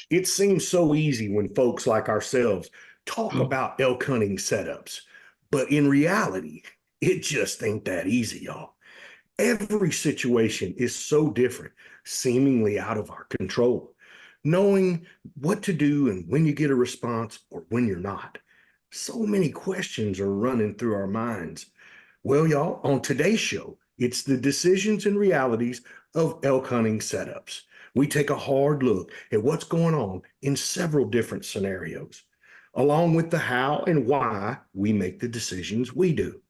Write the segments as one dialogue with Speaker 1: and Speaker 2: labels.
Speaker 1: It seems so easy when folks like ourselves talk about elk hunting setups, but in reality, it just ain't that easy, y'all. Every situation is so different, seemingly out of our control. Knowing what to do and when you get a response or when you're not. So many questions are running through our minds. Well, y'all, on today's show, it's the decisions and realities of elk hunting setups. We take a hard look at what's going on in several different scenarios, along with the how and why we make the decisions we do.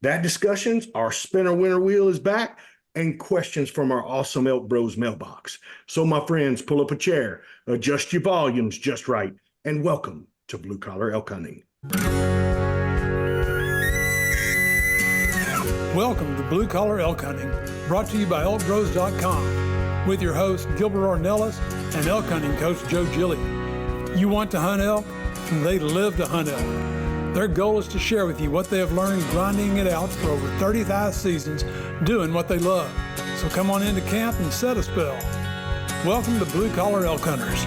Speaker 1: That discussions, our spinner winner wheel is back, and questions from our awesome ElkBros mailbox. So my friends, pull up a chair, adjust your volumes just right, and welcome to Blue Collar Elk Hunting.
Speaker 2: Welcome to Blue Collar Elk Hunting, brought to you by ElkBros.com, with your host Gilbert Ornelas and elk hunting coach Joe Gillia. You want to hunt elk, and they live to hunt elk. Their goal is to share with you what they have learned grinding it out for over 35 seasons, doing what they love. So come on into camp and set a spell. Welcome to Blue Collar Elk Hunters.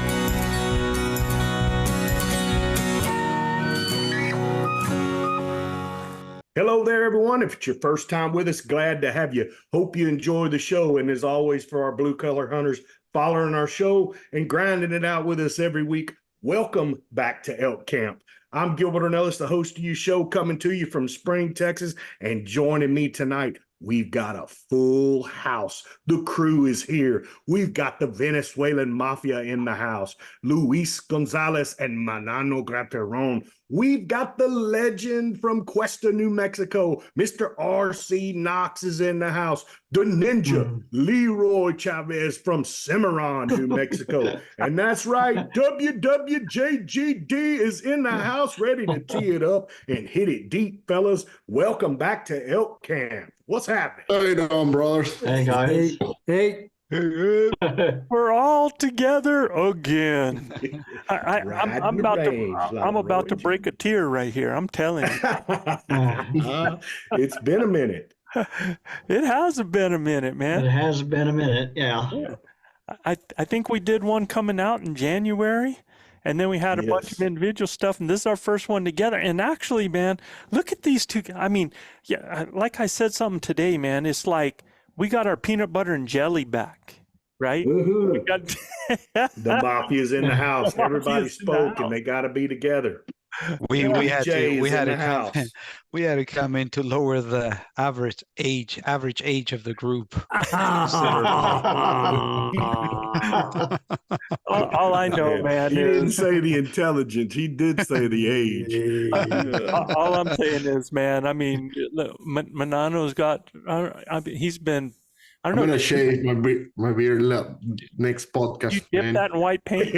Speaker 1: Hello there, everyone. If it's your first time with us, glad to have you. Hope you enjoy the show. And as always, for our Blue Collar Hunters following our show and grinding it out with us every week, welcome back to Elk Camp. I'm Gilbert Ornelas, the host of your show, coming to you from Spring, Texas, and joining me tonight, we've got a full house. The crew is here. We've got the Venezuelan Mafia in the house, Luis Gonzalez and Manano Graterón. We've got the legend from Cuesta, New Mexico, Mr. R.C. Knox is in the house. The ninja, Leroy Chavez from Cimarron, New Mexico. And that's right, WWJGD is in the house, ready to tee it up and hit it deep, fellas. Welcome back to Elk Camp. What's happening?
Speaker 3: How you doing, brothers?
Speaker 4: Hey, guys.
Speaker 5: Hey.
Speaker 4: We're all together again. I'm about to break a tear right here. I'm telling you.
Speaker 1: It's been a minute.
Speaker 4: It has been a minute, man.
Speaker 5: It has been a minute, yeah.
Speaker 4: I think we did one coming out in January, and then we had a bunch of individual stuff, and this is our first one together. And actually, man, look at these two. I mean, yeah, like I said something today, man, it's like we got our peanut butter and jelly back, right? We got
Speaker 1: the Mafia's in the house. Everybody spoke, and they got to be together.
Speaker 6: We had to come in to lower the average age of the group.
Speaker 4: all I know, man,
Speaker 1: he didn't say the intelligence. He did say the age.
Speaker 4: All I'm saying is, man, I mean, Manano's got. He's been.
Speaker 3: I'm gonna shave my beard next podcast.
Speaker 4: You dip that in white paint,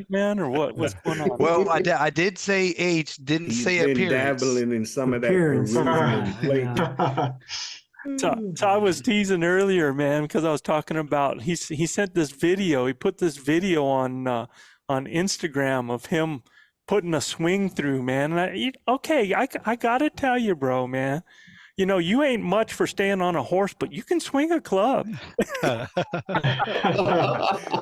Speaker 4: man, or what? What's going on?
Speaker 6: Well, I did say age, didn't say appearance.
Speaker 1: Dabbling in some of that.
Speaker 4: So I was teasing earlier, man, because I was talking about he sent this video. He put this video on Instagram of him putting a swing through, man. And I gotta tell you, bro, man. You know, you ain't much for staying on a horse, but you can swing a club.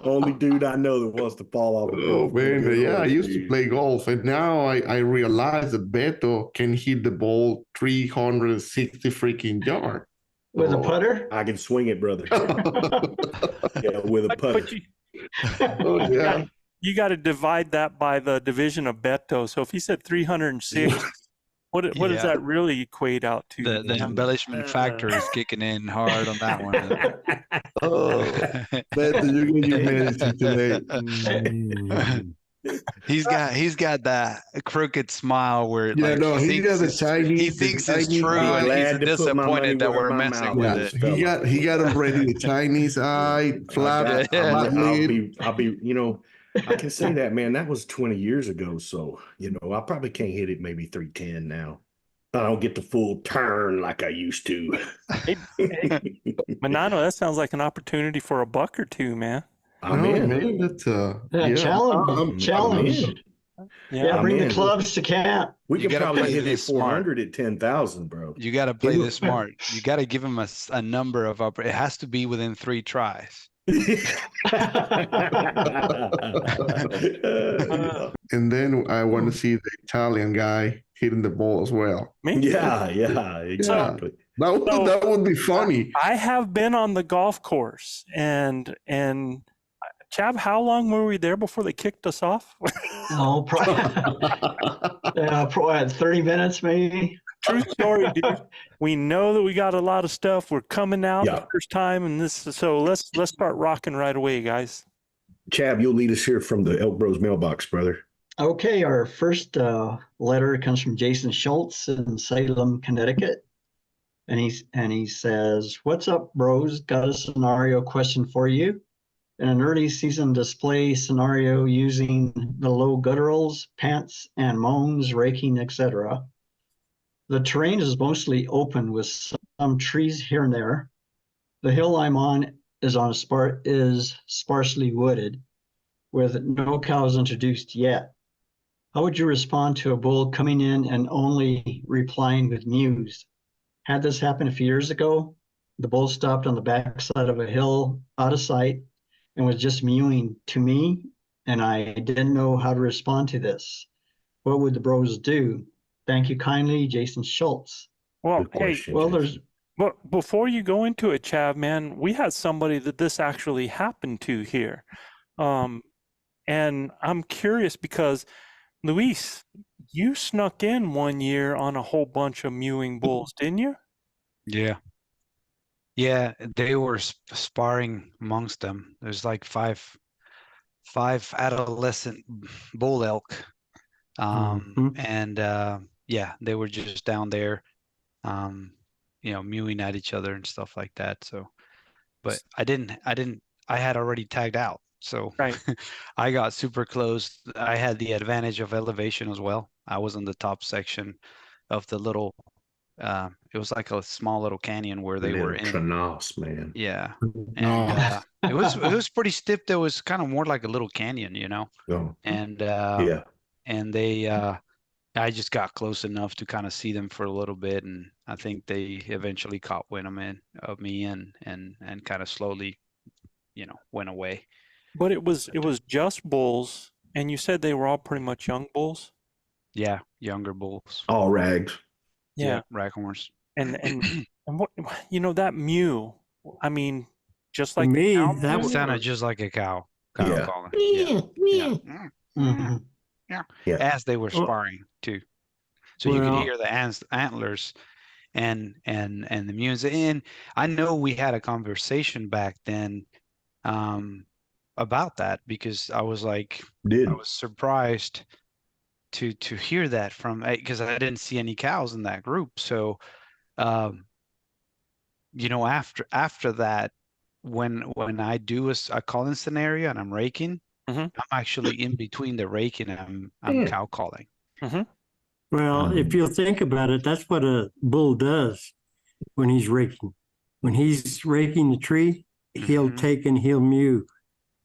Speaker 1: Only dude I know that wants to fall off.
Speaker 3: Oh, man. Yeah, I used to play golf, and now I realize that Beto can hit the ball 360 freaking yards.
Speaker 5: With a putter?
Speaker 1: I can swing it, brother. Yeah, with a putter.
Speaker 4: You got to divide that by the division of Beto. So if he said 306, what does that really equate out to?
Speaker 6: The embellishment factor is kicking in hard on that one.
Speaker 3: Beto, you're gonna get medicine today.
Speaker 6: He's got that crooked smile where
Speaker 3: he thinks it's
Speaker 6: true, and he's disappointed that we're messing with it.
Speaker 3: He got already the Chinese eye flap.
Speaker 1: I'll be I can say that, man. That was 20 years ago, so I probably can't hit it maybe 310 now. I don't get the full turn like I used to.
Speaker 4: Hey, Manano, that sounds like an opportunity for a buck or two, man.
Speaker 1: I'm in.
Speaker 3: Man, that's
Speaker 5: challenge. Yeah, bring the clubs to camp.
Speaker 1: We can probably hit it 400 at 10,000, bro.
Speaker 6: You got to play this smart. You got to give him a number of it has to be within 3 tries.
Speaker 3: And then I want to see the Italian guy hitting the ball as well.
Speaker 1: Yeah, exactly.
Speaker 3: That would be funny.
Speaker 4: I have been on the golf course, and Chav, how long were we there before they kicked us off?
Speaker 5: Oh, probably 30 minutes, maybe.
Speaker 4: True story, dude. We know that we got a lot of stuff. We're coming out
Speaker 1: Yeah.
Speaker 4: the first time, and so let's start rocking right away, guys.
Speaker 1: Chav, you'll lead us here from the ElkBros mailbox, brother.
Speaker 5: Okay, our first letter comes from Jason Schultz in Salem, Connecticut. And he says, "What's up, bros? Got a scenario question for you. In an early season display scenario using the low gutturals, pants, and moans, raking, etc. The terrain is mostly open with some trees here and there. The hill I'm on is sparsely wooded, with no cows introduced yet. How would you respond to a bull coming in and only replying with mews? Had this happen a few years ago. The bull stopped on the backside of a hill out of sight and was just mewing to me, and I didn't know how to respond to this. What would the bros do? Thank you kindly, Jason Schultz."
Speaker 4: Well,
Speaker 1: Good question,
Speaker 5: Well,
Speaker 1: Jason.
Speaker 4: But before you go into it, Chav, man, we had somebody that this actually happened to here. And I'm curious because, Luis, you snuck in one year on a whole bunch of mewing bulls, didn't you?
Speaker 6: Yeah. Yeah, they were sparring amongst them. There's like five adolescent bull elk. And yeah, they were just down there, mewing at each other and stuff like that. So, but I had already tagged out. So
Speaker 4: Right.
Speaker 6: I got super close. I had the advantage of elevation as well. I was in the top section of the little, it was like a small little canyon where they were in.
Speaker 1: Tranos, man.
Speaker 6: Yeah. And it was pretty steep. There was kind of more like a little canyon,
Speaker 1: Oh,
Speaker 6: and
Speaker 1: yeah.
Speaker 6: and they I just got close enough to kind of see them for a little bit, and I think they eventually caught wind of me and kind of slowly, went away.
Speaker 4: But it was just bulls, and you said they were all pretty much young bulls.
Speaker 6: Yeah, younger bulls.
Speaker 1: All rags.
Speaker 4: Yeah.
Speaker 6: Raghorns.
Speaker 4: And what that mew, I mean, just like
Speaker 7: me,
Speaker 4: cow
Speaker 7: that
Speaker 4: mew?
Speaker 7: was
Speaker 6: Sounded just like a cow
Speaker 1: Yeah.
Speaker 6: calling.
Speaker 5: Mhm.
Speaker 1: Yeah.
Speaker 6: As they were
Speaker 7: Well-
Speaker 6: sparring too, so you
Speaker 7: Well-
Speaker 6: could hear the antlers and the music. And I know we had a conversation back then about that, because I was like,
Speaker 1: Did.
Speaker 6: I was surprised to hear that from, because I didn't see any cows in that group. So after that, when I do a calling scenario and I'm raking,
Speaker 4: Mhm.
Speaker 6: I'm actually in between the raking and I'm
Speaker 1: Yeah.
Speaker 6: cow calling.
Speaker 7: Well, if you'll think about it, that's what a bull does when he's raking. When he's raking the tree, he'll
Speaker 6: Mhm.
Speaker 7: take and he'll mew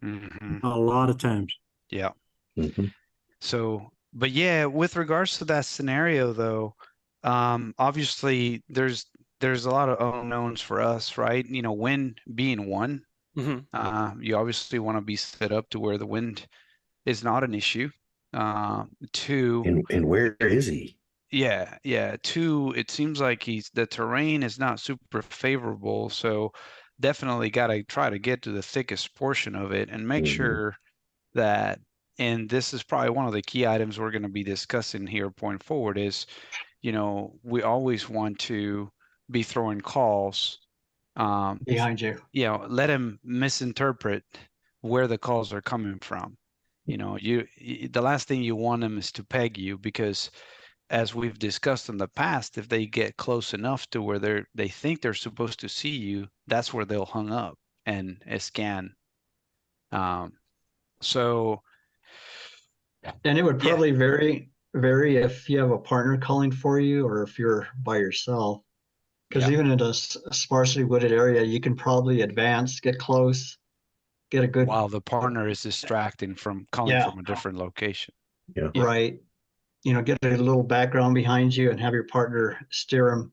Speaker 6: Mhm.
Speaker 7: a lot of times.
Speaker 6: Yeah.
Speaker 1: Mhm.
Speaker 6: So, but yeah, with regards to that scenario though, obviously there's a lot of unknowns for us, right? Wind being one,
Speaker 4: Mhm.
Speaker 6: you obviously want to be set up to where the wind is not an issue. Two,
Speaker 1: And where is he?
Speaker 6: yeah. Two, it seems like the terrain is not super favorable, so definitely got to try to get to the thickest portion of it and make
Speaker 1: Mhm.
Speaker 6: sure that, and this is probably one of the key items we're going to be discussing here point forward, is, we always want to be throwing calls.
Speaker 5: Behind you.
Speaker 6: Let him misinterpret where the calls are coming from. The last thing you want them is to peg you, because as we've discussed in the past, if they get close enough to where they think they're supposed to see you, that's where they'll hung up and scan. So,
Speaker 5: And it would probably vary if you have a partner calling for you or if you're by yourself. Because even in a sparsely wooded area, you can probably advance, get close, get a good
Speaker 6: while the partner is distracting from calling
Speaker 5: Yeah.
Speaker 6: from a different location.
Speaker 5: right. Get a little background behind you and have your partner steer him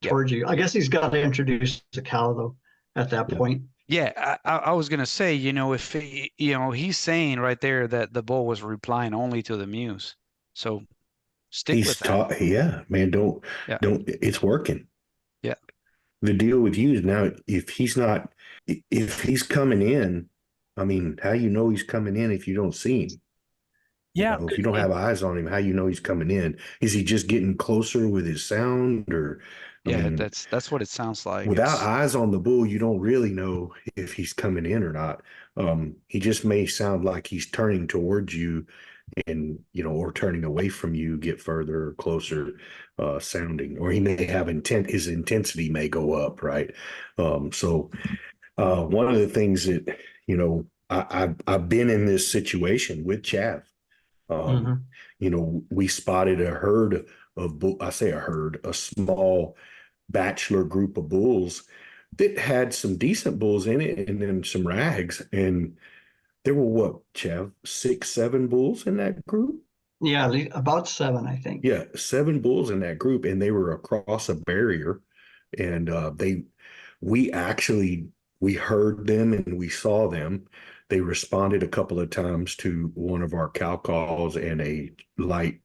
Speaker 6: Yep.
Speaker 5: towards you. I guess he's got to introduce the cow though at that
Speaker 1: Yeah.
Speaker 5: point.
Speaker 6: Yeah, I was gonna say, if he's saying right there that the bull was replying only to the mews, so stick
Speaker 1: He's
Speaker 6: with that.
Speaker 1: taught, yeah, man.
Speaker 6: Yeah,
Speaker 1: It's working.
Speaker 6: yeah,
Speaker 1: The deal with you is now, if he's not, if he's coming in, I mean, how you know he's coming in if you don't see him?
Speaker 4: Yeah,
Speaker 1: If you don't have eyes on him, how you know he's coming in? Is he just getting closer with his sound, or, I
Speaker 6: yeah.
Speaker 1: mean,
Speaker 6: That's what it sounds like.
Speaker 1: without
Speaker 6: It's
Speaker 1: eyes on the bull, you don't really know if he's coming in or not. He just may sound like he's turning towards you, and or turning away from you, get further or closer sounding, or he may have intent. His intensity may go up, right? So one of the things that I've been in this situation with Chav.
Speaker 5: Mhm.
Speaker 1: We spotted a herd of bull. I say a herd, a small bachelor group of bulls that had some decent bulls in it, and then some rags. And there were what, Chav, 6, 7 bulls in that group?
Speaker 5: Yeah, about 7, I think.
Speaker 1: Yeah, 7 bulls in that group, and they were across a barrier. And we heard them and we saw them. They responded a couple of times to one of our cow calls and a light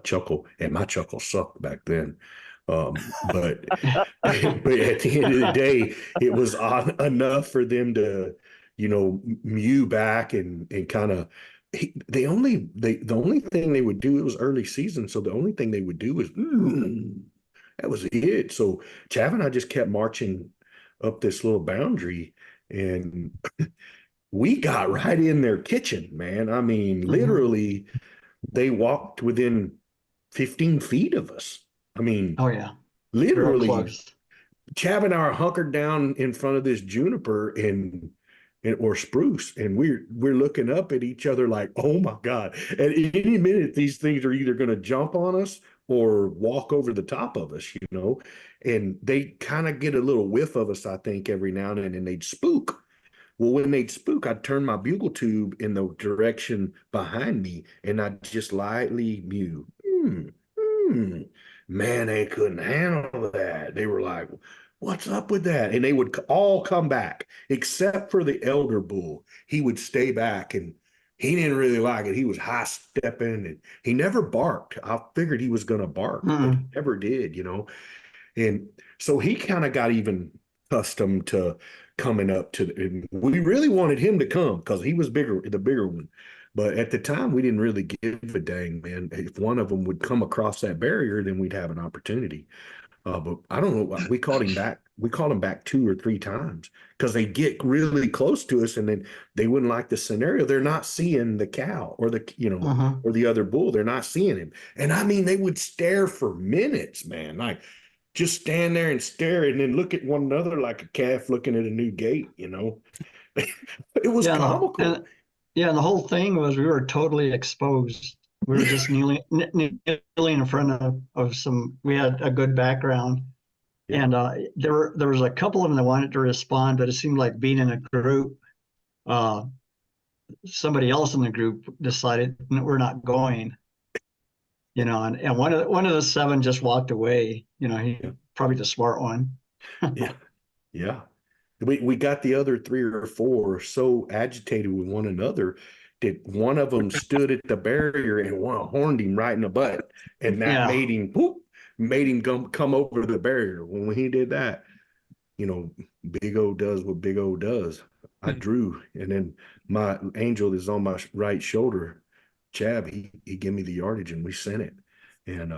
Speaker 1: chuckle, and my chuckle sucked back then. But but at the end of the day, it was enough for them to, mew back and kind of. The only thing they would do, it was early season, so the only thing they would do was that was it. So Chav and I just kept marching up this little boundary, and we got right in their kitchen, man. I mean, literally, they walked within 15 feet of us. I mean,
Speaker 5: Oh yeah, real
Speaker 1: literally,
Speaker 5: close.
Speaker 1: Chav and I are hunkered down in front of this juniper or spruce, and we're looking up at each other like, oh my God. At any minute, these things are either going to jump on us or walk over the top of us, and they kind of get a little whiff of us, I think, every now and then, and they'd spook. Well, when they'd spook, I'd turn my bugle tube in the direction behind me, and I'd just lightly mew. Man, they couldn't handle that. They were like, what's up with that? And they would all come back, except for the elder bull. He would stay back, and he didn't really like it. He was high stepping, and he never barked. I figured he was going to bark, but he never did, And so he kind of got even accustomed to coming up to and we really wanted him to come because he was the bigger one. But at the time, we didn't really give a dang, man. If one of them would come across that barrier, then we'd have an opportunity. But I don't know. We called him back. We called him back 2 or 3 times because they get really close to us, and then they wouldn't like the scenario. They're not seeing the cow or or the other bull. They're not seeing him. And I mean, they would stare for minutes, man. Like just stand there and stare, and then look at one another like a calf looking at a new gate. It was comical.
Speaker 5: And the whole thing was we were totally exposed. We were just kneeling in front of some. We had a good background, and there was a couple of them that wanted to respond, but it seemed like being in a group. Somebody else in the group decided we're not going. And one of the 7 just walked away. He probably the smart one.
Speaker 1: Yeah. We got the other 3 or 4 so agitated with one another that one of them stood at the barrier and one horned him right in the butt, and that made him come over the barrier. When he did that, Big O does what Big O does. I drew, and then my angel is on my right shoulder. Chav, he gave me the yardage, and we sent it, and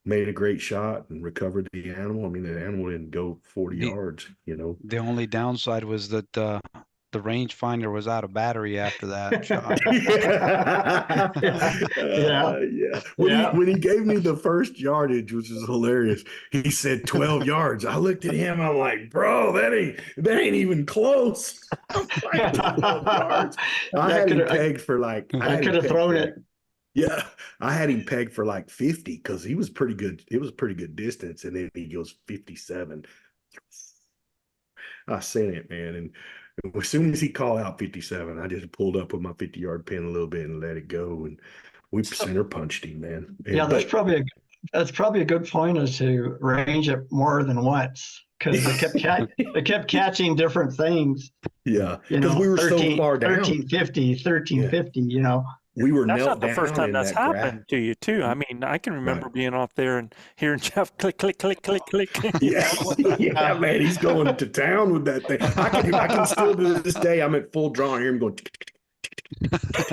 Speaker 1: made a great shot and recovered the animal. I mean, the animal didn't go 40 yards,
Speaker 6: The only downside was that the rangefinder was out of battery after that shot.
Speaker 1: When he gave me the first yardage, which is hilarious, he said 12 yards. I looked at him. I'm like, bro, that ain't even close. I'm like, 12 yards. I had him pegged for like.
Speaker 5: I could have thrown it.
Speaker 1: Yeah, I had him pegged for like 50 because he was pretty good. It was a pretty good distance, and then he goes 57. I sent it, man, and as soon as he called out 57, I just pulled up with my 50-yard pin a little bit and let it go, and we center punched him, man.
Speaker 5: That's probably a good point is to range it more than once. because they kept catching different things.
Speaker 1: Yeah,
Speaker 5: You
Speaker 1: because
Speaker 5: know,
Speaker 1: we were so
Speaker 5: 13,
Speaker 1: far down.
Speaker 5: 1350, 1350. You know,
Speaker 1: We were
Speaker 4: That's
Speaker 1: knelt
Speaker 4: not the
Speaker 1: down
Speaker 4: first time
Speaker 1: in
Speaker 4: that's
Speaker 1: that grass.
Speaker 4: happened to you, too. I mean, I can remember being off there and hearing Chav click, click, click, click, click.
Speaker 1: Yeah, yeah, man, he's going to town with that thing. I can still to this day. I'm at full draw and hear him going.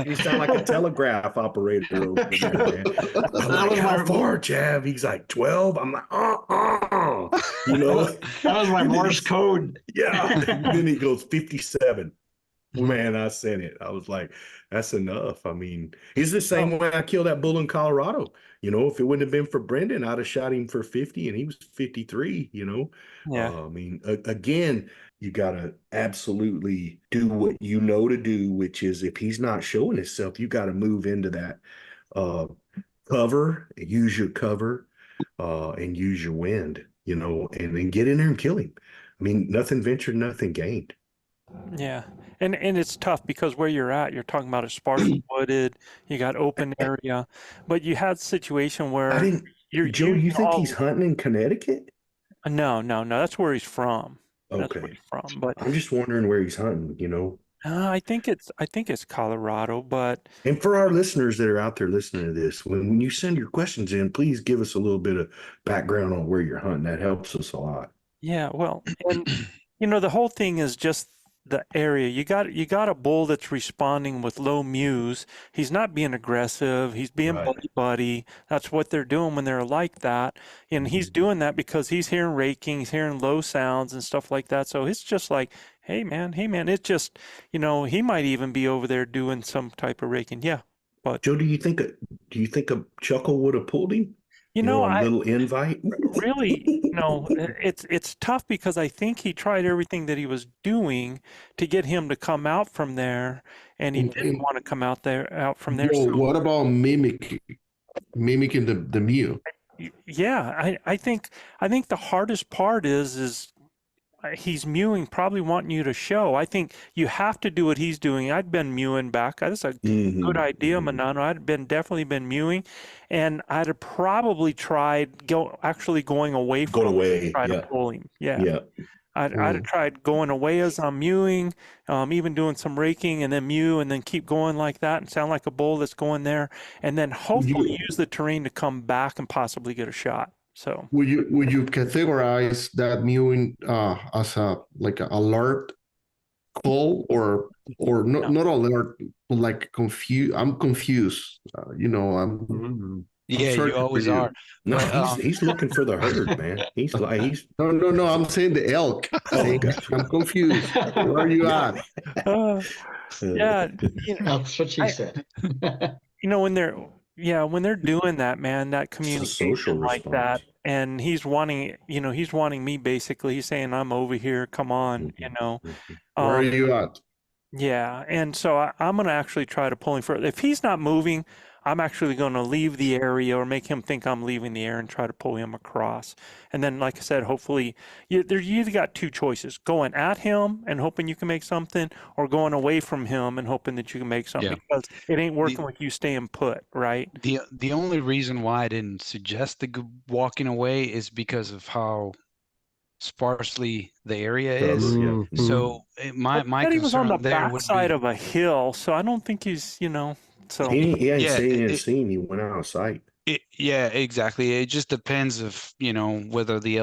Speaker 1: You sound like a telegraph operator over there, man. I'm like, how far, Chav? He's like 12. I'm like, you know.
Speaker 5: that was my Morse code.
Speaker 1: Yeah. Then he goes 57. Man, I sent it. I was like, that's enough. I mean, it's the same way I killed that bull in Colorado. You know, if it wouldn't have been for Brendan, I'd have shot him for 50 and he was 53, you know.
Speaker 4: Yeah.
Speaker 1: I mean, again, you got to absolutely do what you know to do, which is if he's not showing himself, you got to move into that cover, use your cover, and use your wind, you know, and then get in there and kill him. I mean, nothing ventured, nothing gained.
Speaker 4: Yeah. And it's tough because where you're at, you're talking about a sparsely wooded, you got open area, but you had a situation where
Speaker 1: Joe, you think he's hunting in Connecticut?
Speaker 4: No, that's where he's from. That's where
Speaker 1: Okay.
Speaker 4: he's from. But
Speaker 1: I'm just wondering where he's hunting, you know.
Speaker 4: I think it's Colorado, but
Speaker 1: And for our listeners that are out there listening to this, when you send your questions in, please give us a little bit of background on where you're hunting. That helps us a lot.
Speaker 4: yeah, well, and you know, the whole thing is just the area. You got a bull that's responding with low mews. He's not being aggressive. He's being buddy. That's what they're doing when they're like that. And he's doing that because he's hearing raking, he's hearing low sounds and stuff like that. So it's just like, hey man, it's just, you know, he might even be over there doing some type of raking. Yeah. But
Speaker 1: Joe, do you think a chuckle would have pulled him?
Speaker 4: You know,
Speaker 1: a little invite.
Speaker 4: Really, you know, it's tough because I think he tried everything that he was doing to get him to come out from there, and he didn't want to come out from there.
Speaker 3: Well,
Speaker 4: So,
Speaker 3: what about mimicking the mew?
Speaker 4: yeah, I think the hardest part is he's mewing, probably wanting you to show. I think you have to do what he's doing. I'd been mewing back. That's a good idea, Manano. Definitely been mewing, and I'd have probably tried actually going away from him to try to pull him. Yeah. I'd have tried going away as I'm mewing, even doing some raking and then mew and then keep going like that and sound like a bull that's going there, and then hopefully use the terrain to come back and possibly get a shot. So
Speaker 3: would you categorize that mewing as a alert call or not alert, but like confused? I'm confused. You know,
Speaker 6: you always are.
Speaker 1: No, he's looking for the herd, man. He's
Speaker 3: no. I'm saying the elk. I'm confused. Where are you at?
Speaker 4: Yeah, you know,
Speaker 5: That's what she said.
Speaker 4: you know, when they're doing that, man, that communication like that, and he's wanting me basically. He's saying, "I'm over here. Come on," you know.
Speaker 3: Where are you at?
Speaker 4: Yeah, and so I'm going to actually try to pull him further. If he's not moving, I'm actually going to leave the area or make him think I'm leaving the area and try to pull him across. And then, like I said, hopefully, you either got two choices: going at him and hoping you can make something, or going away from him and hoping that you can make something. Because it ain't working with you staying put, right?
Speaker 6: The only reason why I didn't suggest walking away is because of how sparsely the area is. So my concern
Speaker 4: he was on the
Speaker 6: there
Speaker 4: backside of a hill, so I don't think he's, you know. So
Speaker 1: he ain't seen. He went out of sight.
Speaker 6: Yeah, exactly. It just depends if, you know, whether the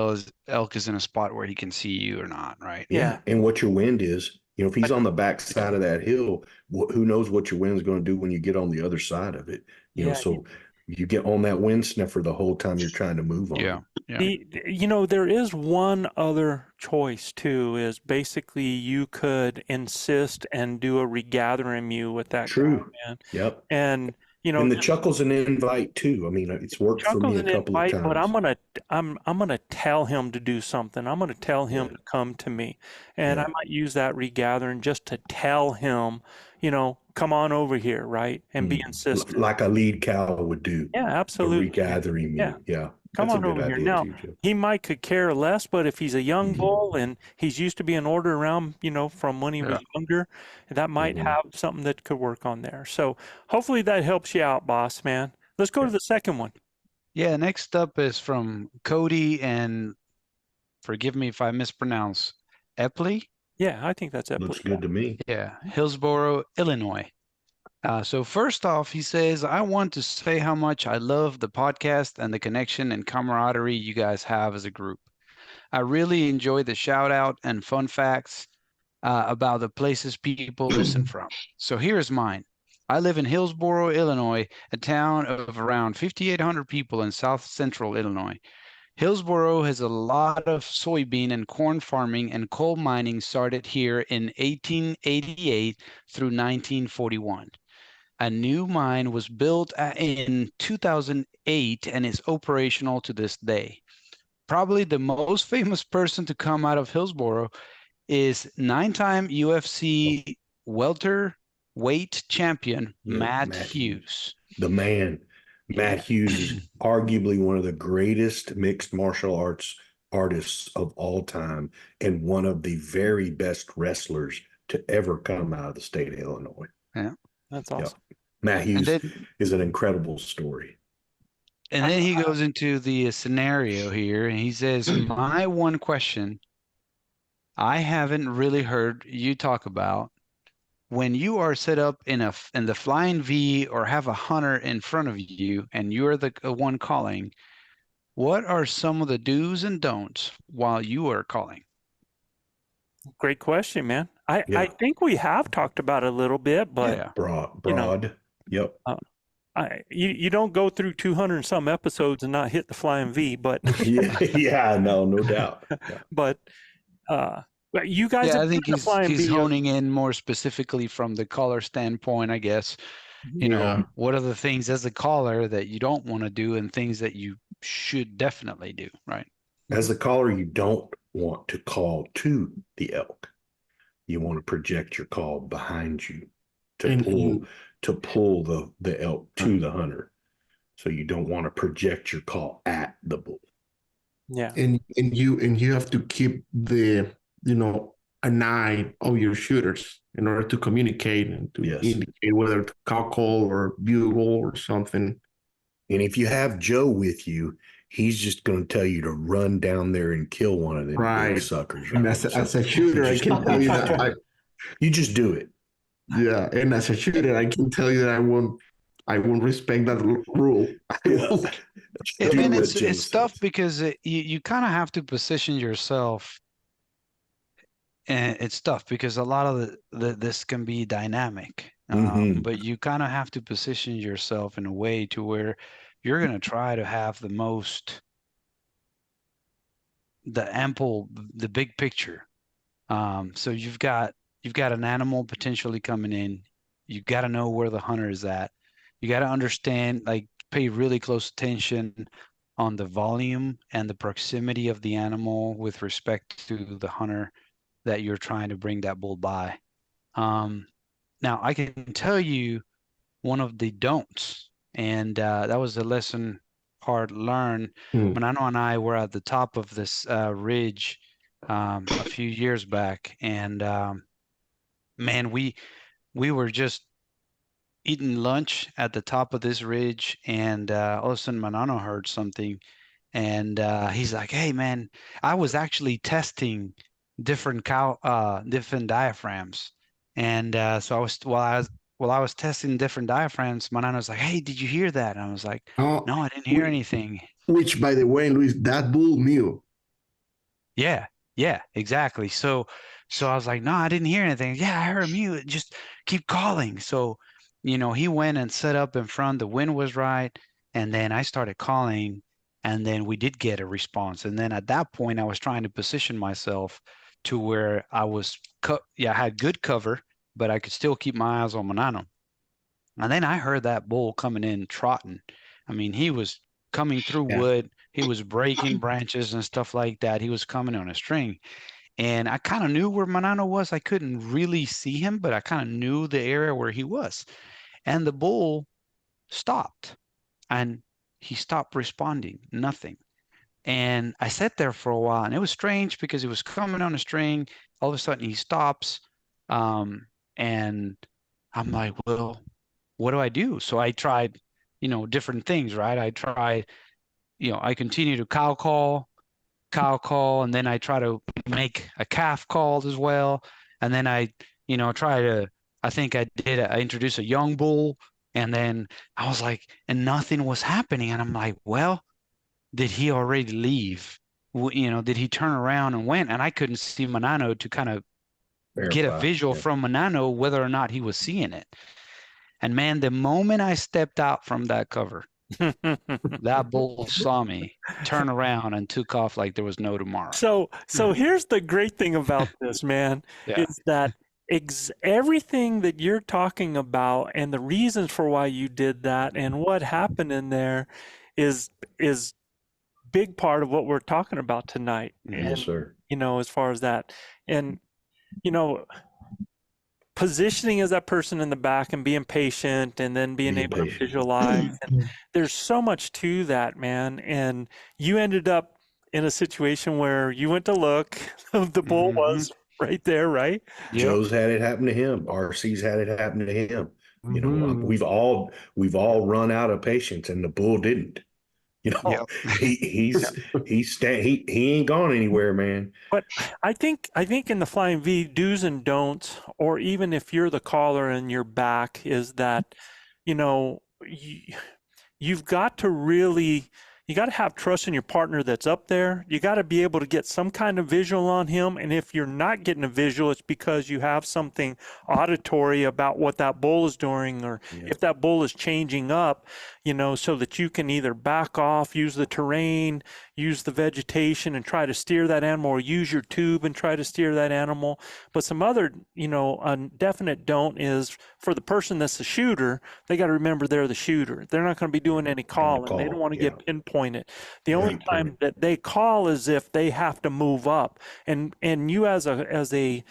Speaker 6: elk is in a spot where he can see you or not, right?
Speaker 1: Yeah, and what your wind is. You know, if he's on the back side of that hill, who knows what your wind's going to do when you get on the other side of it. You know, so you get on that wind sniffer the whole time you're trying to move on.
Speaker 6: Yeah.
Speaker 4: You know, there is one other choice too, is basically you could insist and do a regathering mew with that guy, man.
Speaker 1: Yep.
Speaker 4: And you know,
Speaker 1: and the chuckle's an invite too. I mean, it's worked for me a couple of times.
Speaker 4: But I'm gonna tell him to do something. I'm gonna tell him to come to me, and I might use that regathering just to tell him, you know, come on over here, right, and be insistent,
Speaker 1: like a lead cow would do.
Speaker 4: Yeah, absolutely.
Speaker 1: Regathering me. Yeah.
Speaker 4: Come on over here. Now, he could care less, but if he's a young bull and he's used to being ordered around, you know, from when he was younger, that might have something that could work on there. So hopefully that helps you out, boss, man. Let's go to the second one.
Speaker 6: Yeah, next up is from Cody, and forgive me if I mispronounce, Epley?
Speaker 4: Yeah, I think that's
Speaker 1: Looks
Speaker 4: Epley.
Speaker 1: good to me.
Speaker 6: Yeah, Hillsboro, Illinois. So first off, he says, I want to say how much I love the podcast and the connection and camaraderie you guys have as a group. I really enjoy the shout out and fun facts about the places people listen from. So here's mine. I live in Hillsboro, Illinois, a town of around 5,800 people in south central Illinois. Hillsboro has a lot of soybean and corn farming, and coal mining started here in 1888 through 1941. A new mine was built in 2008 and is operational to this day. Probably the most famous person to come out of Hillsboro is 9-time UFC welterweight champion
Speaker 1: Yeah,
Speaker 6: Matt
Speaker 1: Matt
Speaker 6: Hughes.
Speaker 1: The man. Matt
Speaker 6: Yeah.
Speaker 1: Hughes is arguably one of the greatest mixed martial arts artists of all time and one of the very best wrestlers to ever come out of the state of Illinois.
Speaker 4: That's
Speaker 1: Yeah.
Speaker 4: awesome.
Speaker 1: Matt Hughes
Speaker 6: then-
Speaker 1: is an incredible story.
Speaker 6: And then he goes into the scenario here, and he says, my one question I haven't really heard you talk about, when you are set up in the flying V or have a hunter in front of you and you're the one calling, what are some of the do's and don'ts while you are calling?
Speaker 4: Great question, man. I
Speaker 1: Yeah.
Speaker 4: think we have talked about it a little bit, but
Speaker 6: Yeah.
Speaker 1: Broad. Yep.
Speaker 4: you don't go through 200 and some episodes and not hit the flying V, but
Speaker 1: Yeah, no doubt. Yeah.
Speaker 4: but you guys
Speaker 6: Yeah,
Speaker 4: have
Speaker 6: I think
Speaker 4: done the flying
Speaker 6: he's
Speaker 4: V.
Speaker 6: honing in more specifically from the caller standpoint, I guess. You know, what are the things as a caller that you don't want to do and things that you should definitely do, right?
Speaker 1: As a caller, you don't want to call to the elk. You want to project your call behind you to pull the elk to the hunter. So you don't want to project your call at the bull.
Speaker 4: Yeah.
Speaker 3: And you have to keep an eye on your shooters in order to communicate and to
Speaker 1: Yes.
Speaker 3: indicate whether to call or bugle or something.
Speaker 1: And if you have Joe with you, he's just going to tell you to run down there and kill one of them
Speaker 3: Right.
Speaker 1: big suckers.
Speaker 3: And
Speaker 1: Right?
Speaker 3: as a shooter, I can tell you that
Speaker 1: You just do it.
Speaker 3: yeah, and as a shooter, I can tell you that I won't respect that rule.
Speaker 6: And it's tough because you kind of have to position yourself, and it's tough because a lot of this can be dynamic, but you kind of have to position yourself in a way to where you're going to try to have the big picture. So you've got an animal potentially coming in. You got to know where the hunter is at. You got to understand, like, pay really close attention on the volume and the proximity of the animal with respect to the hunter that you're trying to bring that bull by. Now, I can tell you one of the don'ts, and that was a lesson hard learned. Manano and I were at the top of this ridge a few years back, and man, we were just eating lunch at the top of this ridge, and all of a sudden Manano heard something, and he's like, "Hey, man, I was actually testing different diaphragms," and so while I was testing different diaphragms, Manano was like, "Hey, did you hear that?" And I was like, "No, I didn't hear anything."
Speaker 3: Which, by the way, Luis, that bull knew.
Speaker 6: Yeah, exactly. So I was like, "No, I didn't hear anything." Yeah, I heard a mew. Just keep calling. So, he went and set up in front. The wind was right, and then I started calling, and then we did get a response. And then at that point, I was trying to position myself to where I was, I had good cover, but I could still keep my eyes on Manano. And then I heard that bull coming in trotting. I mean, he was coming through wood. He was breaking branches and stuff like that. He was coming on a string. And I kind of knew where Manano was. I couldn't really see him, but I kind of knew the area where he was. And the bull stopped. And he stopped responding. Nothing. And I sat there for a while. And it was strange because he was coming on a string. All of a sudden, he stops. And I'm like, well, what do I do? So I tried, different things, right? I tried, I continue to cow call, cow call, and then I try to make a calf call as well. And then I introduced a young bull, and then I was like, and nothing was happening. And I'm like, well, did he already leave? Did he turn around and went? And I couldn't see Manano to kind of get a
Speaker 1: Verify.
Speaker 6: visual from Manano whether or not he was seeing it. And man, the moment I stepped out from that cover, that bull saw me, turn around, and took off like there was no tomorrow.
Speaker 4: So here's the great thing about this, man,
Speaker 6: Yeah.
Speaker 4: is that everything that you're talking about and the reasons for why you did that and what happened in there is big part of what we're talking about tonight.
Speaker 1: Yes, sir.
Speaker 4: As far as that. And, positioning as that person in the back and being patient and then being able to visualize. And there's so much to that, man. And you ended up in a situation where you went to look, the bull was right there, right?
Speaker 1: Joe's had it happen to him. RC's had it happen to him.
Speaker 3: Mhm.
Speaker 1: We've all run out of patience, and the bull didn't. He ain't gone anywhere, man.
Speaker 4: But I think in the flying V, do's and don'ts, or even if you're the caller and you're back, is that, you've got to have trust in your partner that's up there. You got to be able to get some kind of visual on him. And if you're not getting a visual, it's because you have something auditory about what that bull is doing, or if that bull is changing up, so that you can either back off, use the terrain, use the vegetation and try to steer that animal, or use your tube and try to steer that animal. But some other, a definite don't is for the person that's the shooter, they got to remember they're the shooter. They're not going to be doing any calling. They don't want to get pinpointed. The only time that they call is if they have to move up. And you as a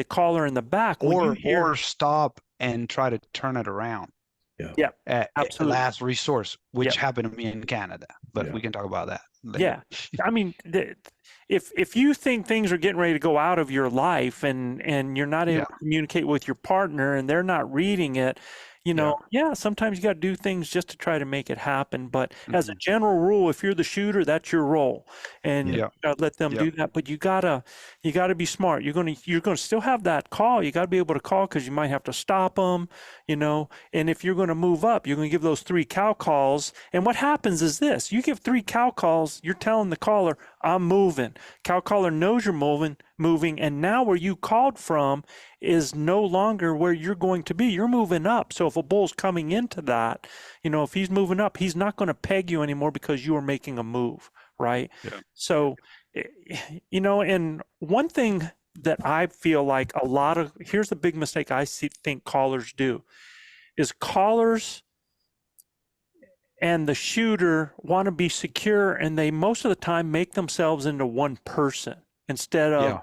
Speaker 4: caller in the back,
Speaker 6: or stop and try to turn it around.
Speaker 4: Yeah,
Speaker 6: At
Speaker 4: absolutely.
Speaker 6: last resource, which happened to me in Canada, but we can talk about that later.
Speaker 4: Yeah, I mean, if you think things are getting ready to go out of your life and you're not able to communicate with your partner and they're not reading it, sometimes you got to do things just to try to make it happen. But as a general rule, if you're the shooter, that's your role, and you got to let them do that. But you gotta be smart. You're gonna still have that call. You got to be able to call, because you might have to stop them, And if you're going to move up, you're going to give those 3 cow calls. And what happens is this: you give 3 cow calls, you're telling the caller, I'm moving. Cow caller knows you're moving, and now where you called from is no longer where you're going to be. You're moving up. So if a bull's coming into that, if he's moving up, he's not going to peg you anymore because you are making a move, right? Yeah. So, and one thing that I feel like here's the big mistake I think callers do, is callers and the shooter want to be secure, and they most of the time make themselves into one person instead of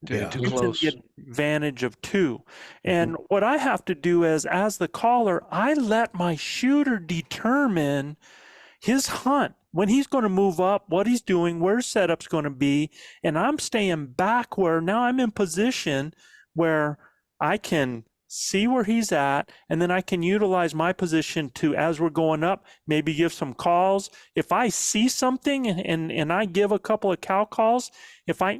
Speaker 6: too close.
Speaker 4: The advantage of 2. And what I have to do is, as the caller, I let my shooter determine his hunt, when he's going to move up, what he's doing, where his setup's going to be, and I'm staying back where now I'm in position where I can see where he's at, and then I can utilize my position to, as we're going up, maybe give some calls. If I see something and I give a couple of cow calls, if I,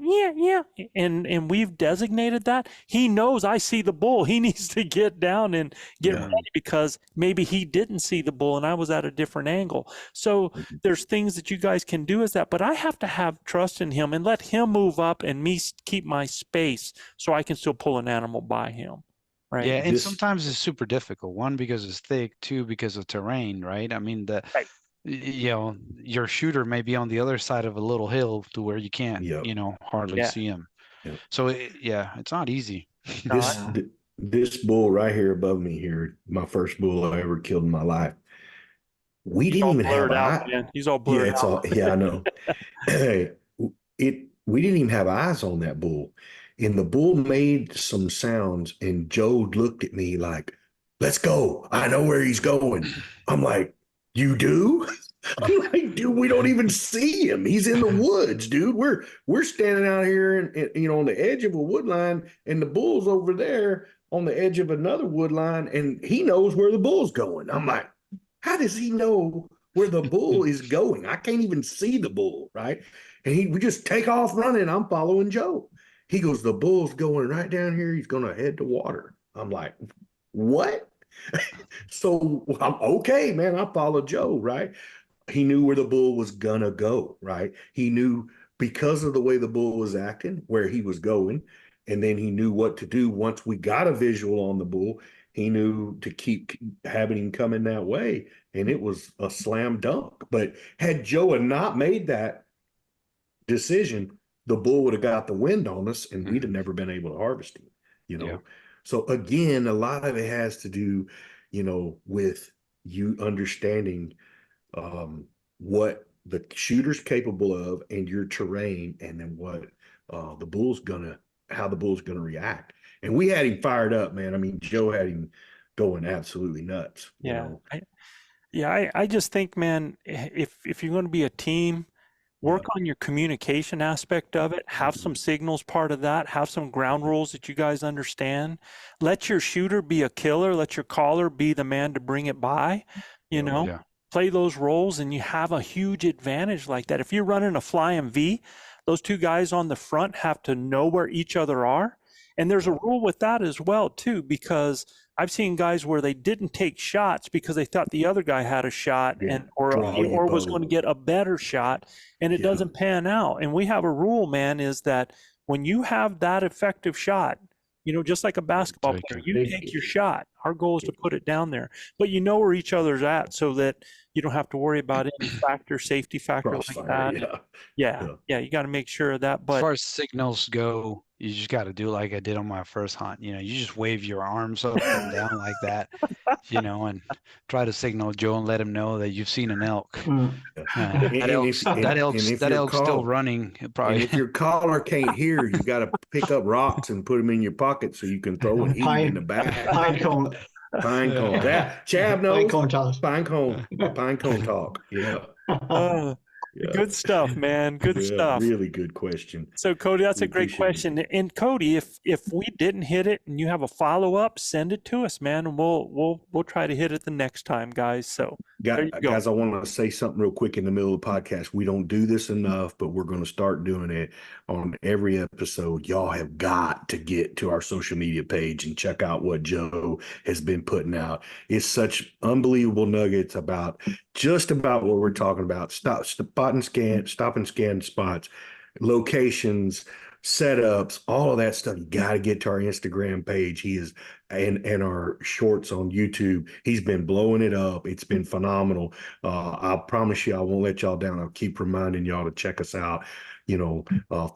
Speaker 4: and we've designated that, he knows I see the bull. He needs to get down and get ready, because maybe he didn't see the bull and I was at a different angle. So there's things that you guys can do as that, but I have to have trust in him and let him move up and me keep my space so I can still pull an animal by him. Right.
Speaker 6: Yeah, and sometimes it's super difficult. 1, because it's thick. 2, because of terrain, right? I mean, your shooter may be on the other side of a little hill to where you can't, hardly see him. Yep. So, it's not easy.
Speaker 1: This bull right here above me here, my first bull I ever killed in my life. We didn't even have eyes.
Speaker 4: He's all blurred out.
Speaker 1: I know. We didn't even have eyes on that bull. And the bull made some sounds, and Joe looked at me like, let's go. I know where he's going. I'm like, you do? I'm like, dude, we don't even see him. He's in the woods, dude. We're standing out here and on the edge of a wood line, and the bull's over there on the edge of another wood line, and he knows where the bull's going. I'm like, how does he know where the bull is going. I can't even see the bull, right? And we just take off running. I'm following Joe. He goes, the bull's going right down here. He's going to head to water. I'm like, what? So I'm okay, man. I followed Joe, right? He knew where the bull was gonna go, right? He knew because of the way the bull was acting, where he was going, and then he knew what to do once we got a visual on the bull. He knew to keep having him coming that way, and it was a slam dunk. But had Joe had not made that decision, the bull would have got the wind on us, and we'd have never been able to harvest him. You know.
Speaker 6: Yeah.
Speaker 1: So again, a lot of it has to do, with you understanding what the shooter's capable of and your terrain, and then what how the bull's gonna react. And we had him fired up, man. I mean, Joe had him going absolutely nuts.
Speaker 4: Yeah. I just think, man, if you're going to be a team, work on your communication aspect of it. Have some signals part of that. Have some ground rules that you guys understand. Let your shooter be a killer. Let your caller be the man to bring it by.
Speaker 6: Yeah.
Speaker 4: Play those roles, and you have a huge advantage like that. If you're running a flying V, those two guys on the front have to know where each other are. And there's a rule with that as well, too, because I've seen guys where they didn't take shots because they thought the other guy had a shot or was going to get a better shot, and it doesn't pan out. And we have a rule, man, is that when you have that effective shot, just like a basketball player, you take your shot. Our goal is to put it down there, but you know where each other's at so that you don't have to worry about any safety factor like that. Yeah. You got to make sure of that. But
Speaker 6: as far as signals go, you just got to do like I did on my first hunt. You just wave your arms up and down like that, and try to signal Joe and let him know that you've seen an elk. That elk's still running. Probably.
Speaker 1: And if your caller can't hear, you got to pick up rocks and put them in your pocket so you can throw and eat them in the bag.
Speaker 5: Pine cone.
Speaker 1: Pine cone. That Chav knows.
Speaker 5: Pine cone toss.
Speaker 1: Pine cone talk. Yeah.
Speaker 4: Good stuff, man. Good stuff.
Speaker 1: Really good question.
Speaker 4: So, Cody, that's a great question. And Cody, if we didn't hit it and you have a follow up, send it to us, man, and we'll try to hit it the next time, guys. So,
Speaker 1: guys, I want to say something real quick in the middle of the podcast. We don't do this enough, but we're going to start doing it on every episode. Y'all have got to get to our social media page and check out what Joe has been putting out. It's such unbelievable nuggets about just about what we're talking about. Stop and scan spots, locations, setups, all of that stuff. You got to get to our Instagram page. He is and our shorts on YouTube. He's been blowing it up. It's been phenomenal. I promise you, I won't let y'all down. I'll keep reminding y'all to check us out.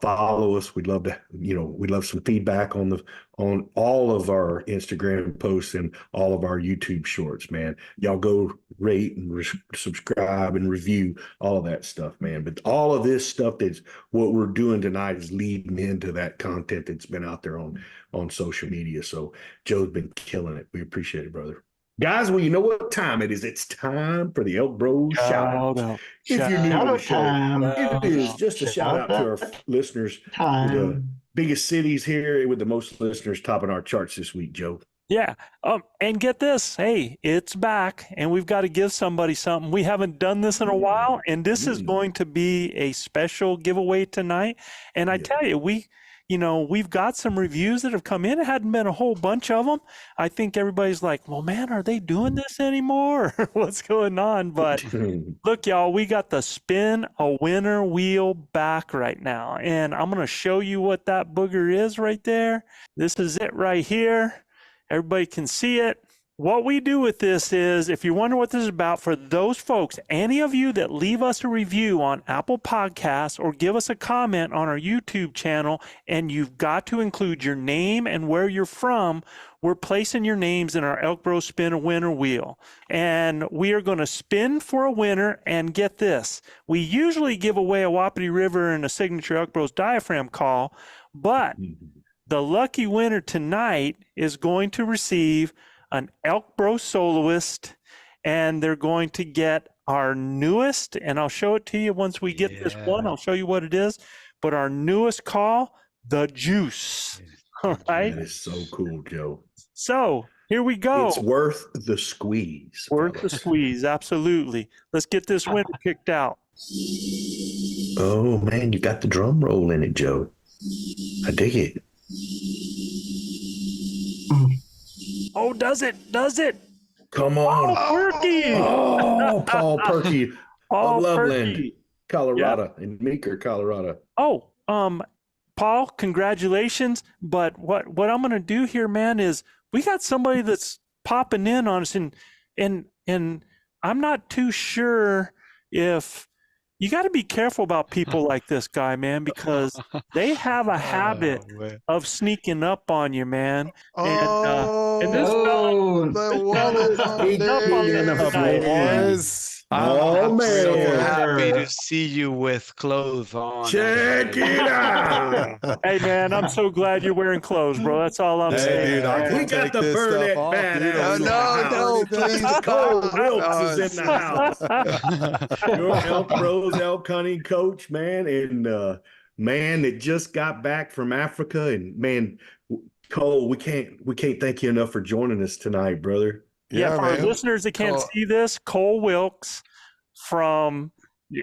Speaker 1: Follow us. We'd love to, we'd love some feedback on all of our Instagram posts and all of our YouTube shorts, man. Y'all go rate and subscribe and review all of that stuff, man. But all of this stuff that's what we're doing tonight is leading into that content that's been out there on social media. So Joe's been killing it. We appreciate it, brother. Guys, well, you know what time it is. It's time for the ElkBros shout out. If you're new to the show, it is just a shout out to our listeners. The biggest cities here with the most listeners topping our charts this week, Joe.
Speaker 4: Yeah. And get this. Hey, it's back, and we've got to give somebody something. We haven't done this in a while, and this is going to be a special giveaway tonight. And I tell you, we've got some reviews that have come in. It hadn't been a whole bunch of them. I think everybody's like, well, man, are they doing this anymore? What's going on? But look, y'all, we got the spin a winner wheel back right now. And I'm going to show you what that booger is right there. This is it right here. Everybody can see it. What we do with this is, if you wonder what this is about, for those folks, any of you that leave us a review on Apple Podcasts or give us a comment on our YouTube channel, and you've got to include your name and where you're from, we're placing your names in our ElkBros Spin a Winner wheel. And we are going to spin for a winner, and get this. We usually give away a Wapiti River and a signature ElkBros diaphragm call, but the lucky winner tonight is going to receive an ElkBros soloist, and they're going to get our newest, and I'll show it to you once we get this one. I'll show you what it is, but our newest call, the Juice. All right.
Speaker 1: That is so cool, Joe.
Speaker 4: So Here we go.
Speaker 1: It's worth the squeeze.
Speaker 4: Worth the
Speaker 1: fellas.
Speaker 4: squeeze. Absolutely. Let's get this winner kicked out.
Speaker 1: Oh man, you got the drum roll in it, Joe. I dig it.
Speaker 4: Oh, does it? Does it?
Speaker 1: Come on.
Speaker 4: Perky.
Speaker 1: Oh, Paul Perky of
Speaker 4: Paul
Speaker 1: Loveland,
Speaker 4: Perky.
Speaker 1: Colorado, in Meeker, Colorado.
Speaker 4: Oh, Paul, congratulations. But what I'm going to do here, man, is we got somebody that's popping in on us, and I'm not too sure if you got to be careful about people like this guy, man, because they have a habit of sneaking up on you, man. And this
Speaker 5: Oh,
Speaker 6: the one and
Speaker 1: Sneaking
Speaker 6: only.
Speaker 1: in a
Speaker 7: boys.
Speaker 1: Oh,
Speaker 6: I'm so
Speaker 1: man.
Speaker 6: happy to see you with clothes on.
Speaker 1: Check it out.
Speaker 4: Hey, man, I'm so glad you're wearing clothes, bro. That's all I'm
Speaker 8: Hey,
Speaker 4: saying.
Speaker 8: dude, I
Speaker 4: man.
Speaker 8: can
Speaker 1: We got
Speaker 8: take
Speaker 1: the
Speaker 8: this
Speaker 1: Burnett
Speaker 8: stuff off,
Speaker 1: badass
Speaker 8: dude.
Speaker 1: in the
Speaker 6: No,
Speaker 1: house.
Speaker 6: please.
Speaker 1: Cole Wilks is
Speaker 6: Oh,
Speaker 1: in the house. Your ElkBros elk hunting coach, man, and man that just got back from Africa, and man, Cole, we can't thank you enough for joining us tonight, brother.
Speaker 4: Yeah, for our
Speaker 8: man.
Speaker 4: listeners that can't
Speaker 6: Cole-
Speaker 4: see this, Cole Wilks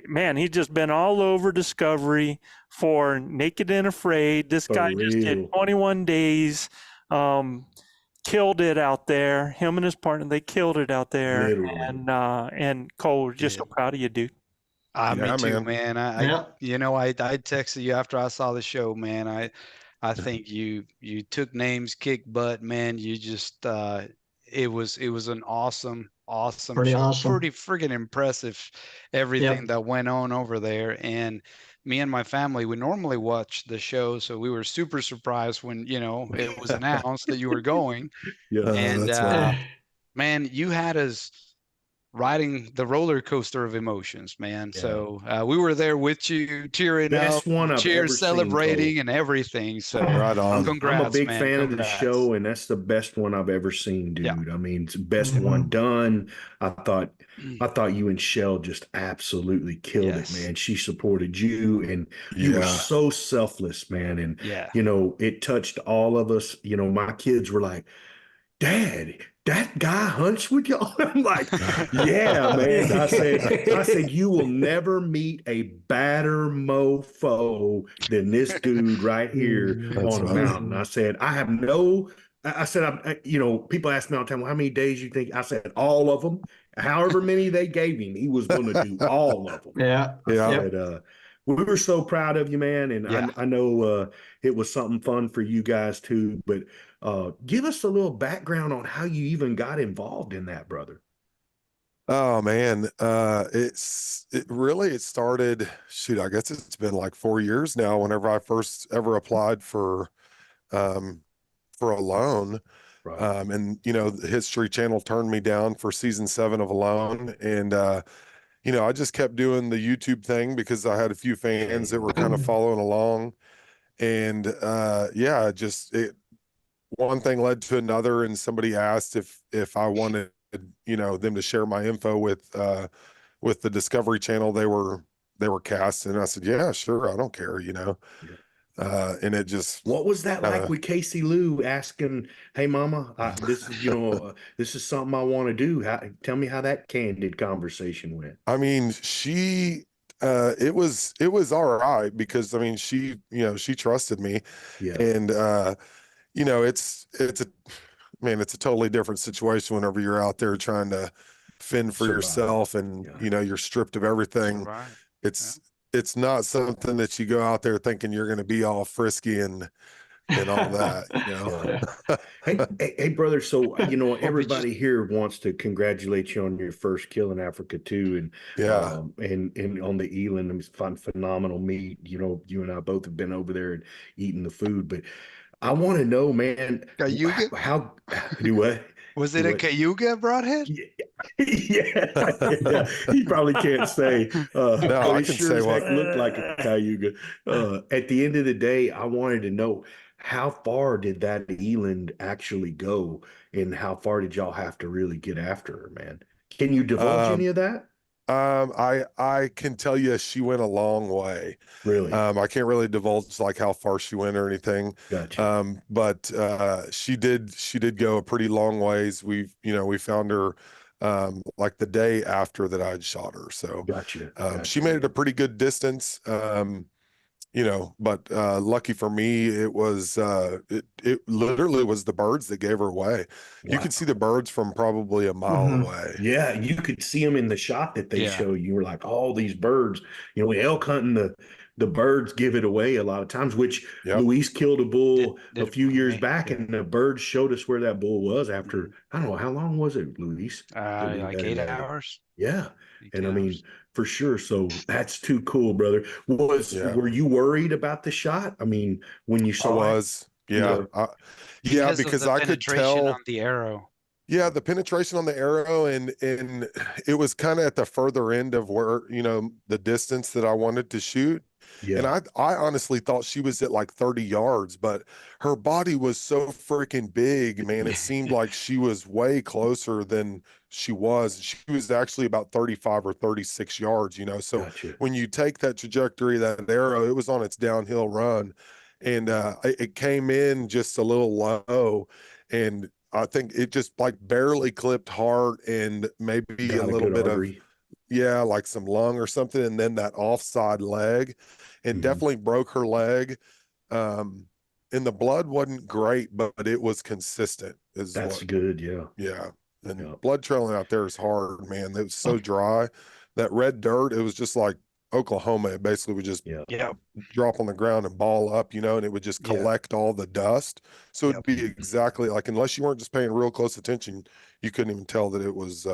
Speaker 4: man, he's just been all over Discovery for Naked and Afraid. This
Speaker 1: For
Speaker 4: guy just did
Speaker 1: real.
Speaker 4: 21 days, killed it out there. Him and his partner, they killed it out there.
Speaker 1: Literally.
Speaker 4: And Cole, we're just so proud of you, dude.
Speaker 8: Yeah,
Speaker 6: Me too,
Speaker 8: man.
Speaker 6: man. I texted you after I saw the show, man. I think you took names, kicked butt, man. You just it was an awesome
Speaker 5: Pretty
Speaker 6: show.
Speaker 5: awesome.
Speaker 6: Pretty freaking impressive, everything that went on over there. And me and my family, we normally watch the show, so we were super surprised when it was announced that you were going.
Speaker 1: Yeah.
Speaker 6: And
Speaker 8: That's right.
Speaker 6: man, you had us riding the roller coaster of emotions, man.
Speaker 1: Yeah.
Speaker 6: So we were there with you, cheering
Speaker 1: Best
Speaker 6: up,
Speaker 1: one I've ever
Speaker 6: cheers,
Speaker 1: seen,
Speaker 6: celebrating,
Speaker 1: Cole.
Speaker 6: and everything. So
Speaker 8: Right on.
Speaker 6: congrats,
Speaker 1: I'm a big
Speaker 6: man.
Speaker 1: fan of the
Speaker 6: Congrats.
Speaker 1: show, and that's the best one I've ever seen, dude.
Speaker 6: Yeah.
Speaker 1: I mean, it's the best
Speaker 5: Mhm.
Speaker 1: one done. I thought you and Shell just absolutely killed
Speaker 6: Yes.
Speaker 1: it, man. She supported you, and you were
Speaker 8: Yeah.
Speaker 1: so selfless, man. And
Speaker 6: Yeah.
Speaker 1: it touched all of us. My kids were like, "Dad, that guy hunts with y'all." I'm like, "Yeah, man." I said, "You will never meet a badder mofo than this dude right here
Speaker 8: That's
Speaker 1: on the
Speaker 8: right.
Speaker 1: mountain." I said, people ask me all the time, "Well, how many days you think?" I said, "All of them. However many they gave him, he was going to do all of them."
Speaker 5: Yeah.
Speaker 8: Yeah.
Speaker 1: But we were so proud of you, man, and
Speaker 6: Yeah.
Speaker 1: I know it was something fun for you guys too. But give us a little background on how you even got involved in that, brother.
Speaker 8: Oh man, it started. Shoot, I guess it's been like 4 years now. Whenever I first ever applied for a loan,
Speaker 1: Right.
Speaker 8: and the History Channel turned me down for season 7 of Alone, and I just kept doing the YouTube thing because I had a few fans that were kind of following along, and one thing led to another, and somebody asked if I wanted them to share my info with the Discovery Channel they were casting, and I said, yeah, sure, I don't care, and it just
Speaker 1: What was that like with Casey Lou asking, "Hey, Mama, this is this is something I want to do. Tell me how that candid conversation went."
Speaker 8: I mean, it was all right because I mean she trusted me,
Speaker 1: Yeah.
Speaker 8: and it's a totally different situation whenever you're out there trying to fend for
Speaker 1: Survive.
Speaker 8: yourself, and you're stripped of everything.
Speaker 6: Right.
Speaker 8: It's not something that you go out there thinking you're going to be all frisky and all that.
Speaker 1: Hey, brother. So everybody here wants to congratulate you on your first kill in Africa too, and
Speaker 8: Yeah.
Speaker 1: And on the eland. It's phenomenal meat. You and I both have been over there and eaten the food, but I want to know, man,
Speaker 6: Cayuga?
Speaker 1: how do what?
Speaker 6: Was it a Cayuga, Broadhead?
Speaker 1: Yeah, he probably can't say. But
Speaker 8: I
Speaker 1: it
Speaker 8: can
Speaker 1: sure
Speaker 8: say
Speaker 1: as
Speaker 8: what.
Speaker 1: heck looked like a Cayuga. At the end of the day, I wanted to know, how far did that eland actually go, and how far did y'all have to really get after her, man? Can you divulge any of that?
Speaker 8: I can tell you she went a long way.
Speaker 1: Really?
Speaker 8: I can't really divulge like how far she went or anything.
Speaker 1: Gotcha.
Speaker 8: But she did go a pretty long ways. We found her like the day after that I'd shot her. So
Speaker 1: Gotcha.
Speaker 8: she made it a pretty good distance. But lucky for me, it was it literally was the birds that gave her away. You
Speaker 1: Wow.
Speaker 8: could see the birds from probably a mile away.
Speaker 1: Yeah, you could see them in the shot that they
Speaker 6: Yeah.
Speaker 1: show you. Were like, all these birds, elk hunting, the birds give it away a lot of times, which
Speaker 8: Yep.
Speaker 1: Luis killed a bull
Speaker 6: Did
Speaker 1: a few years
Speaker 6: me,
Speaker 1: back,
Speaker 6: yeah.
Speaker 1: and the birds showed us where that bull was after, I don't know, how long was it, Luis? that we
Speaker 6: Like
Speaker 1: had
Speaker 6: 8
Speaker 1: it?
Speaker 6: hours.
Speaker 1: Yeah.
Speaker 6: 8
Speaker 1: And I mean,
Speaker 6: hours.
Speaker 1: for sure. So that's too cool, brother.
Speaker 8: Yeah.
Speaker 1: Were you worried about the shot? I mean, when you
Speaker 8: I
Speaker 1: saw it?
Speaker 8: was. Yeah.
Speaker 1: Yeah.
Speaker 8: Yeah,
Speaker 6: Because of
Speaker 8: because
Speaker 6: the
Speaker 8: I could
Speaker 6: penetration
Speaker 8: tell.
Speaker 6: on the arrow.
Speaker 8: Yeah, the penetration on the arrow, and it was kind of at the further end of where, the distance that I wanted to shoot. And
Speaker 1: Yeah.
Speaker 8: I honestly thought she was at like 30 yards, but her body was so freaking big, man. It seemed like she was way closer than she was. She was actually about 35 or 36 yards, So
Speaker 1: Gotcha.
Speaker 8: when you take that trajectory, that arrow, it was on its downhill run, and it came in just a little low, and I think it just like barely clipped heart and maybe
Speaker 1: Got
Speaker 8: a
Speaker 1: a
Speaker 8: little
Speaker 1: good
Speaker 8: bit
Speaker 1: artery.
Speaker 8: of like some lung or something, and then that offside leg, and
Speaker 1: Mhm.
Speaker 8: definitely broke her leg. And the blood wasn't great, but it was consistent.
Speaker 1: That's good. Yeah.
Speaker 8: Yeah. And
Speaker 1: Yeah.
Speaker 8: blood trailing out there is hard, man. It was so dry. That red dirt, it was just like Oklahoma. It basically would just
Speaker 1: Yeah.
Speaker 6: Yeah.
Speaker 8: drop on the ground and ball up, and it would just
Speaker 6: Yeah.
Speaker 8: collect all the dust. So
Speaker 6: Yep.
Speaker 8: it'd be exactly like, unless you weren't just paying real close attention, you couldn't even tell that it was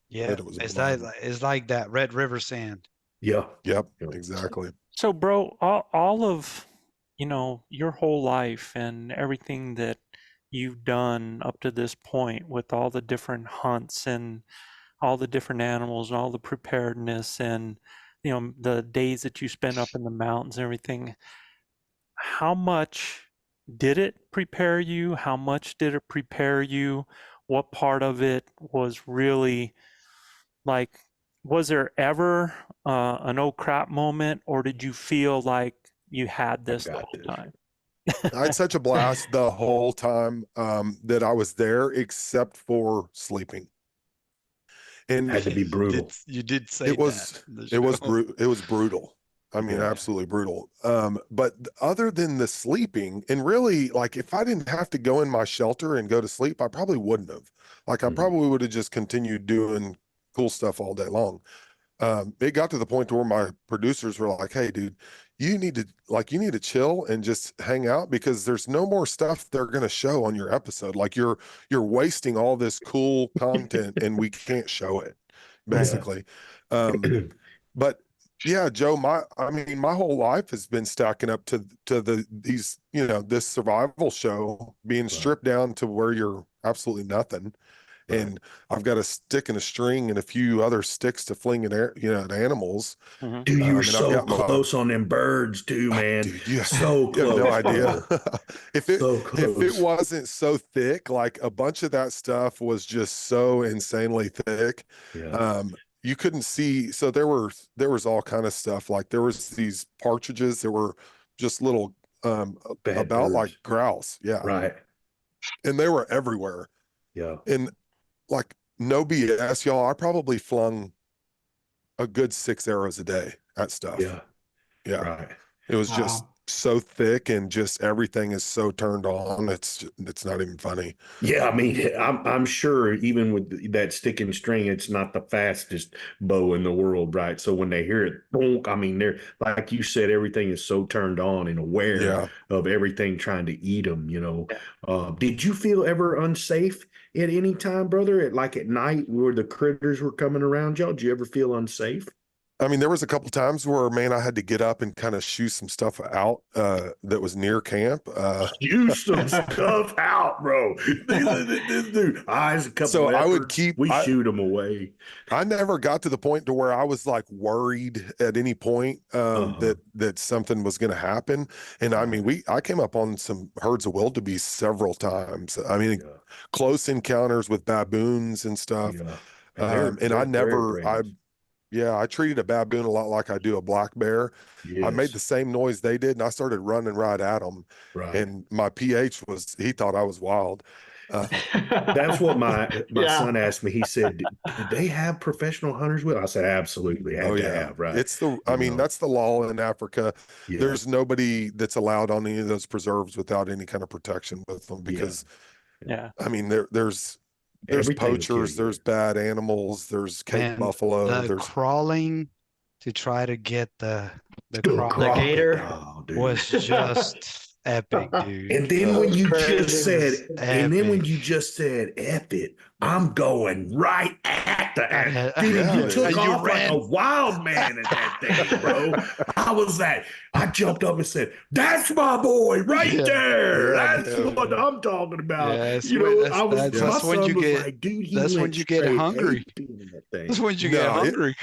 Speaker 6: Yeah.
Speaker 8: that it was
Speaker 6: It's
Speaker 8: blood.
Speaker 6: it's like that Red River sand.
Speaker 1: Yeah.
Speaker 8: Yep,
Speaker 1: Yeah.
Speaker 8: exactly.
Speaker 4: So, bro, all of your whole life and everything that you've done up to this point with all the different hunts and all the different animals and all the preparedness and the days that you spent up in the mountains and everything, how much did it prepare you? How much did it prepare you? What part of it was really like, was there ever an oh crap moment, or did you feel like you had this the
Speaker 1: got
Speaker 4: whole
Speaker 1: this.
Speaker 4: time?
Speaker 8: I had such a blast the whole time that I was there, except for sleeping. And
Speaker 1: Had to be brutal.
Speaker 6: You did say
Speaker 8: it was it was brutal. I mean,
Speaker 1: Yeah.
Speaker 8: absolutely brutal. But other than the sleeping, and really, like, if I didn't have to go in my shelter and go to sleep, I probably wouldn't have. Like, I
Speaker 1: Mhm.
Speaker 8: probably would have just continued doing cool stuff all day long. It got to the point to where my producers were like, "Hey, dude, you need to chill and just hang out, because there's no more stuff they're going to show on your episode. Like, you're wasting all this cool content and we can't show it, basically." But yeah, Joe, my whole life has been stacking up to this survival show, being stripped down to where you're absolutely nothing.
Speaker 1: Right.
Speaker 8: And I've got a stick and a string and a few other sticks to fling at animals.
Speaker 4: Mhm.
Speaker 1: Dude, you were
Speaker 8: And I've
Speaker 1: so
Speaker 8: got my-
Speaker 1: close on them birds too, man.
Speaker 8: Dude, you,
Speaker 1: So
Speaker 8: you have no
Speaker 1: close,
Speaker 8: idea.
Speaker 1: bro.
Speaker 8: if it
Speaker 1: So
Speaker 8: if it
Speaker 1: close.
Speaker 8: wasn't so thick, like a bunch of that stuff was just so insanely thick.
Speaker 1: Yeah.
Speaker 8: You couldn't see. So there was all kind of stuff. Like, there was these partridges that were just little
Speaker 1: Bad
Speaker 8: about like
Speaker 1: birds.
Speaker 8: grouse. Yeah.
Speaker 1: Right.
Speaker 8: And they were everywhere.
Speaker 1: Yeah.
Speaker 8: And like, no BS, y'all, I probably flung a good 6 arrows a day at stuff.
Speaker 1: Yeah.
Speaker 8: Yeah.
Speaker 1: Right.
Speaker 8: It was just so thick, and just everything is so turned on. It's not even funny.
Speaker 1: Yeah, I mean, I'm sure even with that stick and string, it's not the fastest bow in the world, right? So when they hear it, bonk, I mean, they're like you said, everything is so turned on and aware
Speaker 8: Yeah.
Speaker 1: of everything trying to eat them. Did you feel ever unsafe at any time, brother? Like at night, where the critters were coming around y'all? Did you ever feel unsafe?
Speaker 8: I mean, there was a couple times where, man, I had to get up and kind of shoot some stuff out that was near camp.
Speaker 1: Shoot some stuff out, bro. Dude, eyes a couple
Speaker 8: So I would
Speaker 1: leopards, we shoot them away.
Speaker 8: I never got to the point to where I was like worried at any point that something was going to happen. And I mean, I came up on some herds of wildebeest several times. I mean, close encounters with baboons and stuff.
Speaker 1: Yeah.
Speaker 8: And I
Speaker 1: they're
Speaker 8: never,
Speaker 1: brave.
Speaker 8: Yeah, I treated a baboon a lot like I do a black bear. I made
Speaker 1: Yes.
Speaker 8: the same noise they did, and I started running right at them.
Speaker 1: Right.
Speaker 8: And my PH was, he thought I was wild.
Speaker 1: That's what my
Speaker 5: Yeah.
Speaker 1: son asked me. He said, "Did they have professional hunters with?" I said, "Absolutely, had
Speaker 8: Oh
Speaker 1: to
Speaker 8: yeah,
Speaker 1: have." Right.
Speaker 8: it's the. I
Speaker 1: You
Speaker 8: mean,
Speaker 1: know.
Speaker 8: that's the law in Africa.
Speaker 1: Yeah.
Speaker 8: There's nobody that's allowed on any of those preserves without any kind of protection with them because,
Speaker 4: Yeah.
Speaker 8: I mean, there's
Speaker 1: Everything will kill
Speaker 8: poachers,
Speaker 1: you.
Speaker 8: there's bad animals, there's Cape
Speaker 6: Man,
Speaker 8: buffalo,
Speaker 6: the
Speaker 8: there's
Speaker 6: crawling to try to get the
Speaker 5: The
Speaker 6: crocodile
Speaker 5: gator.
Speaker 1: Crocodile, dude.
Speaker 6: was just epic, dude.
Speaker 1: And then when you just said, and then when
Speaker 6: Epic.
Speaker 1: you just said, "F it, I'm going right at the," and dude,
Speaker 8: Yeah,
Speaker 1: you
Speaker 8: dude.
Speaker 1: took
Speaker 6: And you
Speaker 1: off like
Speaker 6: ran.
Speaker 1: a wild man at that thing, bro. I jumped up and said, "That's my boy right
Speaker 6: Yeah.
Speaker 1: there.
Speaker 8: Yeah,
Speaker 1: That's
Speaker 8: dude.
Speaker 1: what I'm talking about."
Speaker 6: Yeah, that's
Speaker 1: You
Speaker 6: when-
Speaker 1: know,
Speaker 6: that's-
Speaker 1: I was,
Speaker 6: that's-
Speaker 1: my
Speaker 6: that's when
Speaker 1: son
Speaker 6: you
Speaker 1: was
Speaker 6: get-
Speaker 1: like, "Dude, he
Speaker 6: that's when
Speaker 1: went
Speaker 6: you get
Speaker 1: straight
Speaker 6: hungry.
Speaker 1: aping in that thing."
Speaker 6: That's when you get
Speaker 8: No,
Speaker 6: hungry.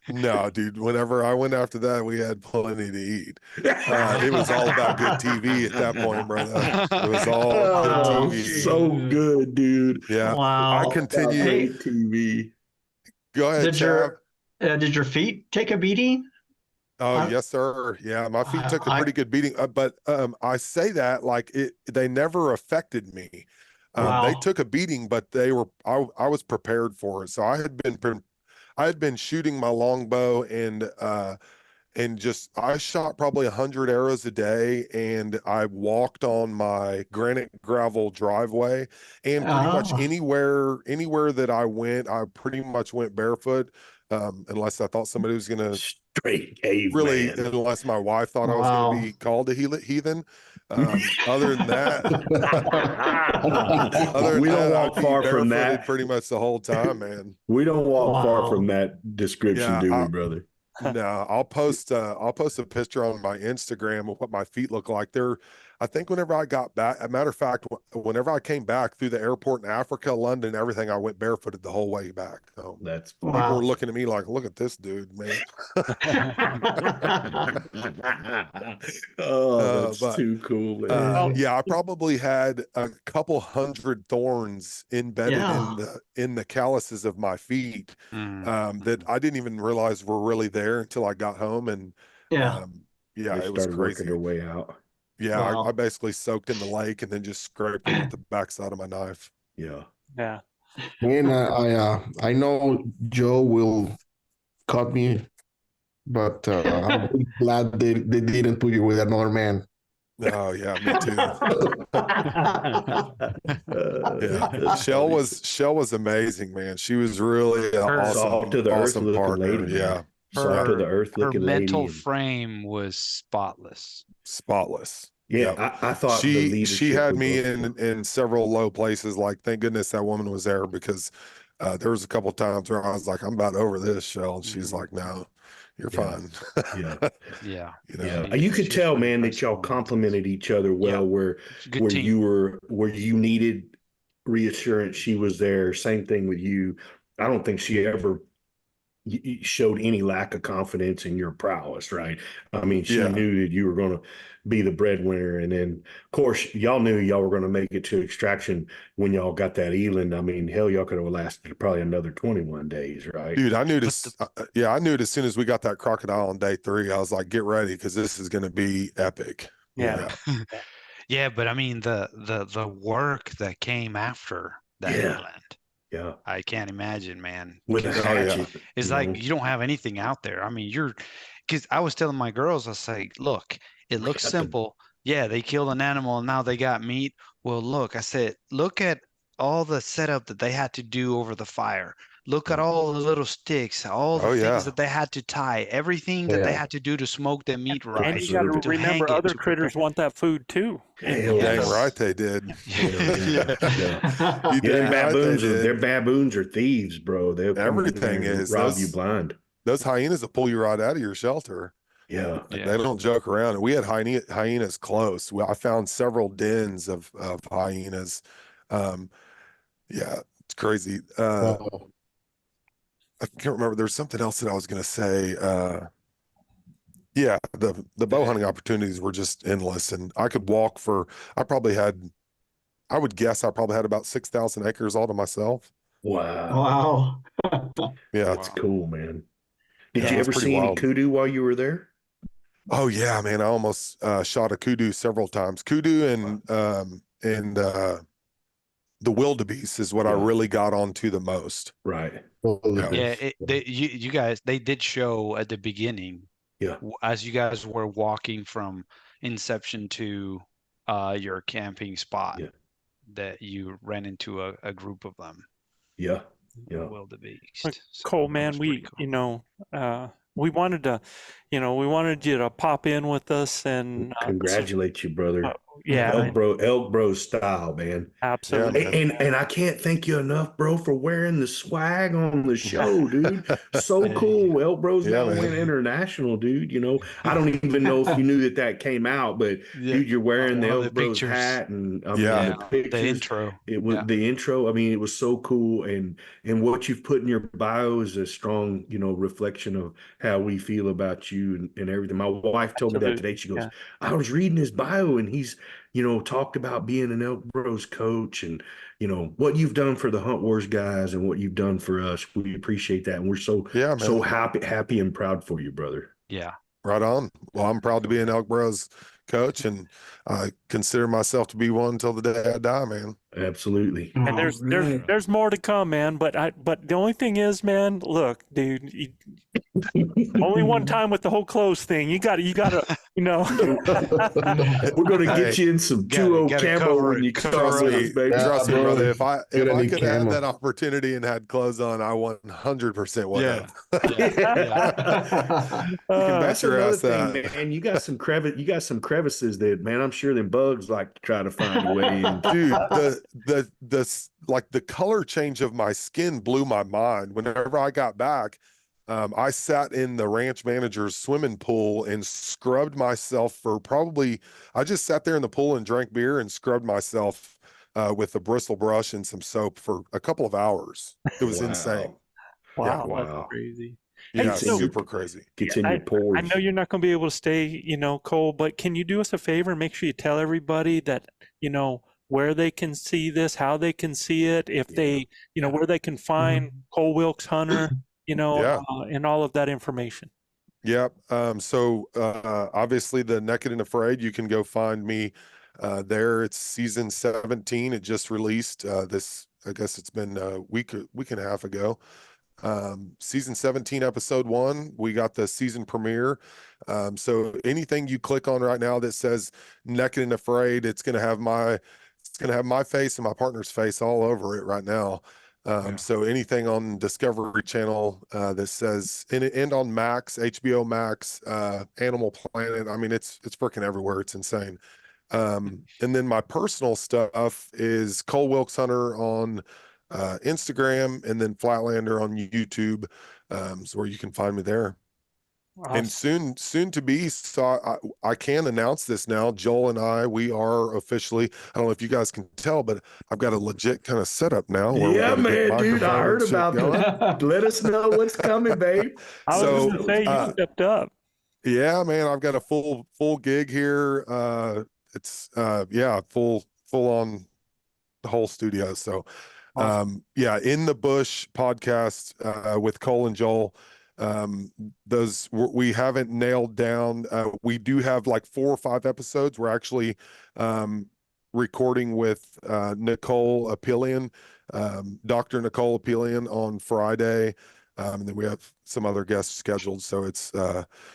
Speaker 8: No, dude. Whenever I went after that, we had plenty to eat. It was all about good TV at that point, brother. It was all
Speaker 1: Oh,
Speaker 8: good TV.
Speaker 1: so good, dude.
Speaker 8: Yeah,
Speaker 5: Wow.
Speaker 8: I continue.
Speaker 5: Hey,
Speaker 1: Great TV.
Speaker 8: Go ahead, Chav.
Speaker 5: Did your feet take a beating?
Speaker 8: Oh, yes, sir. Yeah, my feet took a pretty good beating, but I say that like they never affected me. They
Speaker 5: Wow.
Speaker 8: took a beating, but I was prepared for it. So I had been shooting my longbow and just I shot probably 100 arrows a day, and I walked on my granite gravel driveway, and pretty much
Speaker 5: Oh.
Speaker 8: anywhere that I went, I pretty much went barefoot, unless I thought somebody was gonna
Speaker 1: Straight caveman.
Speaker 8: really, unless my wife thought I was
Speaker 5: Wow.
Speaker 8: gonna be called a heathen. Other than that,
Speaker 1: We don't
Speaker 8: I'd
Speaker 1: walk
Speaker 8: be
Speaker 1: far from
Speaker 8: barefooted
Speaker 1: that.
Speaker 8: pretty much the whole time, man.
Speaker 1: We don't walk far
Speaker 5: Wow.
Speaker 1: from that description,
Speaker 8: Yeah,
Speaker 1: do we, brother?
Speaker 8: No, I'll post a picture on my Instagram of what my feet look like. I think whenever I got back, a matter of fact, whenever I came back through the airport in Africa, London, everything, I went barefooted the whole way back. So
Speaker 1: That's
Speaker 8: people
Speaker 5: Wow.
Speaker 8: were looking at me like, "Look at this dude, man."
Speaker 1: oh, that's
Speaker 8: but,
Speaker 1: too cool, man.
Speaker 8: yeah, I probably had a couple hundred thorns embedded
Speaker 5: Yeah.
Speaker 8: in the calluses of my feet that I didn't even realize were really there until I got home, and
Speaker 5: Yeah.
Speaker 8: yeah,
Speaker 1: They
Speaker 8: it was
Speaker 1: started working
Speaker 8: crazy.
Speaker 1: their way out.
Speaker 8: Yeah,
Speaker 5: Wow.
Speaker 8: I basically soaked in the lake and then just scraped it with the backside of my knife.
Speaker 1: Yeah.
Speaker 4: Yeah.
Speaker 3: And I know Joe will cut me, but I'm really glad they didn't put you with another man.
Speaker 8: Oh yeah, me too. Yeah,
Speaker 1: That's
Speaker 8: Shell
Speaker 1: funny.
Speaker 8: was amazing, man. She was really an
Speaker 6: Her-
Speaker 8: awesome,
Speaker 1: Soft to the earth
Speaker 8: awesome
Speaker 1: looking
Speaker 8: partner.
Speaker 1: lady, man.
Speaker 8: Yeah,
Speaker 1: Soft to the earth
Speaker 6: her
Speaker 1: looking lady.
Speaker 6: mental
Speaker 1: and-
Speaker 6: frame was spotless.
Speaker 8: spotless.
Speaker 1: Yeah,
Speaker 8: Yep.
Speaker 1: I thought the
Speaker 8: she
Speaker 1: leadership
Speaker 8: had
Speaker 1: was
Speaker 8: me
Speaker 1: both-
Speaker 8: in several low places. Like, thank goodness that woman was there, because there was a couple times where I was like, "I'm about over this, Shell," and she's like, "No, you're
Speaker 1: Yeah.
Speaker 8: fine."
Speaker 1: Yeah.
Speaker 6: Yeah.
Speaker 8: You know?
Speaker 1: Yeah, you could
Speaker 6: she's
Speaker 1: tell,
Speaker 6: pretty
Speaker 1: man, that y'all
Speaker 6: personal.
Speaker 1: complimented each other well.
Speaker 6: Yeah. Good team.
Speaker 1: Where you needed reassurance, she was there. Same thing with you. I don't think she ever showed any lack of confidence in your prowess, right? I mean, she
Speaker 8: Yeah.
Speaker 1: knew that you were going to be the breadwinner, and then, of course, y'all knew y'all were going to make it to extraction when y'all got that eland. I mean, hell, y'all could have lasted probably another 21 days, right?
Speaker 8: Dude, I knew this. Yeah, I knew it as soon as we got that crocodile on day 3. I was like, "Get ready, because this is going to be epic."
Speaker 4: Yeah.
Speaker 6: Yeah, but I mean the work that came after that
Speaker 1: Yeah.
Speaker 6: land.
Speaker 1: Yeah,
Speaker 6: I can't imagine, man.
Speaker 1: with a
Speaker 6: Because
Speaker 1: hatchet.
Speaker 6: it's
Speaker 1: you
Speaker 6: like
Speaker 1: know?
Speaker 6: you don't have anything out there. I mean, because I was telling my girls, I was like, look, it looks
Speaker 1: Got the-
Speaker 6: simple. Yeah, they killed an animal and now they got meat. Well, look, I said, look at all the setup that they had to do over the fire. Look at all the little sticks, all the
Speaker 8: Oh,
Speaker 6: things
Speaker 8: yeah.
Speaker 6: that they had to tie, everything that they
Speaker 3: Yeah.
Speaker 6: had to do to smoke the meat right.
Speaker 4: And you got to
Speaker 6: to
Speaker 4: remember,
Speaker 6: hang it,
Speaker 4: other
Speaker 6: to
Speaker 4: critters
Speaker 6: prepare-
Speaker 4: want that food too.
Speaker 1: Hell
Speaker 8: Dang
Speaker 1: yeah.
Speaker 8: right they did.
Speaker 1: Yeah.
Speaker 8: You
Speaker 1: Yeah,
Speaker 8: dang
Speaker 1: them
Speaker 8: right
Speaker 1: baboons
Speaker 8: they
Speaker 1: are
Speaker 8: did.
Speaker 1: their baboons are thieves, bro. They'll come in
Speaker 8: Everything
Speaker 1: there and
Speaker 8: is.
Speaker 1: rob you
Speaker 8: Those-
Speaker 1: blind.
Speaker 8: Those hyenas will pull you right out of your shelter.
Speaker 1: Yeah.
Speaker 6: Yeah.
Speaker 8: They don't joke around. And we had hyenas close. I found several dens of hyenas. Yeah, it's crazy.
Speaker 3: Wow.
Speaker 8: I can't remember. There's something else that I was going to say. Yeah, the bow hunting opportunities were just endless, and I could walk for. I would guess I probably had about 6,000 acres all to myself.
Speaker 1: Wow.
Speaker 5: Wow.
Speaker 8: Yeah,
Speaker 1: That's cool, man. Did
Speaker 8: Yeah,
Speaker 1: you
Speaker 8: it's
Speaker 1: ever
Speaker 8: pretty
Speaker 1: see any
Speaker 8: wild.
Speaker 1: kudu while you were there?
Speaker 8: Oh yeah, man. I almost shot a kudu several times. Kudu and the wildebeest is what I
Speaker 1: Yeah.
Speaker 8: really got onto the most.
Speaker 1: Right.
Speaker 6: Yeah, you guys, they did show at the beginning
Speaker 1: Yeah.
Speaker 6: as you guys were walking from inception to your camping spot
Speaker 1: Yeah.
Speaker 6: that you ran into a group of them.
Speaker 1: Yeah. Yeah.
Speaker 6: Wildebeest.
Speaker 4: Look,
Speaker 6: So
Speaker 4: Cole,
Speaker 6: that
Speaker 4: man,
Speaker 6: was pretty cool.
Speaker 4: we wanted to, we wanted you to pop in with us and
Speaker 1: Congratulate you, brother.
Speaker 4: yeah,
Speaker 1: Elk Bros style, man.
Speaker 4: absolutely.
Speaker 8: Yeah, man.
Speaker 1: And I can't thank you enough, bro, for wearing the swag on the show, dude. So
Speaker 6: Yeah.
Speaker 1: cool. Elk Bros
Speaker 8: Yeah,
Speaker 1: now
Speaker 8: man.
Speaker 1: went international, dude. I don't even know if you knew that came out, but dude, you're wearing the
Speaker 6: one of the
Speaker 1: Elk Bros
Speaker 6: pictures.
Speaker 1: hat, and I
Speaker 8: Yeah.
Speaker 1: mean, the pictures,
Speaker 6: The intro.
Speaker 1: It was the intro. I mean, it was so cool, and what you've put in your bio is a strong, reflection of how we feel about you and everything. My wife told me that today. She goes,
Speaker 4: Yeah.
Speaker 1: I was reading his bio, and he's talked about being an Elk Bros coach and, what you've done for the Hunt Wars guys and what you've done for us. We appreciate that. And we're so happy and proud for you, brother.
Speaker 6: Yeah.
Speaker 8: Right on. Well, I'm proud to be an ElkBros coach, and I consider myself to be one until the day I die, man.
Speaker 1: Absolutely.
Speaker 4: And there's more to come, man. But the only thing is, man, look, dude, only one time with the whole clothes thing. You gotta,
Speaker 1: We're gonna get you in some 2-0 camo when you
Speaker 8: Trust
Speaker 1: come
Speaker 8: me,
Speaker 1: baby.
Speaker 8: trust me,
Speaker 3: bro.
Speaker 8: brother. If I
Speaker 3: Get a new
Speaker 8: could have
Speaker 3: camo.
Speaker 8: that opportunity and had clothes on, I 100% would have. You can bet
Speaker 1: That's
Speaker 8: your
Speaker 1: another
Speaker 8: ass
Speaker 1: thing,
Speaker 8: that.
Speaker 1: man. You got some crevices that, man, I'm sure them bugs like to try to find a way in.
Speaker 8: Dude, the color change of my skin blew my mind. Whenever I got back, I sat in the ranch manager's swimming pool and scrubbed myself for I just sat there in the pool and drank beer and scrubbed myself with a bristle brush and some soap for a couple of hours. It was insane.
Speaker 4: Wow,
Speaker 1: Yeah,
Speaker 4: that's crazy.
Speaker 8: Yeah,
Speaker 1: Gets in your-
Speaker 8: super crazy.
Speaker 1: Gets in your pores.
Speaker 4: I know you're not going to be able to stay, Cole, but can you do us a favor and make sure you tell everybody that, where they can see this, how they can see it, if they, where they can find Cole Wilks Hunter, and all of that information.
Speaker 8: Yep. So obviously the Naked and Afraid, you can go find me there. It's season 17. It just released this, I guess it's been a week and a half ago. Season 17, episode 1, we got the season premiere. So anything you click on right now that says Naked and Afraid, it's gonna have my face and my partner's face all over it right now. So anything on Discovery Channel that says and on Max, HBO Max, Animal Planet, I mean it's freaking everywhere. It's insane. And then my personal stuff is Cole Wilks Hunter on Instagram, and then Flatlander on YouTube, so where you can find me there.
Speaker 4: Awesome.
Speaker 8: And soon to be, so I can announce this now. Joel and we are officially, I don't know if you guys can tell, but I've got a legit kind of setup now. Where we
Speaker 1: Yeah,
Speaker 8: got a good
Speaker 1: man, dude, I
Speaker 8: microphone
Speaker 1: heard
Speaker 8: and shit
Speaker 1: about
Speaker 8: going.
Speaker 1: that. Let us know what's coming, babe.
Speaker 4: I was
Speaker 8: So,
Speaker 4: going to say you stepped up.
Speaker 8: Yeah, man, I've got a full gig here. It's full on the whole studio. So
Speaker 4: Awesome.
Speaker 8: In the Bush podcast with Cole and Joel. Those we haven't nailed down. We do have like 4 or 5 episodes. We're actually recording with Nicole Apelian, Dr. Nicole Apelian on Friday. And then we have some other guests scheduled. So it's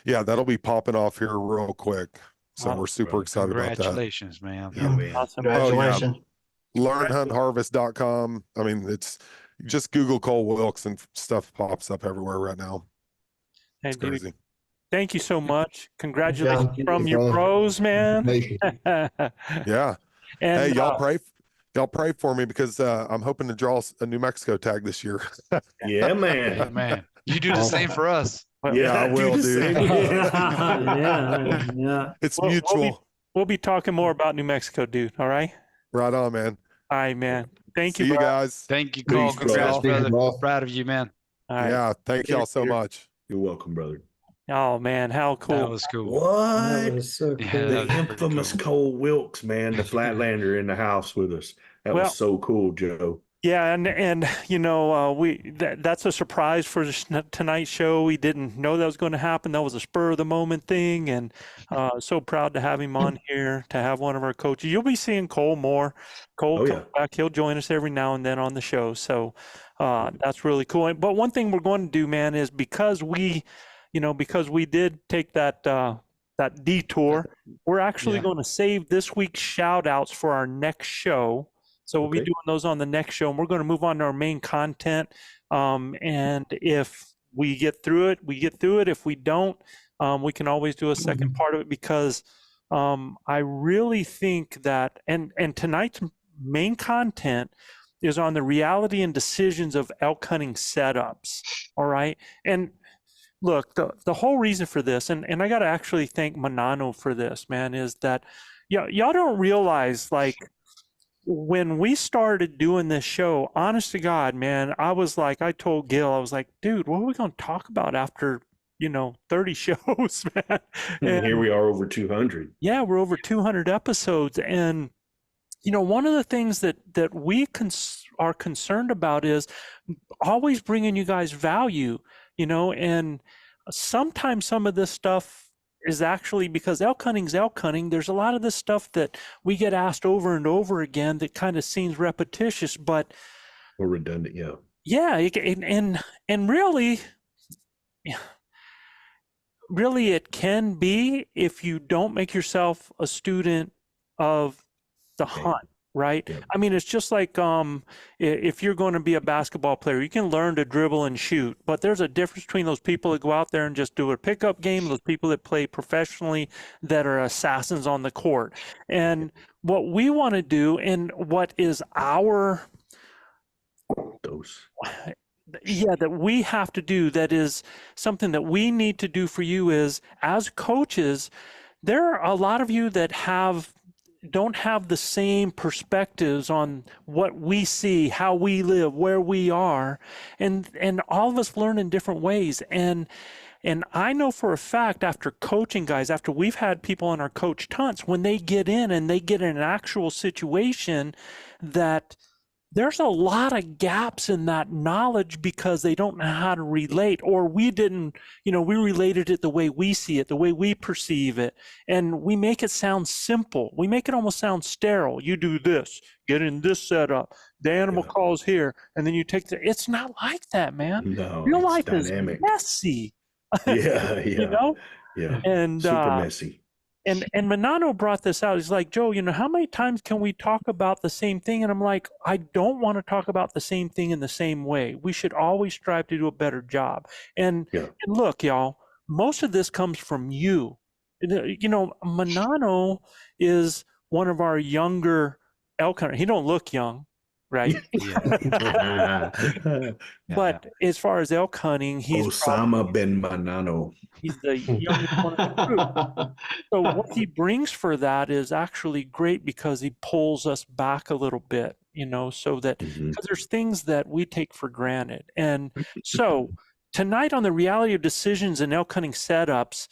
Speaker 8: that'll be popping off here real quick. So we're super excited about that.
Speaker 6: Congratulations, man.
Speaker 1: Yeah, man.
Speaker 4: Awesome.
Speaker 5: Congratulations.
Speaker 8: Learnhuntharvest.com. I mean, it's just Google Cole Wilks and stuff pops up everywhere right now.
Speaker 4: Hey,
Speaker 8: It's
Speaker 4: dude,
Speaker 8: crazy.
Speaker 4: thank you so much. Congratulations
Speaker 3: Yeah.
Speaker 4: from your pros, man.
Speaker 8: Yeah.
Speaker 4: And
Speaker 8: Hey, y'all pray for me because I'm hoping to draw a New Mexico tag this year.
Speaker 1: Yeah, man.
Speaker 6: Hey, man, you do the same for us.
Speaker 8: Yeah, I will,
Speaker 1: the
Speaker 8: dude.
Speaker 1: same.
Speaker 7: Yeah.
Speaker 8: It's
Speaker 4: We'll-
Speaker 8: mutual.
Speaker 4: we'll be talking more about New Mexico, dude. All right.
Speaker 8: Right on, man.
Speaker 4: All right, man. Thank
Speaker 8: See
Speaker 4: you,
Speaker 8: you
Speaker 4: bro.
Speaker 8: guys.
Speaker 6: Thank you, Cole.
Speaker 1: Peace, bro.
Speaker 6: Congrats, brother.
Speaker 3: Bro.
Speaker 6: Proud of you, man.
Speaker 4: All right.
Speaker 8: Yeah, thank y'all so much.
Speaker 1: You're welcome, brother.
Speaker 4: Oh man, how
Speaker 6: That
Speaker 4: cool.
Speaker 6: was cool.
Speaker 1: What?
Speaker 7: That was so
Speaker 6: Yeah,
Speaker 7: cool.
Speaker 1: The
Speaker 6: that was pretty
Speaker 1: infamous
Speaker 6: cool.
Speaker 1: Cole Wilks, man, the Flatlander in the house with us. That
Speaker 4: Well-
Speaker 1: was so cool, Joe.
Speaker 4: Yeah, and that's a surprise for tonight's show. We didn't know that was going to happen. That was a spur of the moment thing, and so proud to have him on here, to have one of our coaches. You'll be seeing Cole more. Cole
Speaker 1: Oh,
Speaker 4: comes
Speaker 1: yeah.
Speaker 4: back. He'll join us every now and then on the show. So that's really cool. But one thing we're going to do, man, is because we did take that detour, we're actually
Speaker 5: Yeah.
Speaker 4: going to save this week's shout outs for our next show. So we'll be
Speaker 1: Okay.
Speaker 4: doing those on the next show, and we're going to move on to our main content. And if we get through it, we get through it. If we don't, we can always do a second part of it, because I really think that, and tonight's main content is on the reality and decisions of elk hunting setups. All right. And look, the whole reason for this, and I got to actually thank Manano for this, man, is that y'all don't realize, like, when we started doing this show, honest to God, man, I was like, I told Gil, I was like, dude, what are we going to talk about after, 30 shows, man?
Speaker 1: And here we are over 200.
Speaker 4: Yeah, we're over 200 episodes. And, one of the things that we are concerned about is always bringing you guys value, and sometimes some of this stuff is actually, because elk hunting's elk hunting, there's a lot of this stuff that we get asked over and over again that kind of seems repetitious, but
Speaker 1: Or redundant, yeah.
Speaker 4: yeah, and really it can be, if you don't make yourself a student of the hunt, right?
Speaker 1: Yeah.
Speaker 4: I mean, it's just like if you're going to be a basketball player, you can learn to dribble and shoot, but there's a difference between those people that go out there and just do a pickup game, and those people that play professionally, that are assassins on the court. And what we want to do, and what is our that we have to do, that is something that we need to do for you, is, as coaches, there are a lot of you that don't have the same perspectives on what we see, how we live, where we are, and all of us learn in different ways. And I know for a fact, after coaching guys, after we've had people on our coach hunts, when they get in and they get in an actual situation, that there's a lot of gaps in that knowledge, because they don't know how to relate, or we didn't, we related it the way we see it, the way we perceive it. And we make it sound simple. We make it almost sound sterile. You do this, get in this setup, the animal calls here, and then you take it's not like that, man.
Speaker 1: No,
Speaker 4: Real
Speaker 1: it's
Speaker 4: life
Speaker 1: dynamic.
Speaker 4: is messy.
Speaker 1: Yeah. Yeah.
Speaker 4: And
Speaker 1: super messy.
Speaker 4: And Manano brought this out. He's like, Joe, how many times can we talk about the same thing? And I'm like, I don't want to talk about the same thing in the same way. We should always strive to do a better job. And look, y'all, most of this comes from you. Manano is one of our younger elk hunters. He don't look young, right? But as far as elk hunting, he's
Speaker 1: Osama bin Manano.
Speaker 4: He's the youngest one of the group. So what he brings for that is actually great, because he pulls us back a little bit, so that, because there's things that we take for granted. And so tonight, on the reality of decisions and elk hunting setups,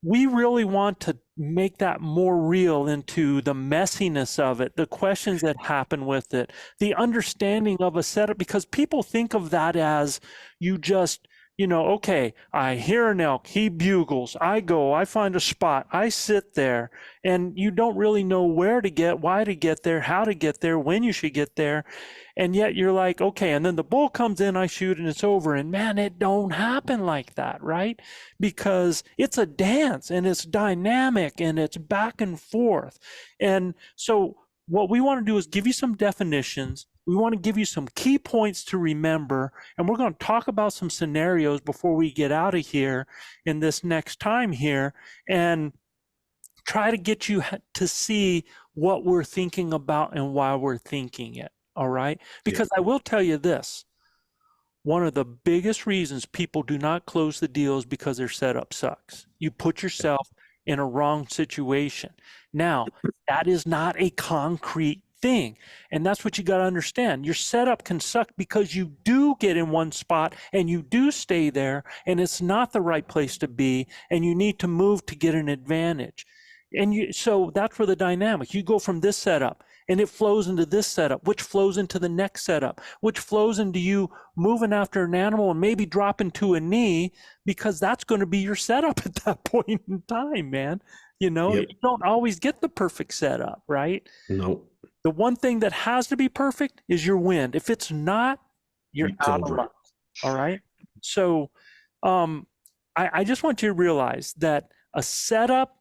Speaker 4: we really want to make that more real, into the messiness of it, the questions that happen with it, the understanding of a setup, because people think of that as you just, okay, I hear an elk, he bugles, I go, I find a spot, I sit there, and you don't really know where to get, why to get there, how to get there, when you should get there. And yet you're like, okay, and then the bull comes in, I shoot, and it's over. And man, it don't happen like that, right? Because it's a dance, and it's dynamic, and it's back and forth. And so what we want to do is give you some definitions. We want to give you some key points to remember, and we're going to talk about some scenarios before we get out of here in this next time here, and try to get you to see what we're thinking about and why we're thinking it. All right? Because I will tell you this, one of the biggest reasons people do not close the deal is because their setup sucks. You put yourself in a wrong situation. Now, that is not a concrete thing. And that's what you got to understand. Your setup can suck because you do get in one spot and you do stay there, and it's not the right place to be, and you need to move to get an advantage. And so that's where the dynamic, you go from this setup and it flows into this setup, which flows into the next setup, which flows into you moving after an animal and maybe dropping to a knee, because that's going to be your setup at that point in time, man. You know,
Speaker 1: Yep.
Speaker 4: you don't always get the perfect setup, right?
Speaker 1: No,
Speaker 4: The one thing that has to be perfect is your wind. If it's not, you're
Speaker 1: it's
Speaker 4: out of
Speaker 1: over.
Speaker 4: luck. All right. So I just want you to realize that a setup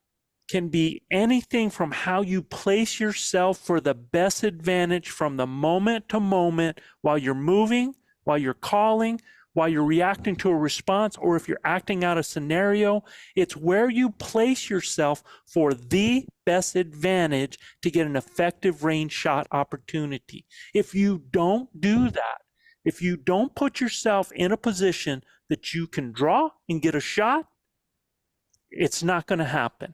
Speaker 4: can be anything from how you place yourself for the best advantage from the moment to moment while you're moving, while you're calling, while you're reacting to a response, or if you're acting out a scenario. It's where you place yourself for the best advantage to get an effective range shot opportunity. If you don't do that, if you don't put yourself in a position that you can draw and get a shot, it's not going to happen.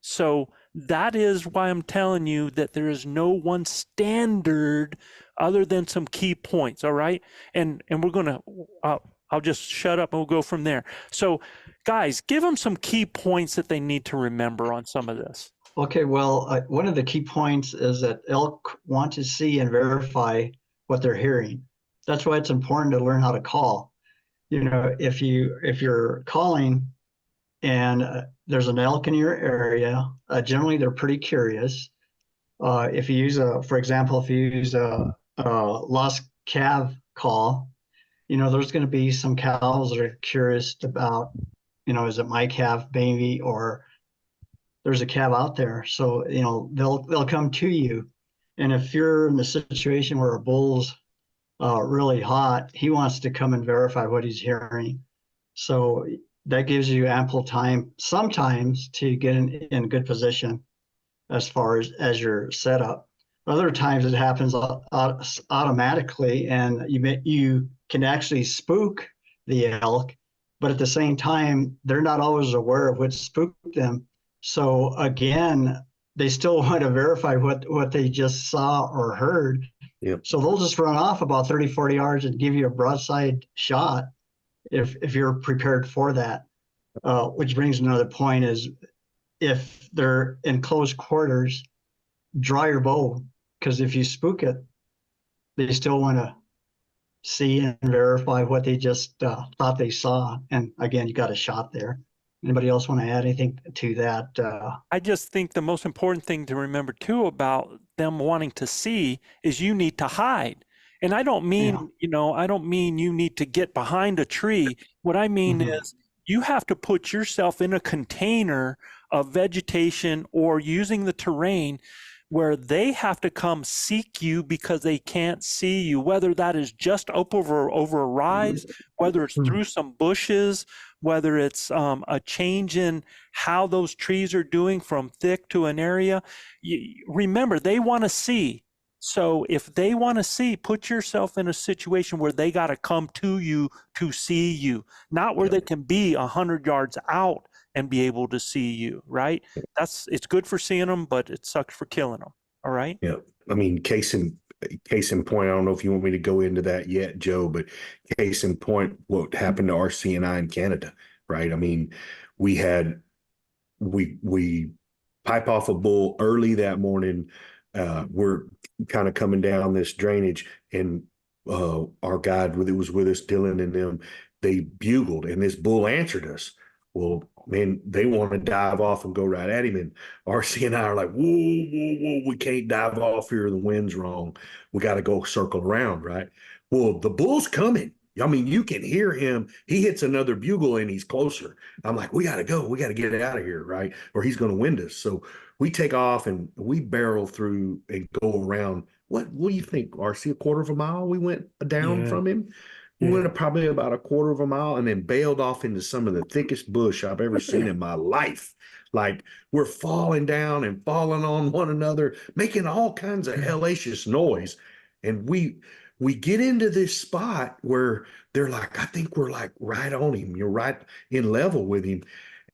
Speaker 4: So that is why I'm telling you that there is no one standard other than some key points. All right. And we're going to, I'll just shut up and we'll go from there. So guys, give them some key points that they need to remember on some of this.
Speaker 5: Okay, well, one of the key points is that elk want to see and verify what they're hearing. That's why it's important to learn how to call. You know, if you're calling and there's an elk in your area, generally they're pretty curious. If you use for example, if you use a lost calf call, you know, there's going to be some cows that are curious about, you know, is it my calf baby, or there's a calf out there. So, you know, they'll come to you. And if you're in the situation where a bull's really hot, he wants to come and verify what he's hearing. So that gives you ample time sometimes to get in good position as far as your setup. Other times it happens automatically, and you can actually spook the elk, but at the same time, they're not always aware of what spooked them. So again, they still want to verify what they just saw or heard.
Speaker 1: Yep.
Speaker 5: So they'll just run off about 30, 40 yards and give you a broadside shot if you're prepared for that. Which brings another point is, if they're in close quarters, draw your bow, because if you spook it, they still want to see and verify what they just thought they saw. And again, you got a shot there. Anybody else want to add anything to that?
Speaker 4: I just think the most important thing to remember too about them wanting to see is you need to hide. And I don't mean, you know, I don't mean you need to get behind a tree. What I mean is you have to put yourself in a container of vegetation or using the terrain where they have to come seek you because they can't see you, whether that is just up over a rise, whether it's through some bushes, whether it's a change in how those trees are doing from thick to an area. Remember, they want to see. So if they want to see, put yourself in a situation where they got to come to you to see you, not where they can be 100 yards out and be able to see you, right? It's good for seeing them, but it sucks for killing them. All right.
Speaker 1: Yeah. I mean, case in point, I don't know if you want me to go into that yet, Joe, but case in point, what happened to RC and I in Canada, right? I mean, we pipe off a bull early that morning. We're kind of coming down this drainage, and our guide that was with us, Dylan and them, they bugled, and this bull answered us. Well, man, they want to dive off and go right at him. And RC and I are like, whoa, whoa, whoa, we can't dive off here. The wind's wrong. We got to go circle around, right? Well, the bull's coming. I mean, you can hear him. He hits another bugle and he's closer. I'm like, we got to go. We got to get out of here, right? Or he's going to wind us. So we take off and we barrel through and go around. What do you think, RC? A quarter of a mile we went down from him? We went probably about a quarter of a mile and then bailed off into some of the thickest bush I've ever seen in my life. Like, we're falling down and falling on one another, making all kinds of hellacious noise. And we get into this spot where they're like, I think we're like right on him. You're right in level with him.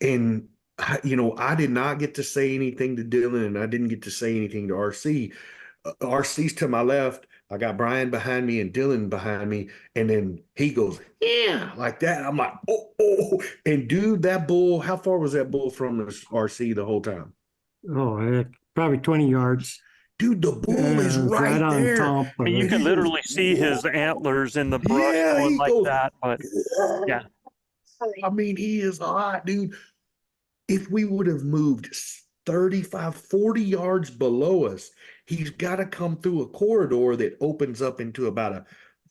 Speaker 1: And, I did not get to say anything to Dylan, and I didn't get to say anything to RC. RC's to my left. I got Brian behind me and Dylan behind me. And then he goes, yeah, like that. I'm like, oh. And dude, that bull, how far was that bull from us, RC, the whole time?
Speaker 7: Oh, probably 20 yards.
Speaker 1: Dude, the bull is
Speaker 7: it's
Speaker 1: right
Speaker 7: on
Speaker 1: there.
Speaker 7: top of
Speaker 4: And you
Speaker 7: it.
Speaker 4: can
Speaker 1: He
Speaker 4: literally
Speaker 1: goes,
Speaker 4: see his antlers in the brush
Speaker 1: Yeah,
Speaker 4: going
Speaker 1: he
Speaker 4: like
Speaker 1: goes,
Speaker 4: that. But yeah.
Speaker 1: I mean, he is hot, dude. If we would have moved 35, 40 yards below us, he's got to come through a corridor that opens up into about a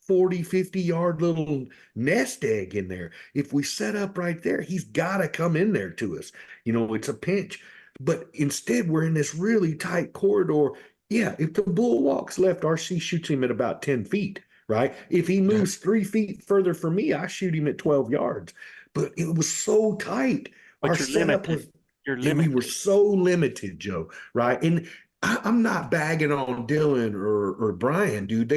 Speaker 1: 40, 50 yard little nest egg in there. If we set up right there, he's got to come in there to us. You know, it's a pinch. But instead, we're in this really tight corridor. Yeah, if the bull walks left, RC shoots him at about 10 feet, right? If he moves 3 feet further from me, I shoot him at 12 yards. But it was so tight.
Speaker 4: But
Speaker 1: Our
Speaker 4: you're
Speaker 1: setup
Speaker 4: limited.
Speaker 1: was
Speaker 4: You're
Speaker 1: and we
Speaker 4: limited.
Speaker 1: were so limited, Joe, right? And I'm not bagging on Dylan or Brian, dude.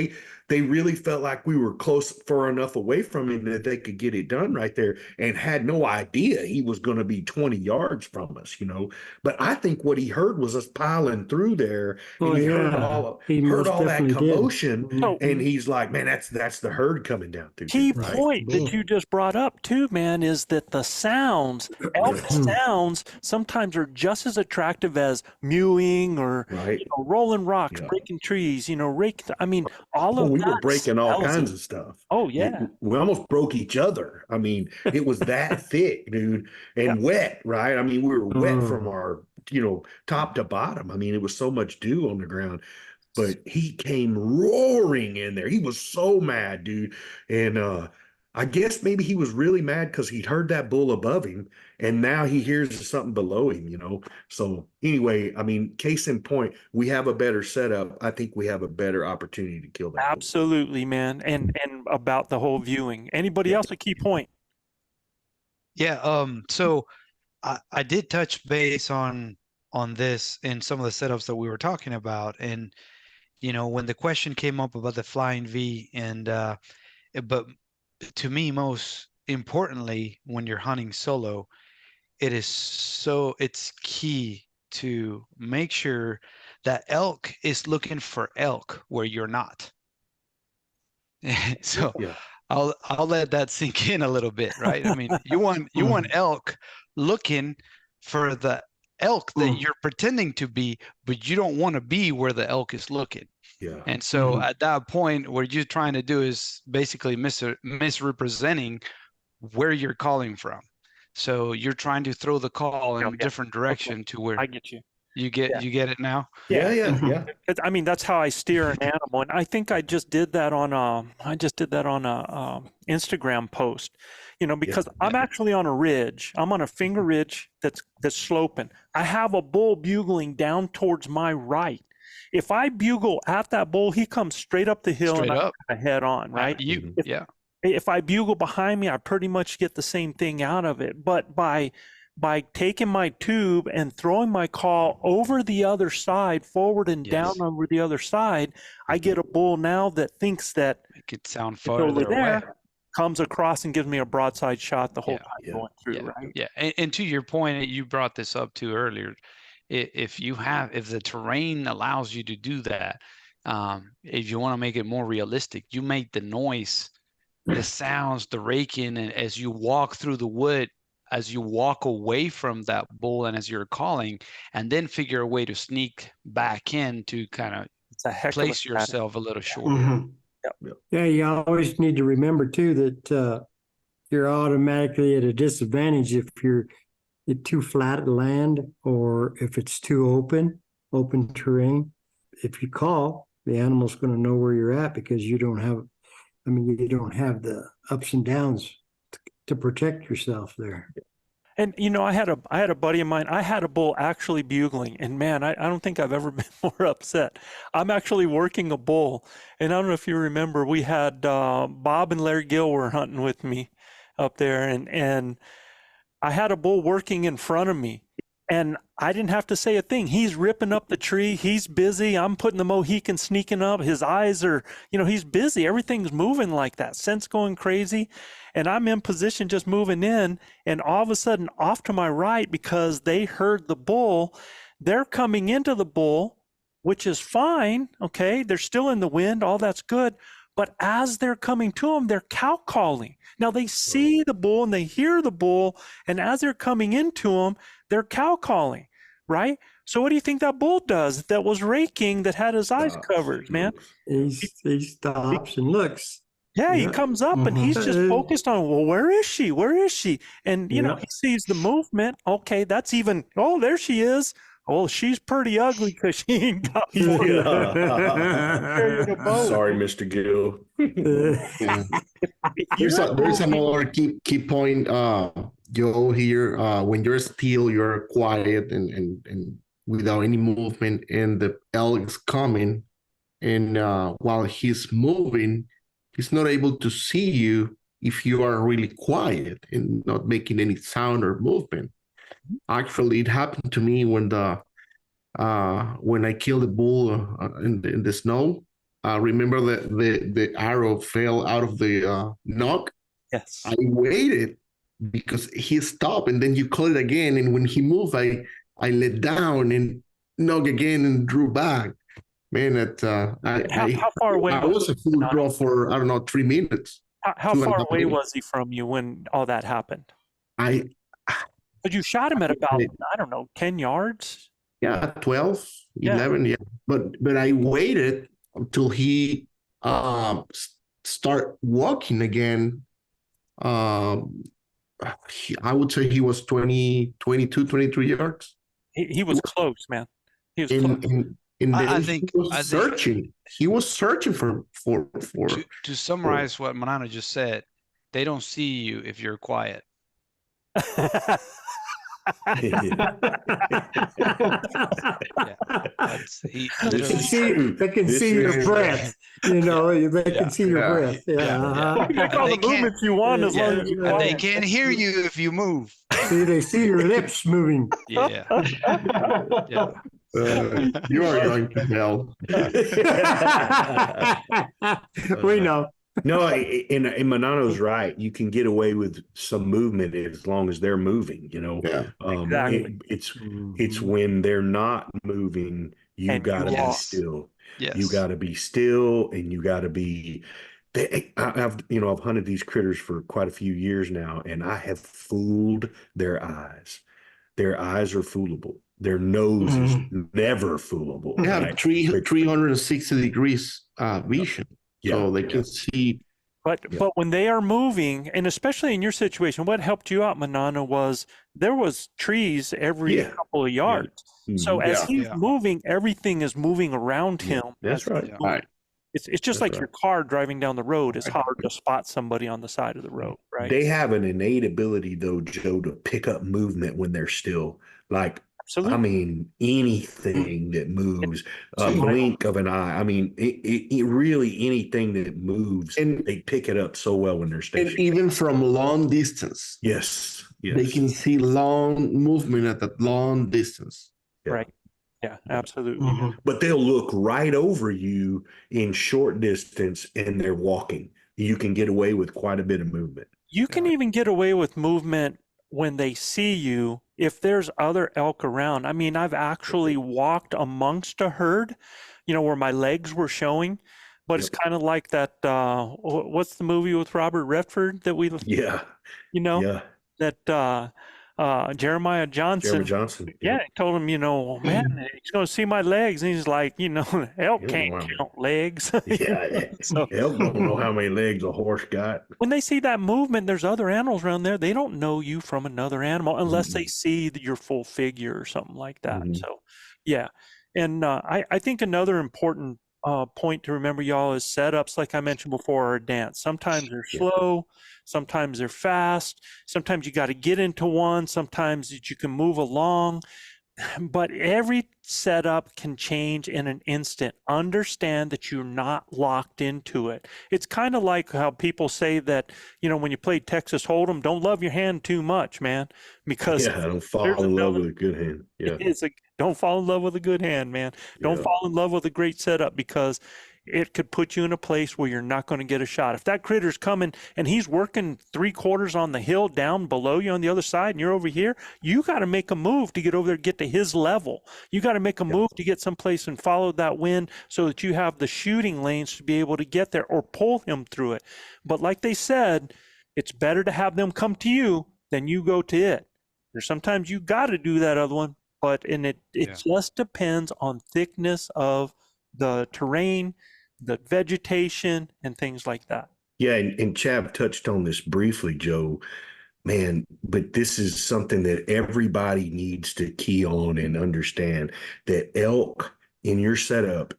Speaker 1: They really felt like we were close far enough away from him that they could get it done right there, and had no idea he was going to be 20 yards from us, you know. But I think what he heard was us piling through there, and
Speaker 7: Oh,
Speaker 1: he heard
Speaker 7: yeah. He
Speaker 1: heard
Speaker 7: most
Speaker 1: all that
Speaker 7: definitely did.
Speaker 1: commotion,
Speaker 4: So
Speaker 1: and he's like, "Man, that's the herd coming down through
Speaker 4: key
Speaker 1: there, right?"
Speaker 4: point that you just brought up too, man, is that the sounds, elk sounds, sometimes are just as attractive as mewing or
Speaker 1: Right.
Speaker 4: rolling rocks,
Speaker 1: Yeah.
Speaker 4: breaking trees, rake. I mean, all
Speaker 1: Oh,
Speaker 4: of
Speaker 1: we
Speaker 4: that
Speaker 1: were breaking all
Speaker 4: smells
Speaker 1: kinds
Speaker 4: it.
Speaker 1: of stuff.
Speaker 4: Oh yeah,
Speaker 1: We almost broke each other. I mean, it was that thick, dude, and
Speaker 4: Yeah.
Speaker 1: wet, right? I mean, we were wet from
Speaker 7: Oh.
Speaker 1: our, top to bottom. I mean, it was so much dew on the ground, but he came roaring in there. He was so mad, dude. And I guess maybe he was really mad because he'd heard that bull above him, and now he hears something below him, So anyway, I mean, case in point, we have a better setup. I think we have a better opportunity to kill that bull.
Speaker 4: absolutely, man. And about the whole viewing. Anybody else a key point?
Speaker 6: Yeah. So I did touch base on this in some of the setups that we were talking about, and when the question came up about the flying V, and but to me, most importantly, when you're hunting solo, it's key to make sure that elk is looking for elk where you're not. So
Speaker 1: Yeah.
Speaker 6: I'll let that sink in a little bit, right? I mean, you want elk looking for the elk that you're pretending to be, but you don't want to be where the elk is looking.
Speaker 1: Yeah.
Speaker 6: And so at that point, what you're trying to do is basically misrepresenting where you're calling from. So you're trying to throw the call in a different direction to where
Speaker 4: I get you.
Speaker 6: you get it now.
Speaker 1: Yeah.
Speaker 4: I mean, that's how I steer an animal, and I think I just did that on a Instagram post, because I'm actually on a ridge. I'm on a finger ridge that's sloping. I have a bull bugling down towards my right. If I bugle at that bull, he comes straight up the hill and I'm head on, right? If I bugle behind me, I pretty much get the same thing out of it. But by taking my tube and throwing my call over the other side, forward and down over the other side, I get a bull now that thinks that
Speaker 6: it could sound
Speaker 4: it's over
Speaker 6: farther
Speaker 4: there,
Speaker 6: away.
Speaker 4: comes across and gives me a broadside shot the whole time going through, right?
Speaker 6: Yeah. And to your point, you brought this up too earlier. If the terrain allows you to do that, if you want to make it more realistic, you make the noise, the sounds, the raking, and as you walk through the wood, as you walk away from that bull and as you're calling, and then figure a way to sneak back in to kind of place yourself a little shorter.
Speaker 7: Yeah, you always need to remember too that you're automatically at a disadvantage if you're too flat land or if it's too open terrain. If you call, the animal's going to know where you're at because you don't have the ups and downs to protect yourself there.
Speaker 4: And I had a buddy of mine. I had a bull actually bugling, and man, I don't think I've ever been more upset. I'm actually working a bull, and I don't know if you remember, we had Bob and Larry Gill were hunting with me up there, and I had a bull working in front of me, and I didn't have to say a thing. He's ripping up the tree. He's busy. I'm putting the Mohican sneaking up. His eyes are, he's busy. Everything's moving like that. Scent's going crazy. And I'm in position just moving in. And all of a sudden off to my right, because they heard the bull, they're coming into the bull, which is fine. Okay. They're still in the wind. All that's good. But as they're coming to him, they're cow calling. Now they see the bull and they hear the bull. And as they're coming into him, they're cow calling. right? So what do you think that bull does that was raking that had his eyes covered, man?
Speaker 7: He stops and looks.
Speaker 4: Yeah, he
Speaker 7: Yeah.
Speaker 4: comes up and he's just focused on, well, where is she? Where is she? And, you know,
Speaker 7: Yeah.
Speaker 4: he sees the movement. Okay, that's even, oh, there she is. Oh, she's pretty ugly because she ain't got one.
Speaker 1: Sorry, Mr. Gill.
Speaker 3: There's another key point, Joe, here. When you're still, you're quiet and without any movement, and the elk's coming, and while he's moving, he's not able to see you if you are really quiet and not making any sound or movement. Actually, it happened to me when I killed the bull in the snow. Remember that the arrow fell out of the knock.
Speaker 4: Yes.
Speaker 3: I waited because he stopped, and then you call it again. And when he moved, I let down and knock again and drew back. Man,
Speaker 4: How far away
Speaker 3: I was a full draw for, I don't know, 3 minutes.
Speaker 4: How far away was he from you when all that happened?
Speaker 3: But
Speaker 4: you shot him at about, I don't know, 10 yards?
Speaker 3: Yeah, 12, 11, yeah. But I waited until he start walking again. I would say he was 22, 23 yards.
Speaker 4: He was close, man. He was close.
Speaker 3: And then he was searching. He was searching for.
Speaker 6: To summarize what Manano just said, they don't see you if you're quiet.
Speaker 7: They can see your breath. You know, they can see your breath. Yeah.
Speaker 4: You make all the movements you want as long as you want.
Speaker 6: They can't hear you if you move.
Speaker 7: See, they see your lips moving.
Speaker 6: Yeah. Yeah.
Speaker 3: You are going to hell.
Speaker 7: We know.
Speaker 1: No, and Manano's right. You can get away with some movement as long as they're moving, you know.
Speaker 3: Yeah,
Speaker 4: exactly.
Speaker 1: It's when they're not moving, you gotta be still.
Speaker 6: Yes.
Speaker 1: You gotta be still, and you gotta be. I've hunted these critters for quite a few years now, and I have fooled their eyes. Their eyes are foolable. Their nose is never foolable.
Speaker 3: They have 360 degrees vision. So they can see.
Speaker 4: But when they are moving, and especially in your situation, what helped you out, Manano, was there was trees every couple of yards. Yeah. So as he's moving, everything is moving around him.
Speaker 1: That's right.
Speaker 3: Right.
Speaker 4: It's just like your car driving down the road. It's hard to spot somebody on the side of the road, right?
Speaker 1: They have an innate ability, though, Joe, to pick up movement when they're still. Like, absolutely. I mean, anything that moves, a blink of an eye. I mean, it really anything that moves, and they pick it up so well when they're stationary.
Speaker 3: And even from long distance.
Speaker 1: Yes.
Speaker 3: They can see long movement at that long distance.
Speaker 4: Yeah. Right. Yeah, absolutely.
Speaker 1: But they'll look right over you in short distance, and they're walking. You can get away with quite a bit of movement.
Speaker 4: You can even get away with movement when they see you, if there's other elk around. I mean, I've actually walked amongst a herd, you know, where my legs were showing, but it's kind of like that, what's the movie with Robert Redford that we, that Jeremiah Johnson. Yeah, he told him, you know, man, he's going to see my legs. And he's like, you know, elk can't count legs.
Speaker 1: So elk don't know how many legs a horse got.
Speaker 4: When they see that movement, there's other out around there. They don't know you from another animal unless they see your full figure or something like that. So, yeah. And I think another important point to remember, y'all, is setups, like I mentioned before, are a dance. Sometimes they're slow, sometimes they're fast, sometimes you got to get into one, sometimes you can move along, but every setup can change in an instant. Understand that you're not locked into it. It's kind of like how people say that, you know, when you play Texas Hold'em, don't love your hand too much, man, because
Speaker 1: don't fall in love with a good hand.
Speaker 4: Don't fall in love with a good hand, man. Don't fall in love with a great setup, because it could put you in a place where you're not going to get a shot. If that critter's coming and he's working 3/4 on the hill down below you on the other side and you're over here, you got to make a move to get over there, get to his level. You got to make a move to get someplace and follow that wind so that you have the shooting lanes to be able to get there or pull him through it. But like they said, it's better to have them come to you than you go to it. There's sometimes you got to do that other one but it
Speaker 6: Yeah.
Speaker 4: just depends on thickness of the terrain, the vegetation, and things like that.
Speaker 1: Yeah, and Chav touched on this briefly, Joe. Man, but this is something that everybody needs to key on and understand that elk in your setup,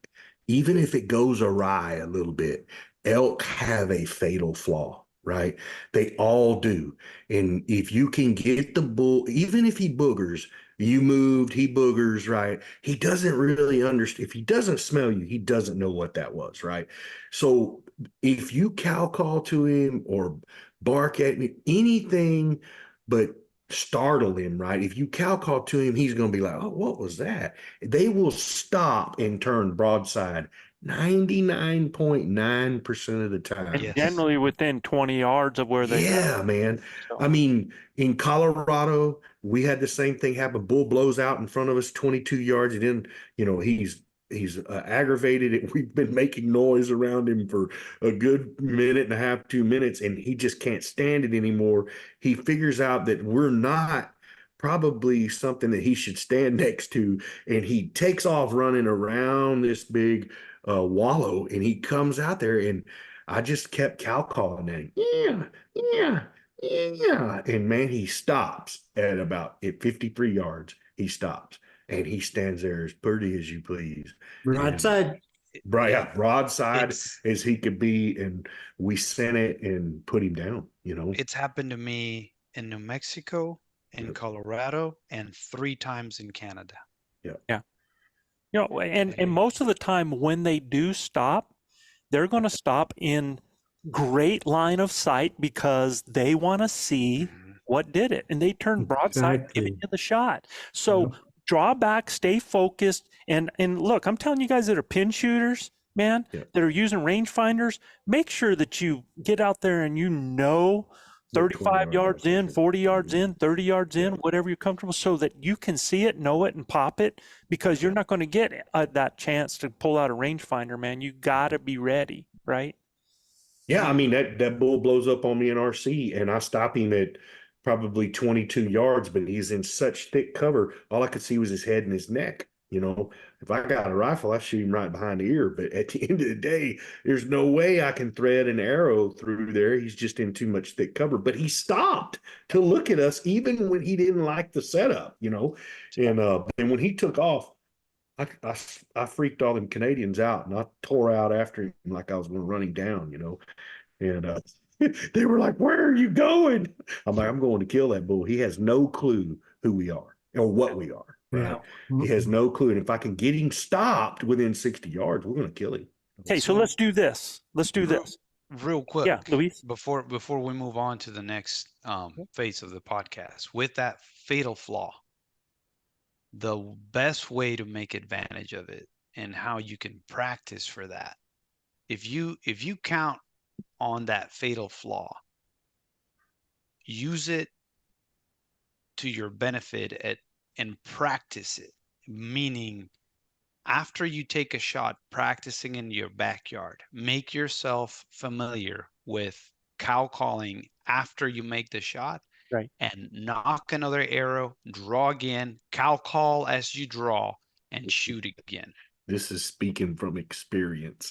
Speaker 1: even if it goes awry a little bit, elk have a fatal flaw, right? They all do. And if you can get the bull, even if he boogers, you moved, he boogers, right? He doesn't really understand. If he doesn't smell you, he doesn't know what that was, right? So if you cow call to him or bark at me, anything but startle him, right? If you cow call to him, he's going to be like, oh, what was that? They will stop and turn broadside 99.9% of the time.
Speaker 4: And
Speaker 6: Yes.
Speaker 4: generally within 20 yards of where they
Speaker 1: Yeah, man.
Speaker 4: So-
Speaker 1: I mean, in Colorado, we had the same thing happen. Bull blows out in front of us 22 yards, and then, he's aggravated. We've been making noise around him for a good minute and a half, 2 minutes, and he just can't stand it anymore. He figures out that we're not probably something that he should stand next to, and he takes off running around this big wallow, and he comes out there, and I just kept cow calling him. Yeah, yeah, yeah. And man, he stops at 53 yards. He stops and he stands there as pretty as you please.
Speaker 7: Broadside.
Speaker 1: Broadside
Speaker 6: It's-
Speaker 1: as he could be. And we sent it and put him down,
Speaker 6: It's happened to me in New Mexico, in
Speaker 1: Yep.
Speaker 6: Colorado, and 3 times in Canada.
Speaker 4: and most of the time when they do stop, they're going to stop in great line of sight because they want to see
Speaker 6: Mhm.
Speaker 4: what did it, and they turn broadside, giving
Speaker 7: Exactly.
Speaker 4: you the shot. So
Speaker 7: Yep.
Speaker 4: draw back, stay focused, and look, I'm telling you guys that are pin shooters, man,
Speaker 1: Yep.
Speaker 4: that are using rangefinders, make sure that you get out there and 35 yards in, 40 yards in, 30 yards in, whatever you're comfortable, so that you can see it, know it, and pop it, because you're not going to get that chance to pull out a rangefinder, man. You got to be ready, right?
Speaker 1: Yeah, I mean that bull blows up on me in RC, and I stop him at probably 22 yards, but he's in such thick cover. All I could see was his head and his neck. If I got a rifle, I shoot him right behind the ear. But at the end of the day, there's no way I can thread an arrow through there. He's just in too much thick cover. But he stopped to look at us, even when he didn't like the setup. And when he took off, I freaked all them Canadians out, and I tore out after him like I was going to run him down, and they were like, "Where are you going?" I'm like, "I'm going to kill that bull. He has no clue who we are or what we are. Right? He has no clue. And if I can get him stopped within 60 yards, we're going to kill him."
Speaker 4: Okay, so let's do this.
Speaker 6: Real quick,
Speaker 4: Yeah, Luis.
Speaker 6: before we move on to the next phase of the podcast, with that fatal flaw, the best way to make advantage of it and how you can practice for that, if you count on that fatal flaw, use it to your benefit and practice it, meaning after you take a shot, practicing in your backyard, make yourself familiar with cow calling after you make the shot,
Speaker 4: right?
Speaker 6: And knock another arrow, draw again, cow call as you draw, and shoot again.
Speaker 1: This is speaking from experience.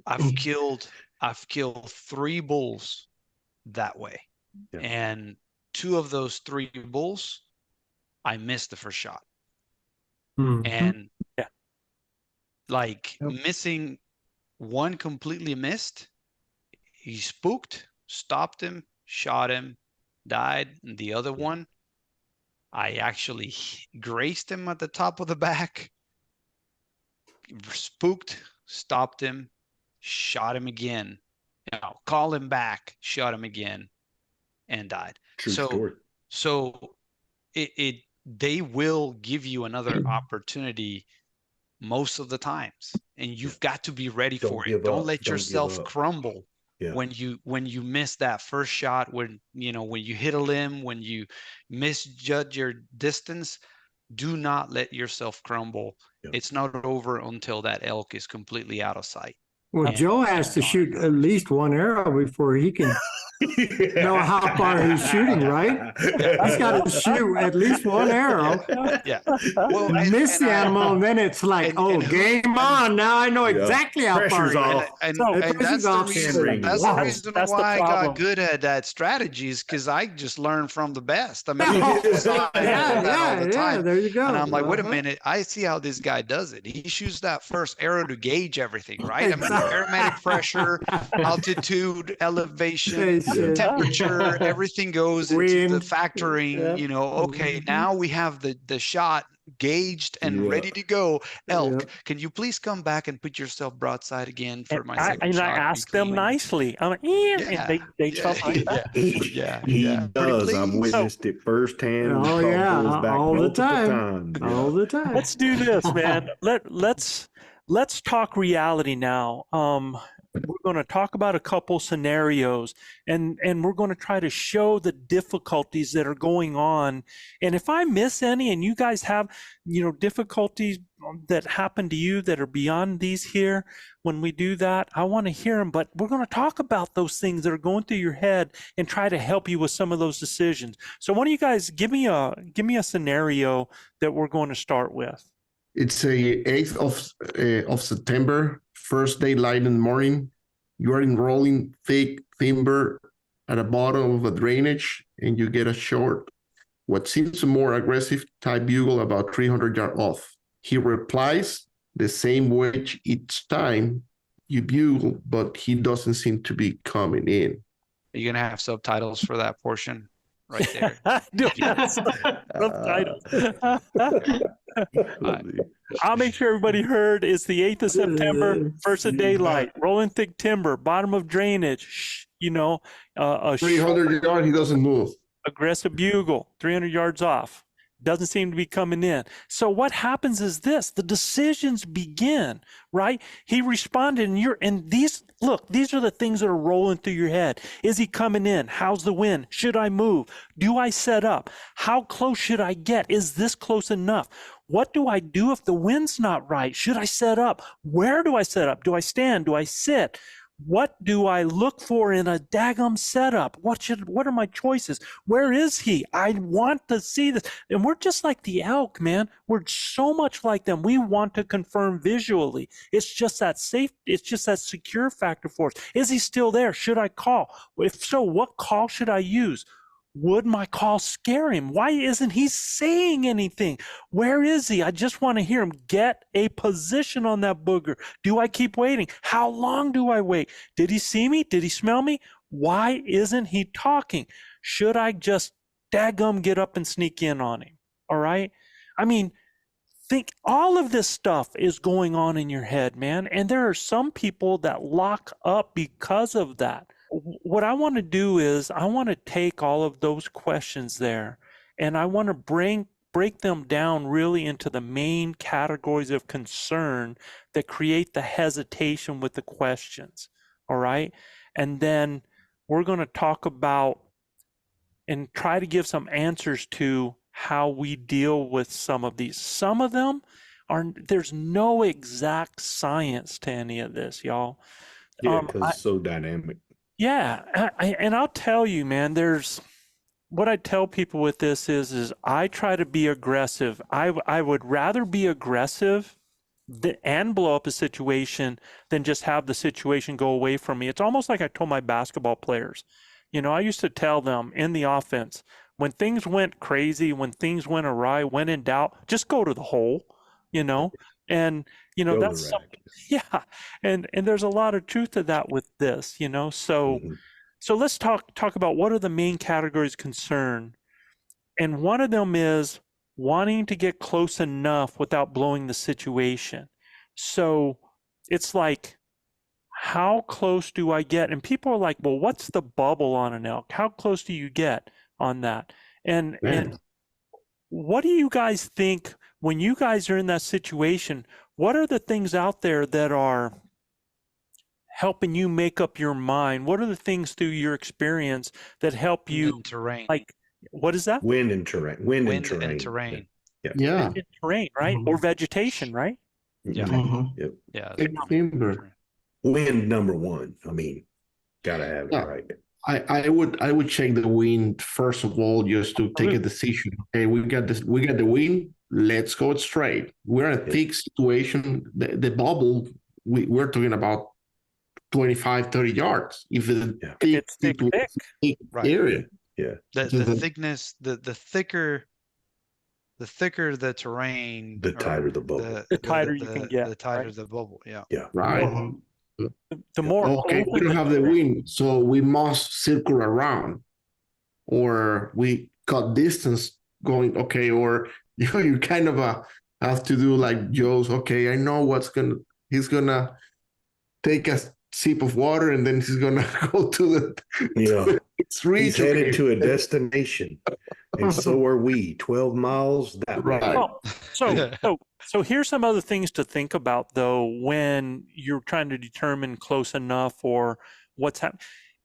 Speaker 6: I've killed 3 bulls that way.
Speaker 1: Yeah.
Speaker 6: And 2 of those 3 bulls, I missed the first shot.
Speaker 7: Mhm.
Speaker 6: And
Speaker 4: Yeah.
Speaker 6: missing one completely missed, he spooked, stopped him, shot him, died. And the other one, I actually grazed him at the top of the back, spooked, stopped him, shot him again, call him back, shot him again, and died.
Speaker 1: True story.
Speaker 6: So they will give you another opportunity most of the times, and you've got to be ready
Speaker 1: Don't
Speaker 6: for
Speaker 1: give
Speaker 6: it. Don't
Speaker 1: up.
Speaker 6: let
Speaker 1: Don't
Speaker 6: yourself
Speaker 1: give up.
Speaker 6: crumble
Speaker 1: Yeah.
Speaker 6: when you miss that first shot, when you hit a limb, when you misjudge your distance. Do not let yourself crumble.
Speaker 1: Yeah.
Speaker 6: It's not over until that elk is completely out of sight.
Speaker 7: Well,
Speaker 6: And
Speaker 7: Joe has to shoot at least one arrow before he can know how far he's shooting, right? He's got to shoot at least one arrow.
Speaker 6: Yeah. Well,
Speaker 7: Miss the
Speaker 6: I-
Speaker 7: animal, and then it's like,
Speaker 6: and who-
Speaker 7: game on. Now I know
Speaker 1: Yeah.
Speaker 7: exactly how far
Speaker 1: Pressure's
Speaker 7: he
Speaker 1: off.
Speaker 7: is.
Speaker 6: and
Speaker 7: Pressure's
Speaker 6: that's the
Speaker 7: off.
Speaker 6: reason. That's the
Speaker 1: Wow.
Speaker 6: reason
Speaker 4: That's the
Speaker 6: why I
Speaker 4: problem.
Speaker 6: got good at that strategy is because I just learned from the best. I mean,
Speaker 7: Yeah,
Speaker 6: I saw that all the time.
Speaker 7: there you go.
Speaker 6: And I'm like, wait a
Speaker 7: Uh-huh.
Speaker 6: minute, I see how this guy does it. He shoots that first arrow to gauge everything, right? I mean,
Speaker 7: Exactly.
Speaker 6: aromatic pressure, altitude, elevation,
Speaker 7: Yeah.
Speaker 6: temperature, everything goes into the
Speaker 7: Wind.
Speaker 6: factoring,
Speaker 7: Yeah.
Speaker 6: you know, okay,
Speaker 7: Mhm.
Speaker 6: now we have the shot gauged and
Speaker 1: Yeah.
Speaker 6: ready to go. Elk,
Speaker 7: Yeah.
Speaker 6: can you please come back and put yourself broadside again for
Speaker 4: And
Speaker 6: my
Speaker 4: I,
Speaker 6: second
Speaker 4: and
Speaker 6: shot?
Speaker 4: I asked
Speaker 6: because
Speaker 4: them
Speaker 6: we-
Speaker 4: nicely. I'm like, yeah,
Speaker 6: Yeah,
Speaker 4: and they
Speaker 6: yeah,
Speaker 4: felt like that.
Speaker 6: yeah,
Speaker 1: He
Speaker 6: yeah. Pretty
Speaker 1: does. I've
Speaker 6: please.
Speaker 1: witnessed it firsthand.
Speaker 7: Oh,
Speaker 1: We've called
Speaker 7: yeah,
Speaker 1: bulls back
Speaker 7: all the
Speaker 1: multiple
Speaker 7: time.
Speaker 1: times.
Speaker 7: All the time.
Speaker 4: Let's do this, man. Let's talk reality now. We're going to talk about a couple scenarios, and we're going to try to show the difficulties that are going on. And if I miss any, and you guys have, difficulties that happen to you that are beyond these here, when we do that, I want to hear them. But we're going to talk about those things that are going through your head and try to help you with some of those decisions. So, why don't you guys give me a scenario that we're going to start with?
Speaker 3: It's a 8th of September, first daylight in the morning. You are enrolling thick timber at the bottom of a drainage, and you get a short, what seems a more aggressive type bugle about 300 yards off. He replies the same way each time you bugle, but he doesn't seem to be coming in.
Speaker 6: Are you gonna have subtitles for that portion right there?
Speaker 4: Subtitles. I'll make sure everybody heard. It's the 8th of September, first of daylight, rolling thick timber, bottom of drainage, a
Speaker 3: 300 yards, he doesn't move.
Speaker 4: aggressive bugle, 300 yards off. Doesn't seem to be coming in. So what happens is this: the decisions begin, right? He responded, and these are the things that are rolling through your head. Is he coming in? How's the wind? Should I move? Do I set up? How close should I get? Is this close enough? What do I do if the wind's not right? Should I set up? Where do I set up? Do I stand? Do I sit? What do I look for in a daggum setup? What are my choices? Where is he? I want to see this. And we're just like the elk, man. We're so much like them. We want to confirm visually. It's just that secure factor for us. Is he still there? Should I call? If so, what call should I use? Would my call scare him? Why isn't he saying anything? Where is he? I just want to hear him. Get a position on that booger. Do I keep waiting? How long do I wait? Did he see me? Did he smell me? Why isn't he talking? Should I just daggum get up and sneak in on him? All right. I mean, think all of this stuff is going on in your head, man. And there are some people that lock up because of that. What I want to do is I want to take all of those questions there, and I want to break them down really into the main categories of concern that create the hesitation with the questions. All right. And then we're going to talk about and try to give some answers to how we deal with some of these. Some of them there's no exact science to any of this, y'all.
Speaker 1: Yeah, because it's so dynamic.
Speaker 4: Yeah, and I'll tell you, man, what I tell people with this is I try to be aggressive. I would rather be aggressive and blow up a situation than just have the situation go away from me. It's almost like I told my basketball players. I used to tell them in the offense, when things went crazy, when things went awry, when in doubt, just go to the hole, and that's something, yeah, and there's a lot of truth to that with this, so so let's talk about what are the main categories of concern. And one of them is wanting to get close enough without blowing the situation. So it's like, how close do I get? And people are like, well, what's the bubble on an elk? How close do you get on that? And what do you guys think when you guys are in that situation? What are the things out there that are helping you make up your mind? What are the things through your experience that help you?
Speaker 6: And terrain.
Speaker 4: Like, what is that?
Speaker 1: Wind and terrain. Wind and terrain.
Speaker 6: terrain.
Speaker 3: Yeah.
Speaker 4: Wind and terrain, right? Or vegetation, right?
Speaker 6: Yeah.
Speaker 1: Yep.
Speaker 6: Yeah.
Speaker 3: Thick timber.
Speaker 1: Wind number one. I mean, gotta have it
Speaker 3: Yeah.
Speaker 1: right.
Speaker 3: I would check the wind first of all, just to take a decision. Okay, we got the wind. Let's go straight. We're in a thick situation. The bubble, we're talking about 25, 30 yards. If
Speaker 4: It's thick.
Speaker 6: Right.
Speaker 3: area.
Speaker 1: Yeah.
Speaker 6: The thickness, the thicker the terrain,
Speaker 1: The
Speaker 6: or
Speaker 1: tighter the bubble.
Speaker 4: The tighter you can get,
Speaker 6: the tighter
Speaker 4: right?
Speaker 6: the bubble. Yeah.
Speaker 1: Yeah.
Speaker 3: Right.
Speaker 4: The more
Speaker 3: Okay, we
Speaker 4: open
Speaker 3: don't have the wind, so we must circle around, or we cut distance going. Okay, or you kind of have to do like Joe's. Okay, I know he's gonna take a sip of water, and then he's gonna go to the
Speaker 1: Yeah.
Speaker 3: it's reach.
Speaker 1: He's headed to a destination, and so are we. 12 miles that way.
Speaker 3: Right.
Speaker 4: Well, so here's some other things to think about, though, when you're trying to determine close enough or what's happening.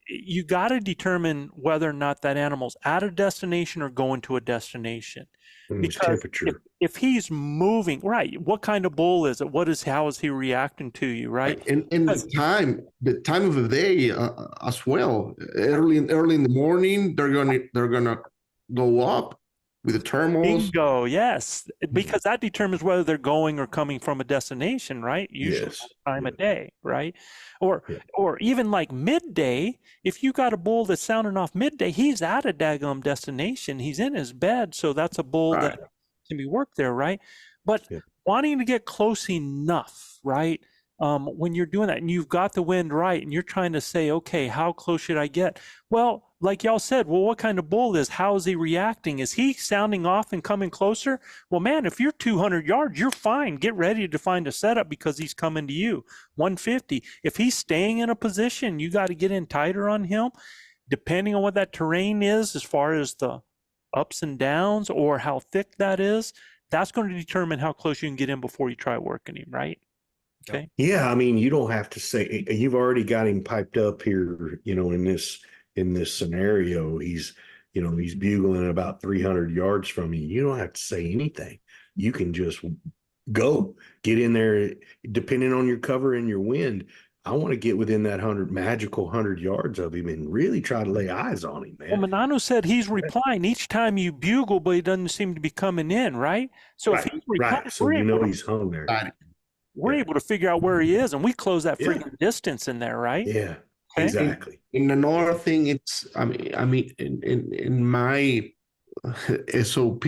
Speaker 4: You got to determine whether or not that animal's at a destination or going to a destination.
Speaker 1: And his
Speaker 4: Because
Speaker 1: temperature.
Speaker 4: if he's moving, right, what kind of bull is it? How is he reacting to you, right?
Speaker 3: And the time of the day as well. Early in the morning, they're gonna go up with the thermals.
Speaker 4: Bingo, yes, because that determines whether they're going or coming from a destination, right? Usually
Speaker 1: Yes.
Speaker 4: time of day, right? Or
Speaker 1: Yeah.
Speaker 4: or even like midday, if you got a bull that's sounding off midday, he's at a daggum destination. He's in his bed, so that's a bull that can be worked there, right? But
Speaker 1: Yeah.
Speaker 4: wanting to get close enough, right? When you're doing that and you've got the wind right and you're trying to say, okay, how close should I get? Well, like y'all said, well, what kind of bull is? How is he reacting? Is he sounding off and coming closer? Well, man, if you're 200 yards, you're fine. Get ready to find a setup because he's coming to you. 150. If he's staying in a position, you got to get in tighter on him. Depending on what that terrain is, as far as the ups and downs or how thick that is, that's going to determine how close you can get in before you try working him, right? Okay.
Speaker 1: Yeah, I mean, you don't have to say you've already got him piped up here, in this scenario. He's bugling about 300 yards from you. You don't have to say anything. You can just go get in there, depending on your cover and your wind. I want to get within that magical 100 yards of him and really try to lay eyes on him, man.
Speaker 4: Well, Manano said he's replying each time you bugle, but he doesn't seem to be coming in, right? So if he's replying,
Speaker 1: So he's hung there.
Speaker 4: we're able to figure out where he is, and we close that freaking distance in there, right?
Speaker 1: Yeah,
Speaker 4: Okay.
Speaker 1: exactly.
Speaker 3: And another thing, it's I mean, in my SOP,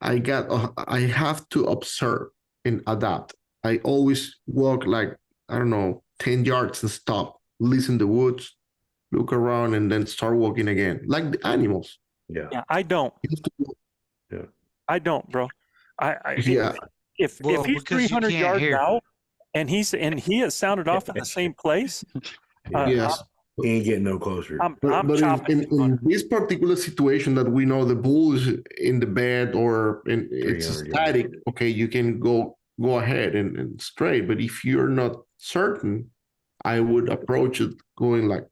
Speaker 3: I have to observe and adapt. I always walk like, I don't know, 10 yards and stop, listen to the woods, look around, and then start walking again, like the animals.
Speaker 1: Yeah.
Speaker 4: Yeah, I don't.
Speaker 1: Yeah.
Speaker 4: I don't, bro.
Speaker 3: Yeah.
Speaker 4: If
Speaker 6: Well,
Speaker 4: he's
Speaker 6: because you
Speaker 4: 300
Speaker 6: can't
Speaker 4: yards
Speaker 6: hear.
Speaker 4: out and he has sounded off in the same place,
Speaker 3: Yes.
Speaker 1: He ain't getting no closer.
Speaker 4: I'm
Speaker 3: But
Speaker 4: chopping.
Speaker 3: in this particular situation that we know the bull is in the bed or it's
Speaker 1: 300
Speaker 3: static,
Speaker 1: yards.
Speaker 3: okay, you can go ahead and straight. But if you're not certain, I would approach it going like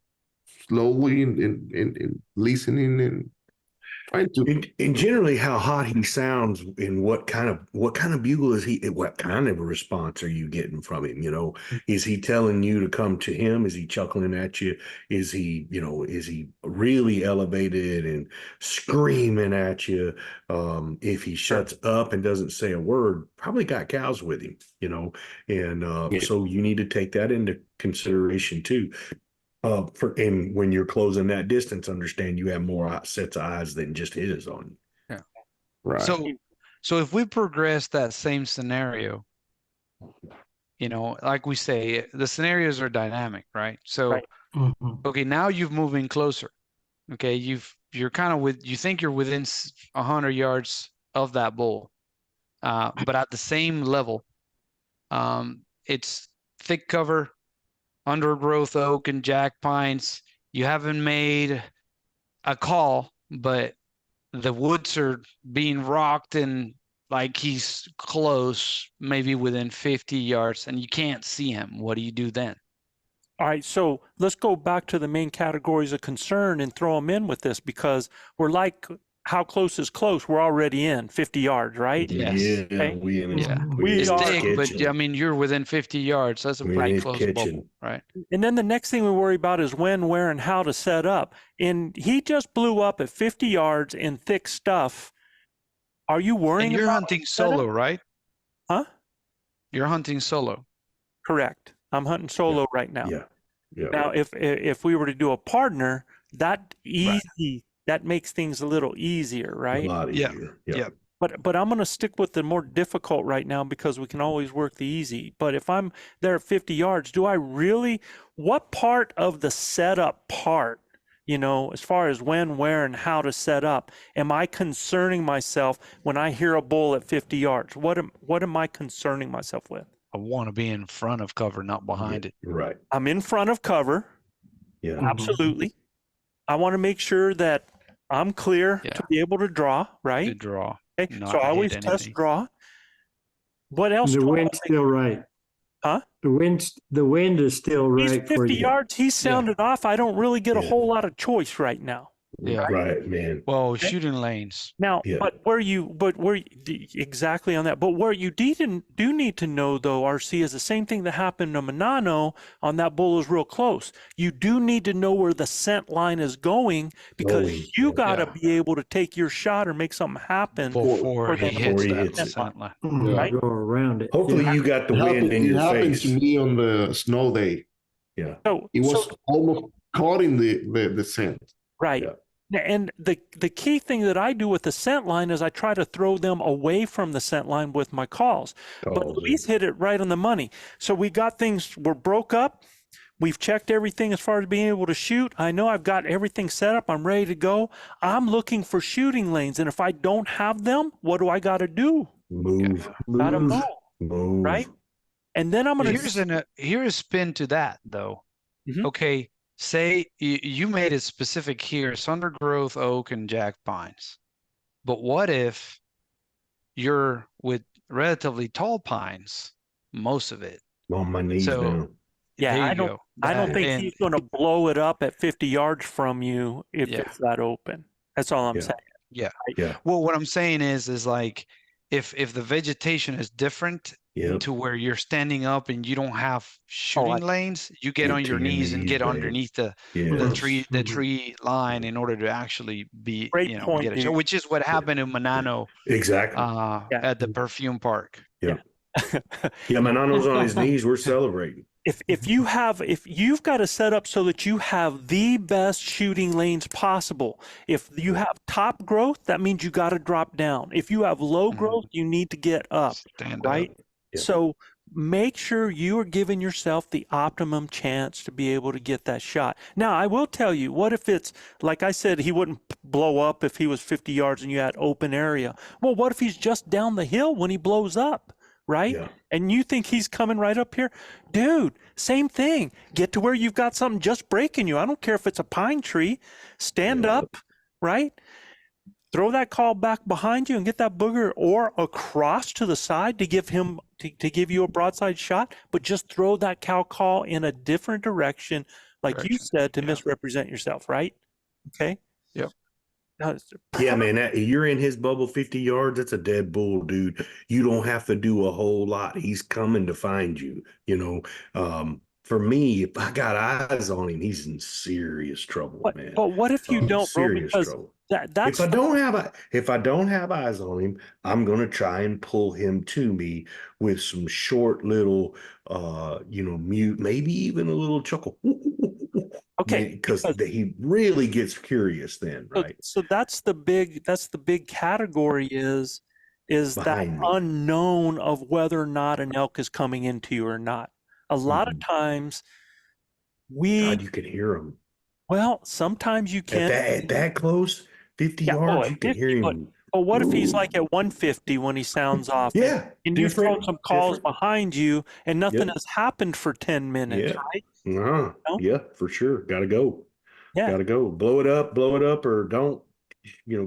Speaker 3: slowly and listening and trying to.
Speaker 1: And generally, how hot he sounds and what kind of bugle is he? What kind of a response are you getting from him? Is he telling you to come to him? Is he chuckling at you? Is he really elevated and screaming at you? If he shuts up and doesn't say a word, probably got cows with him. So you need to take that into consideration too. And when you're closing that distance, understand you have more sets of eyes than just his on you.
Speaker 6: Yeah.
Speaker 3: Right.
Speaker 6: So if we progress that same scenario, like we say, the scenarios are dynamic, right? So,
Speaker 4: Right.
Speaker 6: Okay, now you've moving closer. Okay, you're kind of you think you're within 100 yards of that bull, but at the same level, it's thick cover, undergrowth oak and jack pines. You haven't made a call, but the woods are being rocked and like he's close, maybe within 50 yards, and you can't see him. What do you do then?
Speaker 4: All right, so let's go back to the main categories of concern and throw them in with this, because we're like how close is close? We're already in 50 yards, right?
Speaker 6: Yes.
Speaker 1: Yeah,
Speaker 4: Okay.
Speaker 1: we in his,
Speaker 6: Yeah.
Speaker 1: we
Speaker 6: It's
Speaker 1: in his
Speaker 6: thick, but
Speaker 1: kitchen.
Speaker 6: I mean, you're within 50 yards. That's a
Speaker 1: We in
Speaker 6: pretty
Speaker 1: his
Speaker 6: close
Speaker 1: kitchen.
Speaker 6: bubble, right?
Speaker 4: And then the next thing we worry about is when, where, and how to set up. And he just blew up at 50 yards in thick stuff. Are you worrying
Speaker 6: And you're
Speaker 4: about
Speaker 6: hunting
Speaker 4: setup?
Speaker 6: solo, right?
Speaker 4: Huh?
Speaker 6: You're hunting solo.
Speaker 4: Correct. I'm hunting solo right now.
Speaker 1: Yeah. Yeah.
Speaker 4: Now, if we were to do a partner, that makes things a little easier,
Speaker 1: A
Speaker 4: right?
Speaker 1: lot
Speaker 6: Yeah.
Speaker 1: easier.
Speaker 6: Yeah.
Speaker 4: But I'm going to stick with the more difficult right now because we can always work the easy. But if I'm there at 50 yards, what part of the setup part, as far as when, where, and how to set up, am I concerning myself when I hear a bull at 50 yards? What am I concerning myself with?
Speaker 6: I want to be in front of cover, not behind it.
Speaker 1: Right.
Speaker 4: I'm in front of cover.
Speaker 1: Yeah.
Speaker 4: Absolutely. I want to make sure that I'm clear
Speaker 6: Yeah.
Speaker 4: to be able to draw, right?
Speaker 6: Good draw.
Speaker 4: Okay.
Speaker 6: not
Speaker 4: So I
Speaker 6: hit
Speaker 4: always test
Speaker 6: anything.
Speaker 4: draw. What else?
Speaker 7: The
Speaker 4: do I
Speaker 7: wind's
Speaker 4: think?
Speaker 7: still right.
Speaker 4: Huh?
Speaker 7: The wind is still
Speaker 4: He's
Speaker 7: right for
Speaker 4: 50
Speaker 7: you.
Speaker 4: yards. He's sounded off. I don't really get a
Speaker 1: Yeah.
Speaker 4: whole lot of choice right now.
Speaker 6: Yeah.
Speaker 1: Right, man.
Speaker 6: Well, shooting lanes.
Speaker 4: Now,
Speaker 1: Yeah.
Speaker 4: exactly on that. But where you do need to know, though, RC, is the same thing that happened to Manano on that bull is real close. You do need to know where the scent line is going because you got to
Speaker 6: Yeah.
Speaker 4: be able to take your shot or make something happen.
Speaker 6: Before he
Speaker 4: them
Speaker 6: hits
Speaker 1: before he
Speaker 6: that
Speaker 1: hits it.
Speaker 6: scent line.
Speaker 4: Right?
Speaker 7: Go around it.
Speaker 1: Hopefully
Speaker 7: Yeah.
Speaker 1: you got the wind in
Speaker 3: It
Speaker 1: your
Speaker 3: happened
Speaker 1: face.
Speaker 3: to me on the snow day.
Speaker 1: Yeah.
Speaker 4: So,
Speaker 3: It was almost caught in the scent.
Speaker 4: right.
Speaker 1: Yeah.
Speaker 4: And the key thing that I do with the scent line is I try to throw them away from the scent line with my calls. But
Speaker 1: Oh,
Speaker 4: Luis hit it right on the money. So we got things, we're broke up. We've checked everything as far as being able to shoot. I know I've got everything set up. I'm ready to go. I'm looking for shooting lanes. And if I don't have them, what do I got to do?
Speaker 1: move.
Speaker 4: Gotta
Speaker 7: Move.
Speaker 4: move, right? And then I'm going to...
Speaker 6: Here's a spin to that though.
Speaker 4: Mhm.
Speaker 6: Okay, say you made it specific here, it's undergrowth, oak, and jack pines. But what if you're with relatively tall pines, most of it?
Speaker 1: On my knees
Speaker 6: So,
Speaker 1: now.
Speaker 4: Yeah,
Speaker 6: there
Speaker 4: I
Speaker 6: you
Speaker 4: don't-
Speaker 6: go.
Speaker 4: I don't think
Speaker 6: And-
Speaker 4: he's going to blow it up at 50 yards from you if
Speaker 6: Yeah.
Speaker 4: it's that open. That's all I'm
Speaker 1: Yeah.
Speaker 4: saying.
Speaker 1: Yeah.
Speaker 6: Well, what I'm saying is like if the vegetation is different
Speaker 1: Yep.
Speaker 6: to where you're standing up and you don't have shooting lanes, you get
Speaker 1: Get
Speaker 6: on
Speaker 1: to
Speaker 6: your
Speaker 1: your
Speaker 6: knees and
Speaker 1: knees,
Speaker 6: get
Speaker 1: man.
Speaker 6: underneath the
Speaker 1: Yeah.
Speaker 6: tree line in order to actually be
Speaker 4: Great point,
Speaker 6: get a
Speaker 4: dude.
Speaker 6: shot, which is what happened in Manano
Speaker 1: Exactly.
Speaker 4: Yeah.
Speaker 6: at the perfume park.
Speaker 1: Yeah, Manano's on his knees. We're celebrating.
Speaker 4: If you've got to set up so that you have the best shooting lanes possible. If you have top growth, that means you got to drop down. If you have low
Speaker 6: Mhm.
Speaker 4: growth, you need to get up,
Speaker 6: Stand
Speaker 4: right?
Speaker 6: up.
Speaker 1: Yeah.
Speaker 4: So make sure you are giving yourself the optimum chance to be able to get that shot. Now, I will tell you, what if it's, like I said, he wouldn't blow up if he was 50 yards and you had open area. Well, what if he's just down the hill when he blows up, right?
Speaker 1: Yeah.
Speaker 4: And you think he's coming right up here? Dude, same thing. Get to where you've got something just breaking you. I don't care if it's a pine tree. Stand
Speaker 1: Yeah.
Speaker 4: up, right? Throw that call back behind you and get that booger or across to the side to give him to give you a broadside shot, but just throw that cow call in a different direction, like you said, to
Speaker 6: yeah.
Speaker 4: misrepresent yourself, right? Okay.
Speaker 6: Yep.
Speaker 4: Now, it's
Speaker 1: Yeah, man, you're in his bubble 50 yards. That's a dead bull, dude. You don't have to do a whole lot. He's coming to find you. For me, if I got eyes on him, he's in serious trouble, man.
Speaker 4: But what if you don't, bro?
Speaker 1: serious
Speaker 4: Because
Speaker 1: trouble.
Speaker 4: that's
Speaker 1: If I don't have eyes on him, I'm gonna try and pull him to me with some short little, mute, maybe even a little chuckle.
Speaker 4: okay.
Speaker 1: because he really gets curious then, right?
Speaker 4: So that's the big category is that
Speaker 1: Behind me.
Speaker 4: unknown of whether or not an elk is coming into you or not. A lot of times
Speaker 1: God, you can hear him
Speaker 4: sometimes you can.
Speaker 1: at that close, 50
Speaker 4: Yeah,
Speaker 1: yards.
Speaker 4: at
Speaker 1: You can
Speaker 4: 50,
Speaker 1: hear him.
Speaker 4: But what if he's
Speaker 1: Ooh.
Speaker 4: like at 150 when he sounds off?
Speaker 1: Yeah,
Speaker 4: And you've thrown
Speaker 1: different,
Speaker 4: some calls
Speaker 1: different.
Speaker 4: behind you and nothing
Speaker 1: Yep.
Speaker 4: has happened for 10 minutes,
Speaker 1: Yeah.
Speaker 4: right?
Speaker 1: No? Yeah, for sure. Gotta go.
Speaker 4: Yeah.
Speaker 1: Gotta go. Blow it up, or don't,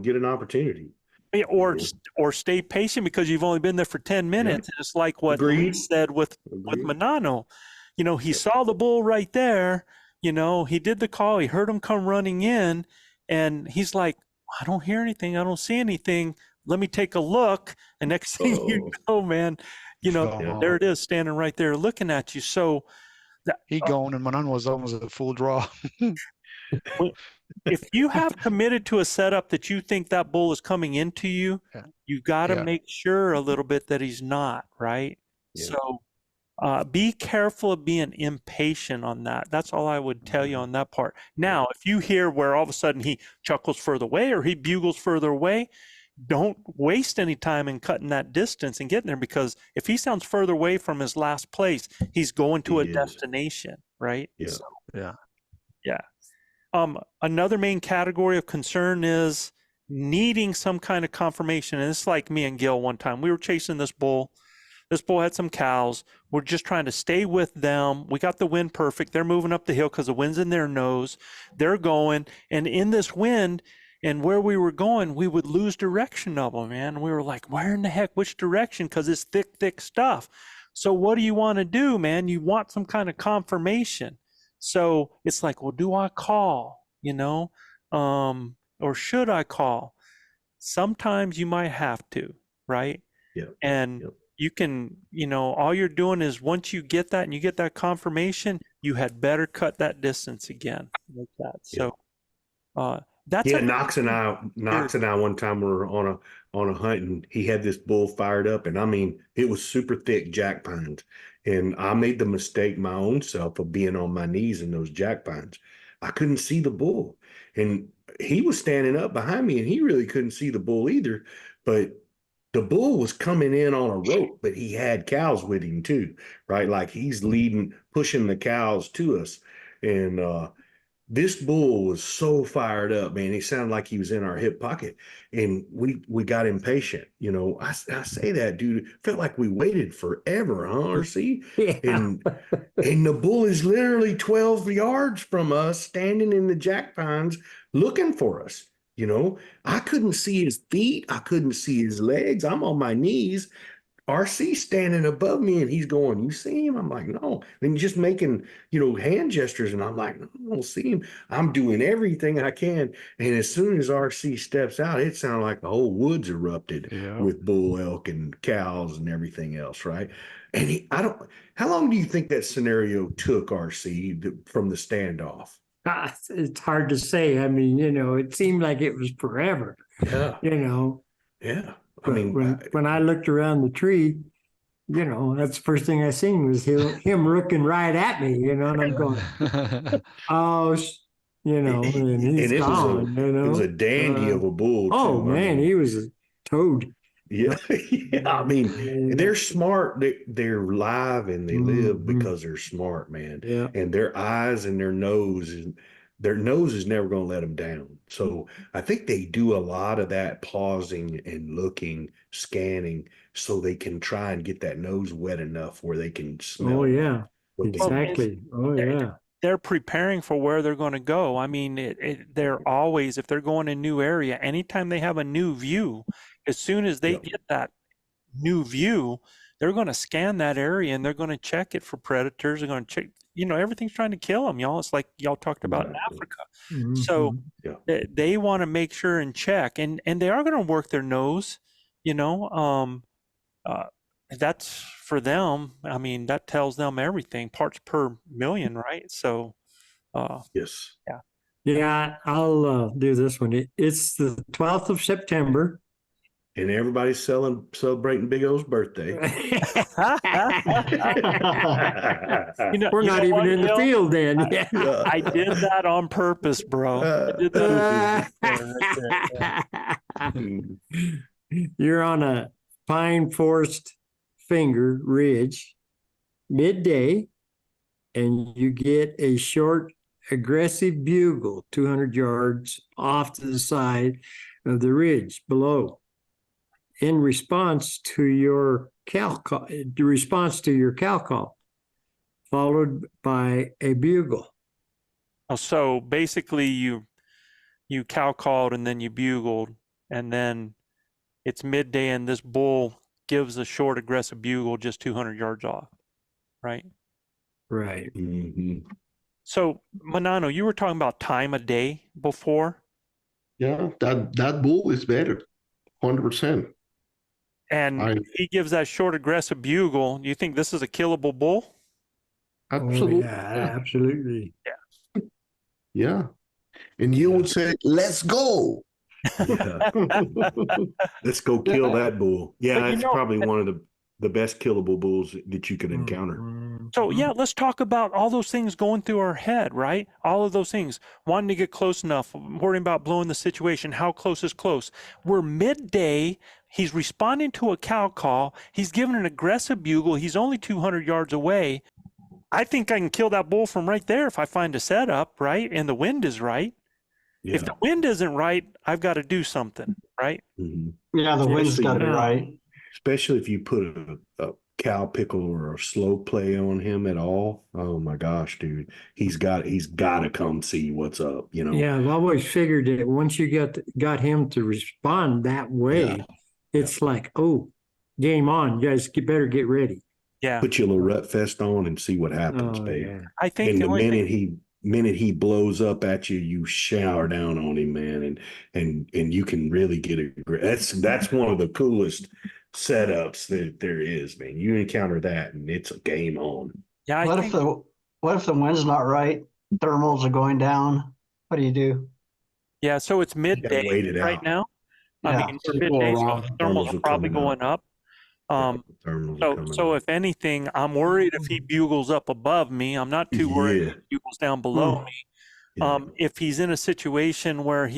Speaker 1: get an opportunity.
Speaker 4: Yeah, or stay patient because you've only been there for 10 minutes. It's like what
Speaker 1: Agreed.
Speaker 4: Luis said with
Speaker 1: Agreed.
Speaker 4: Manano. He saw the bull right there. He did the call. He heard him come running in, and he's like, I don't hear anything. I don't see anything. Let me take a look. And next thing you know, man, you know,
Speaker 6: Yeah.
Speaker 4: there it is standing right there looking at you. So
Speaker 6: He gone, and Manan was almost a full draw.
Speaker 4: when- if you have committed to a setup that you think that bull is coming into you,
Speaker 6: Yeah.
Speaker 4: you got to
Speaker 6: Yeah.
Speaker 4: make sure a little bit that he's not, right?
Speaker 1: Yeah.
Speaker 4: So be careful of being impatient on that. That's all I would tell you on that part. Now, if you hear where all of a sudden he chuckles further away or he bugles further away, don't waste any time in cutting that distance and getting there, because if he sounds further away from his last place, he's going to a
Speaker 1: He is.
Speaker 4: destination, right?
Speaker 1: Yeah.
Speaker 4: So,
Speaker 6: Yeah.
Speaker 4: yeah. Another main category of concern is needing some kind of confirmation. And it's like me and Gil one time. We were chasing this bull. This bull had some cows. We're just trying to stay with them. We got the wind perfect. They're moving up the hill because the wind's in their nose. They're going. And in this wind and where we were going, we would lose direction of them, man. We were like, where in the heck, which direction? Because it's thick, thick stuff. So what do you want to do, man? You want some kind of confirmation. So it's like, well, do I call, or should I call? Sometimes you might have to, right?
Speaker 1: Yeah.
Speaker 4: And
Speaker 1: Yep.
Speaker 4: you can, all you're doing is once you get that and you get that confirmation, you had better cut that distance again like that. So that's
Speaker 1: Yeah, Knox and I one time were on a hunt, and he had this bull fired up, and I mean it was super thick jack pines, and I made the mistake my own self of being on my knees in those jack pines. I couldn't see the bull, and he was standing up behind me, and he really couldn't see the bull either. But the bull was coming in on a rope, but he had cows with him too, right? Like he's leading, pushing the cows to us, and this bull was so fired up, man. He sounded like he was in our hip pocket, and we got impatient. I say that, dude. It felt like we waited forever, huh? RC?
Speaker 7: Yeah.
Speaker 1: And the bull is literally 12 yards from us, standing in the jack pines, looking for us. I couldn't see his feet. I couldn't see his legs. I'm on my knees. RC standing above me, and he's going, "You see him?" I'm like, "No." And he's just making, hand gestures, and I'm like, "No, I don't see him." I'm doing everything I can, and as soon as RC steps out, it sounded like the whole woods erupted
Speaker 6: Yeah.
Speaker 1: with bull elk and cows and everything else, right? And how long do you think that scenario took, RC, from the standoff?
Speaker 7: It's hard to say. I mean, it seemed like it was forever,
Speaker 1: Yeah, yeah. I
Speaker 7: But
Speaker 1: mean,
Speaker 7: when I looked around the tree, that's the first thing I seen was him looking right at me, and I'm going, oh, and he's
Speaker 1: it
Speaker 7: gone,
Speaker 1: it was a dandy of a bull.
Speaker 7: Oh
Speaker 1: too. I
Speaker 7: man,
Speaker 1: mean,
Speaker 7: he was a toad.
Speaker 1: yeah, yeah. I mean, they're smart. They're live and they live
Speaker 7: Mhm.
Speaker 1: because they're smart, man.
Speaker 7: Yeah.
Speaker 1: And their eyes and their nose is never going to let them down. So I think they do a lot of that pausing and looking, scanning, so they can try and get that nose wet enough where they can smell.
Speaker 7: Oh yeah,
Speaker 1: what they-
Speaker 7: exactly. Oh yeah.
Speaker 4: they're preparing for where they're going to go. I mean, they're always, if they're going a new area, anytime they have a new view, as soon as they
Speaker 1: Yep.
Speaker 4: get that new view, they're going to scan that area and they're going to check it for predators. They're going to check, everything's trying to kill them, y'all. It's like y'all talked about in
Speaker 1: Right.
Speaker 4: Africa. So
Speaker 7: Mhm.
Speaker 1: Yeah.
Speaker 4: they want to make sure and check, and they are going to work their nose, that's for them. I mean, that tells them everything, parts per million, right? So,
Speaker 1: Yes.
Speaker 7: Yeah, I'll do this one. It's the 12th of September.
Speaker 1: And everybody's celebrating Big O's birthday.
Speaker 7: We're not even in the field then. Yeah.
Speaker 4: I did that on purpose, bro. I did that.
Speaker 7: You're on a pine forest finger ridge midday, and you get a short aggressive bugle 200 yards off to the side of the ridge below. In response to your cow call, followed by a bugle.
Speaker 4: So basically, you cow called and then you bugled, and then it's midday, and this bull gives a short aggressive bugle just 200 yards off, right?
Speaker 7: Right.
Speaker 1: Mhm.
Speaker 4: So Manano, you were talking about time of day before.
Speaker 3: Yeah, that bull is better, 100%.
Speaker 4: And he gives that short aggressive bugle. Do you think this is a killable bull?
Speaker 3: Absolutely.
Speaker 7: Yeah, absolutely.
Speaker 3: Yeah. And you would say, let's go.
Speaker 1: Yeah. Let's go kill that bull. Yeah,
Speaker 4: But
Speaker 1: it's probably one of the best killable bulls that you could encounter.
Speaker 4: So yeah, let's talk about all those things going through our head, right? All of those things, wanting to get close enough, worrying about blowing the situation. How close is close? We're midday. He's responding to a cow call. He's giving an aggressive bugle. He's only 200 yards away. I think I can kill that bull from right there if I find a setup, right? And the wind is right.
Speaker 1: Yeah.
Speaker 4: If the wind isn't right, I've got to do something, right?
Speaker 1: Mhm.
Speaker 5: Yeah, the wind's got to be right.
Speaker 1: Especially if you put a cow pickle or a slow play on him at all. Oh my gosh, dude. He's got to come see what's up, you know.
Speaker 7: Yeah, I've always figured that once you got him to respond that way,
Speaker 1: Yeah.
Speaker 7: it's like, oh, game on. You guys better get ready.
Speaker 4: Yeah.
Speaker 1: Put your little rut vest on and see what happens,
Speaker 7: Oh,
Speaker 1: babe.
Speaker 7: yeah.
Speaker 4: I think
Speaker 1: And
Speaker 4: the
Speaker 1: the
Speaker 4: only
Speaker 1: minute
Speaker 4: thing,
Speaker 1: he blows up at you, you shower down on him, man, and you can really get it. That's one of the coolest setups that there is, man. You encounter that, and it's a game on.
Speaker 4: yeah,
Speaker 5: What
Speaker 4: I
Speaker 5: if
Speaker 4: think,
Speaker 5: the wind's not right? Thermals are going down. What do you do?
Speaker 4: yeah. So it's
Speaker 1: You gotta
Speaker 4: midday
Speaker 1: wait it
Speaker 4: right
Speaker 1: out.
Speaker 4: now.
Speaker 5: Yeah.
Speaker 4: I mean, we're
Speaker 3: Go
Speaker 4: midday, so
Speaker 3: around.
Speaker 4: thermals
Speaker 1: Thermals
Speaker 4: are
Speaker 1: are
Speaker 4: probably
Speaker 1: coming
Speaker 4: going up.
Speaker 1: Thermals are
Speaker 4: So,
Speaker 1: coming
Speaker 4: so
Speaker 1: up.
Speaker 4: if anything, I'm worried if he bugles up above me. I'm not too worried if he bugles down below me.
Speaker 1: Yeah.
Speaker 4: If he's in a situation where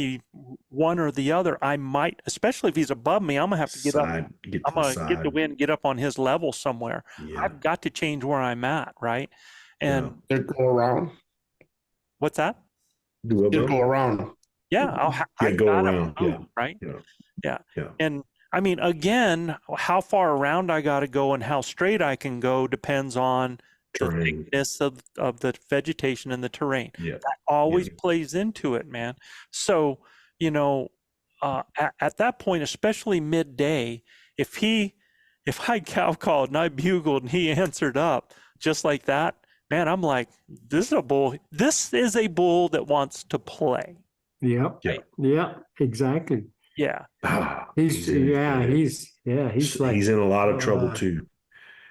Speaker 4: one or the other, I might, especially if he's above me, I'm gonna have to get up.
Speaker 1: Get
Speaker 4: I'm
Speaker 1: to the
Speaker 4: gonna get the
Speaker 1: side.
Speaker 4: wind, get up on his level somewhere.
Speaker 1: Yeah.
Speaker 4: I've got to change where I'm at, right? And
Speaker 3: Just go around.
Speaker 4: what's that?
Speaker 1: Do what,
Speaker 3: Just
Speaker 1: bro?
Speaker 3: go around.
Speaker 4: Yeah,
Speaker 1: Yeah,
Speaker 4: I've
Speaker 1: go
Speaker 4: gotta
Speaker 1: around. Yeah.
Speaker 4: move, right?
Speaker 1: Yeah.
Speaker 4: Yeah.
Speaker 1: Yeah.
Speaker 4: And I mean, again, how far around I got to go and how straight I can go depends on the
Speaker 1: Terrain.
Speaker 4: thickness of the vegetation and the terrain.
Speaker 1: Yeah.
Speaker 4: That always plays into it, man. So, you know, at that point, especially midday, if I cow called and I bugled and he answered up just like that, man, I'm like, this is a bull. This is a bull that wants to play.
Speaker 7: Yep.
Speaker 1: Yeah.
Speaker 7: Yeah, exactly.
Speaker 4: Yeah.
Speaker 7: He's like,
Speaker 1: he's in a lot of trouble too.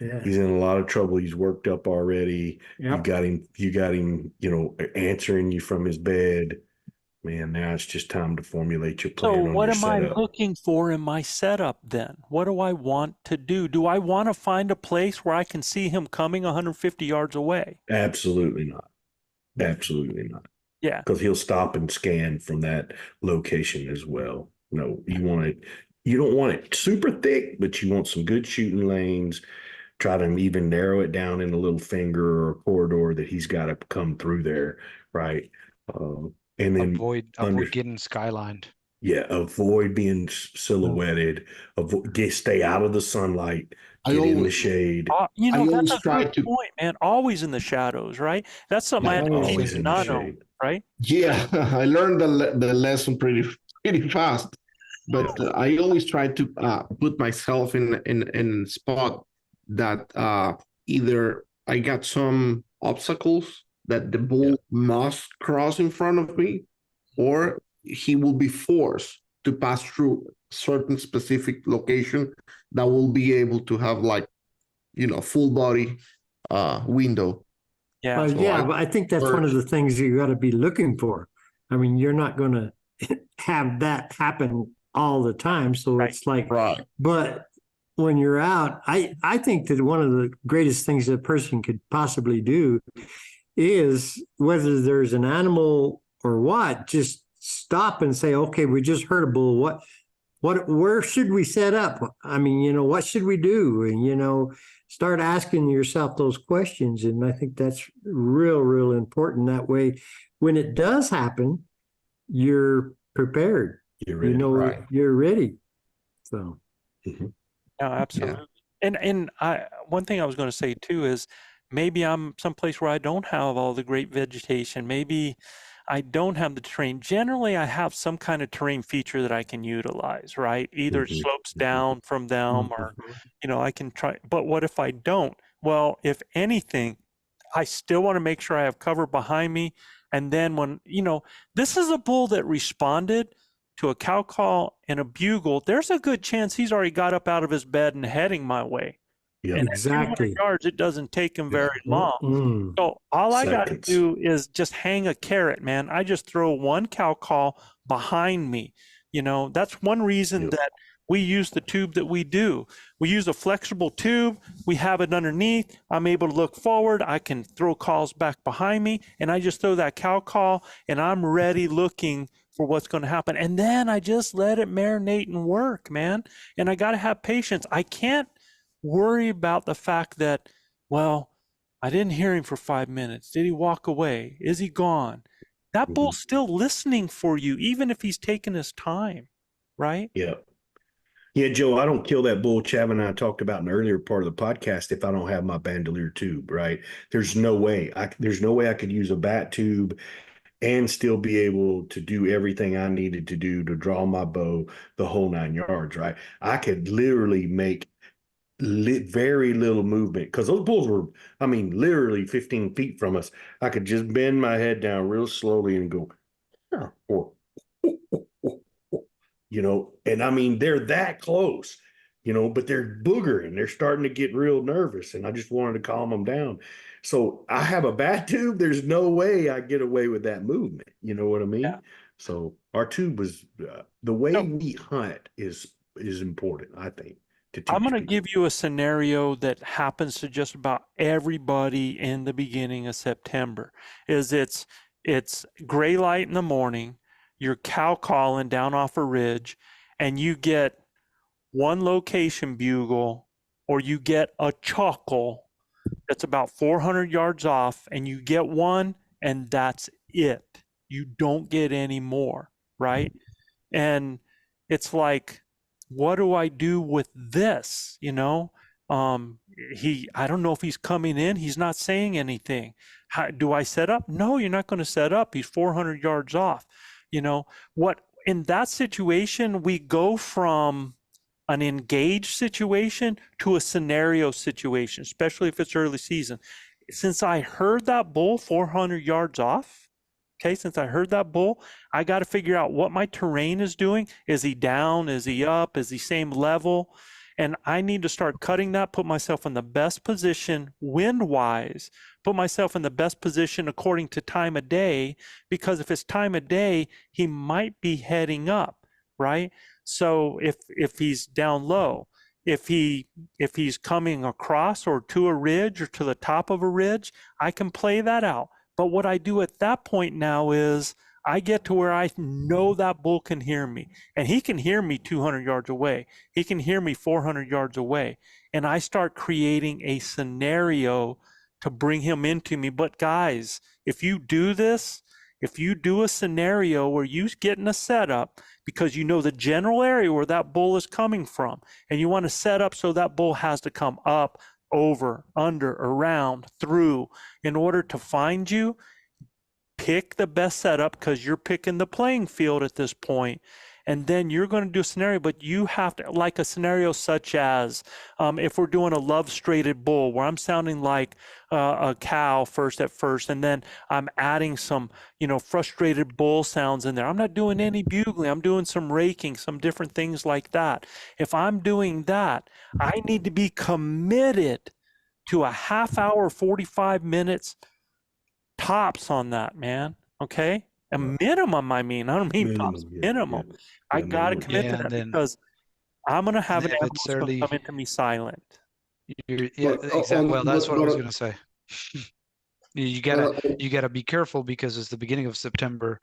Speaker 7: yeah.
Speaker 1: He's in a lot of trouble. He's worked up already.
Speaker 7: Yep.
Speaker 1: You got him, answering you from his bed. Man, now it's just time to formulate your plan
Speaker 4: So
Speaker 1: on
Speaker 4: what
Speaker 1: your
Speaker 4: am I
Speaker 1: setup.
Speaker 4: looking for in my setup then? What do I want to do? Do I want to find a place where I can see him coming 150 yards away?
Speaker 1: Absolutely not. Absolutely not.
Speaker 4: Yeah.
Speaker 1: Because he'll stop and scan from that location as well. No, you don't want it super thick, but you want some good shooting lanes. Try to even narrow it down in a little finger or corridor that he's got to come through there, right? And then
Speaker 6: avoid getting skylined.
Speaker 1: Yeah, avoid being silhouetted. Stay out of the sunlight. Get in the shade.
Speaker 4: That's a good point, man. Always in the shadows, right? That's something I had to
Speaker 1: Always
Speaker 4: teach
Speaker 1: in the
Speaker 4: Nano,
Speaker 1: shade.
Speaker 4: right?
Speaker 3: Yeah, I learned the lesson pretty fast. But I always try to put myself in spot that either I got some obstacles that the bull must cross in front of me, or he will be forced to pass through certain specific location that will be able to have full body window.
Speaker 4: Yeah.
Speaker 7: But I think that's one of the things you got to be looking for. I mean, you're not going to have that happen all the time. So it's like, but when you're out, I think that one of the greatest things that a person could possibly do is, whether there's an animal or what, just stop and say, okay, we just heard a bull. Where should we set up? I mean, what should we do? And, start asking yourself those questions. And I think that's real important. That way, when it does happen, you're prepared.
Speaker 1: You're ready.
Speaker 7: You're ready. So.
Speaker 1: Mm-hmm.
Speaker 4: No, absolutely. Yeah. And one thing I was going to say too is, maybe I'm someplace where I don't have all the great vegetation. Maybe I don't have the terrain. Generally, I have some kind of terrain feature that I can utilize, right? Either it slopes down from them, or, I can try. But what if I don't? Well, if anything, I still want to make sure I have cover behind me. And then when, this is a bull that responded to a cow call and a bugle, there's a good chance he's already got up out of his bed and heading my way.
Speaker 1: Yeah.
Speaker 4: And at 200
Speaker 7: Exactly.
Speaker 4: yards, it doesn't take him very
Speaker 1: Yeah.
Speaker 4: long.
Speaker 7: Mm.
Speaker 4: So all I got to
Speaker 1: Seconds.
Speaker 4: do is just hang a carrot, man. I just throw one cow call behind me. You know, that's one reason
Speaker 1: Yep.
Speaker 4: that we use the tube that we do. We use a flexible tube. We have it underneath. I'm able to look forward. I can throw calls back behind me, and I just throw that cow call, and I'm ready looking for what's going to happen. And then I just let it marinate and work, man. And I got to have patience. I can't worry about the fact that, well, I didn't hear him for 5 minutes. Did he walk away? Is he gone? That bull's still listening for you, even if he's taking his time, right?
Speaker 1: Yeah. Yeah, Joe, I don't kill that bull Chav and I talked about in the earlier part of the podcast if I don't have my bandolier tube, right? There's no way I could use a bat tube and still be able to do everything I needed to do to draw my bow the whole 9 yards, right? I could literally make very little movement because those bulls were, I mean, literally 15 feet from us. I could just bend my head down real slowly and go, or you know, and I mean, they're that close, you know, but they're boogering. They're starting to get real nervous, and I just wanted to calm them down. So I have a bat tube. There's no way I get away with that movement. You know what I mean?
Speaker 4: Yeah.
Speaker 1: So our tube was the way
Speaker 4: No.
Speaker 1: we hunt is important, I think.
Speaker 4: I'm going to
Speaker 1: people.
Speaker 4: give you a scenario that happens to just about everybody in the beginning of September. It's gray light in the morning, you're cow calling down off a ridge, and you get one location bugle, or you get a chuckle that's about 400 yards off, and you get one, and that's it. You don't get any more, right? And it's like, what do I do with this? You know, I don't know if he's coming in. He's not saying anything. Do I set up? No, you're not going to set up. He's 400 yards off. You know, what in that situation, we go from an engaged situation to a scenario situation, especially if it's early season. Since I heard that bull 400 yards off, okay, since I heard that bull, I got to figure out what my terrain is doing. Is he down? Is he up? Is he same level? And I need to start cutting that, put myself in the best position wind-wise, put myself in the best position according to time of day, because if it's time of day, he might be heading up, right? So if he's down low, if he's coming across or to a ridge or to the top of a ridge, I can play that out. But what I do at that point now is I get to where I know that bull can hear me, and he can hear me 200 yards away. He can hear me 400 yards away. And I start creating a scenario to bring him into me. But guys, if you do this, if you do a scenario where you get in a setup because you know the general area where that bull is coming from, and you want to set up so that bull has to come up, over, under, around, through, in order to find you, pick the best setup because you're picking the playing field at this point. And then you're going to do a scenario, but you have to, like a scenario such as if we're doing a love straighted bull where I'm sounding like a cow at first, and then I'm adding some, frustrated bull sounds in there. I'm not doing any bugling. I'm doing some raking, some different things like that. If I'm doing that, I need to be committed to a half hour, 45 minutes tops on that, man. Okay. A minimum, I don't mean tops, minimum.
Speaker 1: Yeah.
Speaker 4: I got to commit to
Speaker 6: Yeah,
Speaker 4: that
Speaker 6: and then-
Speaker 4: because I'm going to have an
Speaker 6: if
Speaker 4: animal
Speaker 6: it's
Speaker 4: that's gonna
Speaker 6: early-
Speaker 4: come into me silent.
Speaker 6: Yeah,
Speaker 3: But,
Speaker 6: exactly. Well, that's what I was
Speaker 3: but-
Speaker 6: gonna say. You gotta be careful because it's the beginning of September.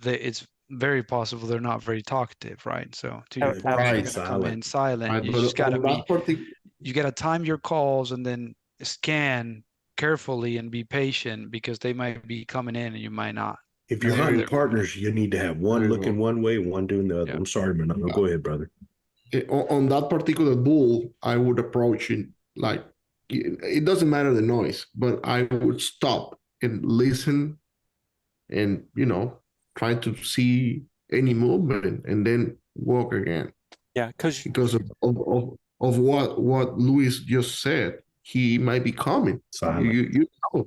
Speaker 6: It's very possible they're not very talkative, right? So to your point, they're
Speaker 3: Right,
Speaker 6: gonna come in silent.
Speaker 3: Right,
Speaker 6: You
Speaker 3: but
Speaker 6: just gotta
Speaker 3: on
Speaker 6: be.
Speaker 3: that
Speaker 6: You gotta time your calls and then scan carefully and be patient because they might be coming in and you might not.
Speaker 1: If you're
Speaker 3: Yeah,
Speaker 1: hunting
Speaker 3: yeah.
Speaker 1: partners, you need to have one
Speaker 3: Very
Speaker 1: looking one way, one doing the other.
Speaker 6: Yeah.
Speaker 1: I'm sorry, man. No, go ahead, brother.
Speaker 3: On that particular bull, I would approach it like it doesn't matter the noise, but I would stop and listen and try to see any movement and then walk again.
Speaker 4: Yeah, because
Speaker 3: Because of what Luis just said, he might be coming.
Speaker 1: Silent.
Speaker 3: You know.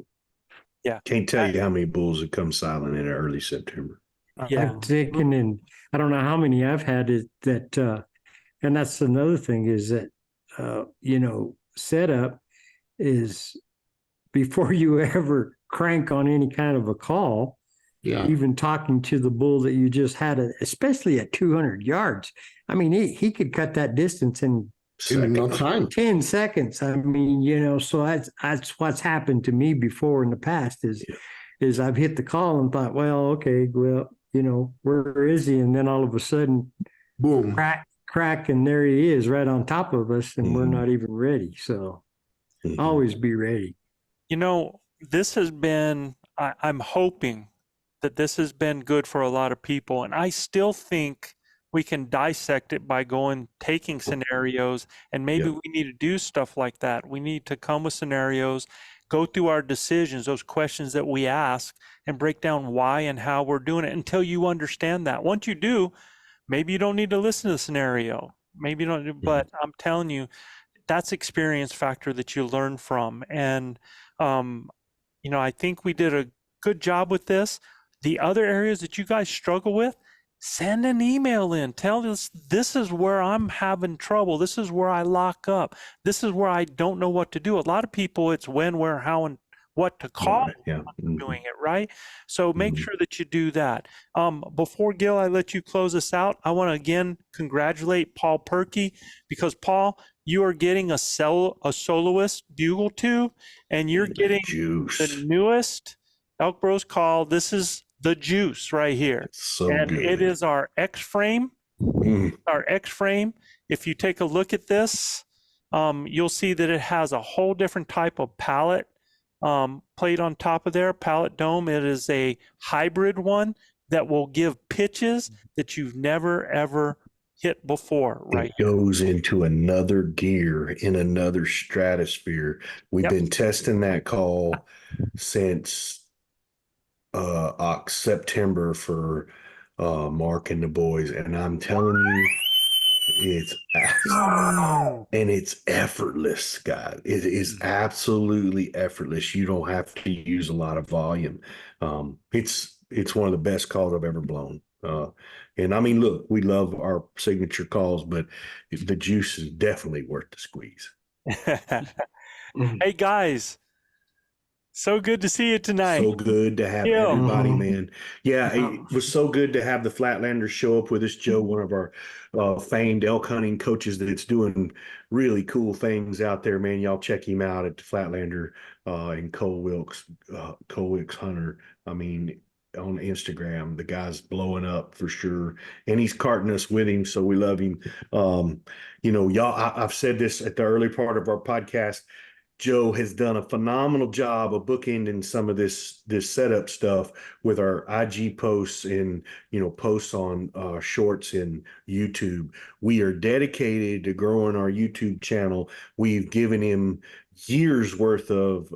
Speaker 1: Can't tell you how many bulls have come silent in early September.
Speaker 5: Yeah.
Speaker 7: I'm thinking, and I don't know how many I've had and that's another thing is that, setup is before you ever crank on any kind of a call,
Speaker 3: Yeah.
Speaker 7: even talking to the bull that you just had, especially at 200 yards. I mean, he could cut that distance in
Speaker 3: In no time.
Speaker 7: 10 seconds. I mean, so that's what's happened to me before in the past is I've hit the call and thought, well, okay, well, where is he? And then all of a sudden,
Speaker 3: Boom.
Speaker 7: crack, and there he is right on top of us, and we're
Speaker 1: Mhm.
Speaker 7: not even ready. So
Speaker 1: Mhm.
Speaker 7: always be ready.
Speaker 4: This has been, I'm hoping that this has been good for a lot of people. And I still think we can dissect it by taking scenarios, and maybe we need to do stuff like that. We need to come with scenarios, go through our decisions, those questions that we ask, and break down why and how we're doing it until you understand that. Once you do, maybe you don't need to listen to the scenario. Maybe you don't, but I'm telling you, that's experience factor that you learn from. And, I think we did a good job with this. The other areas that you guys struggle with, send an email in. Tell us, this is where I'm having trouble. This is where I lock up. This is where I don't know what to do. A lot of people, it's when, where, how, and what to call
Speaker 1: Right, yeah. Mhm.
Speaker 4: doing it, right? So make
Speaker 1: Mhm.
Speaker 4: sure that you do that. Before Gil, I let you close us out, I want to again congratulate Paul Perky, because Paul, you are getting a soloist bugle tube, and you're getting
Speaker 1: Juice.
Speaker 4: the newest ElkBros call. This is the juice right here.
Speaker 1: So
Speaker 4: And
Speaker 1: good.
Speaker 4: it is our X frame.
Speaker 1: Mm.
Speaker 4: Our X frame. If you take a look at this, you'll see that it has a whole different type of pallet plate on top of there, pallet dome. It is a hybrid one that will give pitches that you've never ever hit before, right?
Speaker 1: It goes into another gear in another stratosphere. We've
Speaker 4: Yep.
Speaker 1: been testing that call since September for Mark and the boys, and I'm telling you, it's effortless, guys. It is absolutely effortless. You don't have to use a lot of volume. It's one of the best calls I've ever blown. And I mean, look, we love our signature calls, but the juice is definitely worth the squeeze.
Speaker 4: Hey guys, so good to see you tonight.
Speaker 1: So good to have
Speaker 4: Yeah.
Speaker 1: everybody,
Speaker 5: Mhm.
Speaker 1: man. Yeah, it was so good to have the Flatlanders show up with us. Joe, one of our famed elk hunting coaches that's doing really cool things out there, man. Y'all check him out at the Flatlander and Cole Wilks Hunter. I mean, on Instagram, the guy's blowing up for sure. And he's carting us with him, so we love him. Y'all, I've said this at the early part of our podcast. Joe has done a phenomenal job of bookending some of this setup stuff with our IG posts and posts on shorts and YouTube. We are dedicated to growing our YouTube channel. We've given him years worth of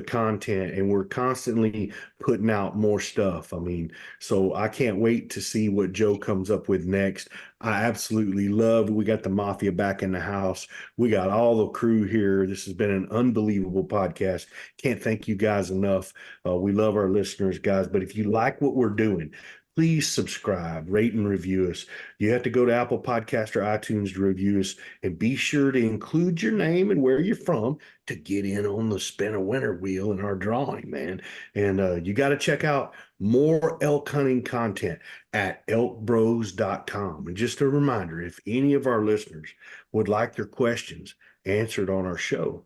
Speaker 1: content, and we're constantly putting out more stuff. I mean, so I can't wait to see what Joe comes up with next. I absolutely love. We got the Mafia back in the house. We got all the crew here. This has been an unbelievable podcast. Can't thank you guys enough. We love our listeners, guys. But if you like what we're doing, please subscribe, rate, and review us. You have to go to Apple Podcast or iTunes to review us, and be sure to include your name and where you're from to get in on the spin a winner wheel in our drawing, man. And you got to check out more elk hunting content at ElkBros.com. And just a reminder, if any of our listeners would like their questions answered on our show,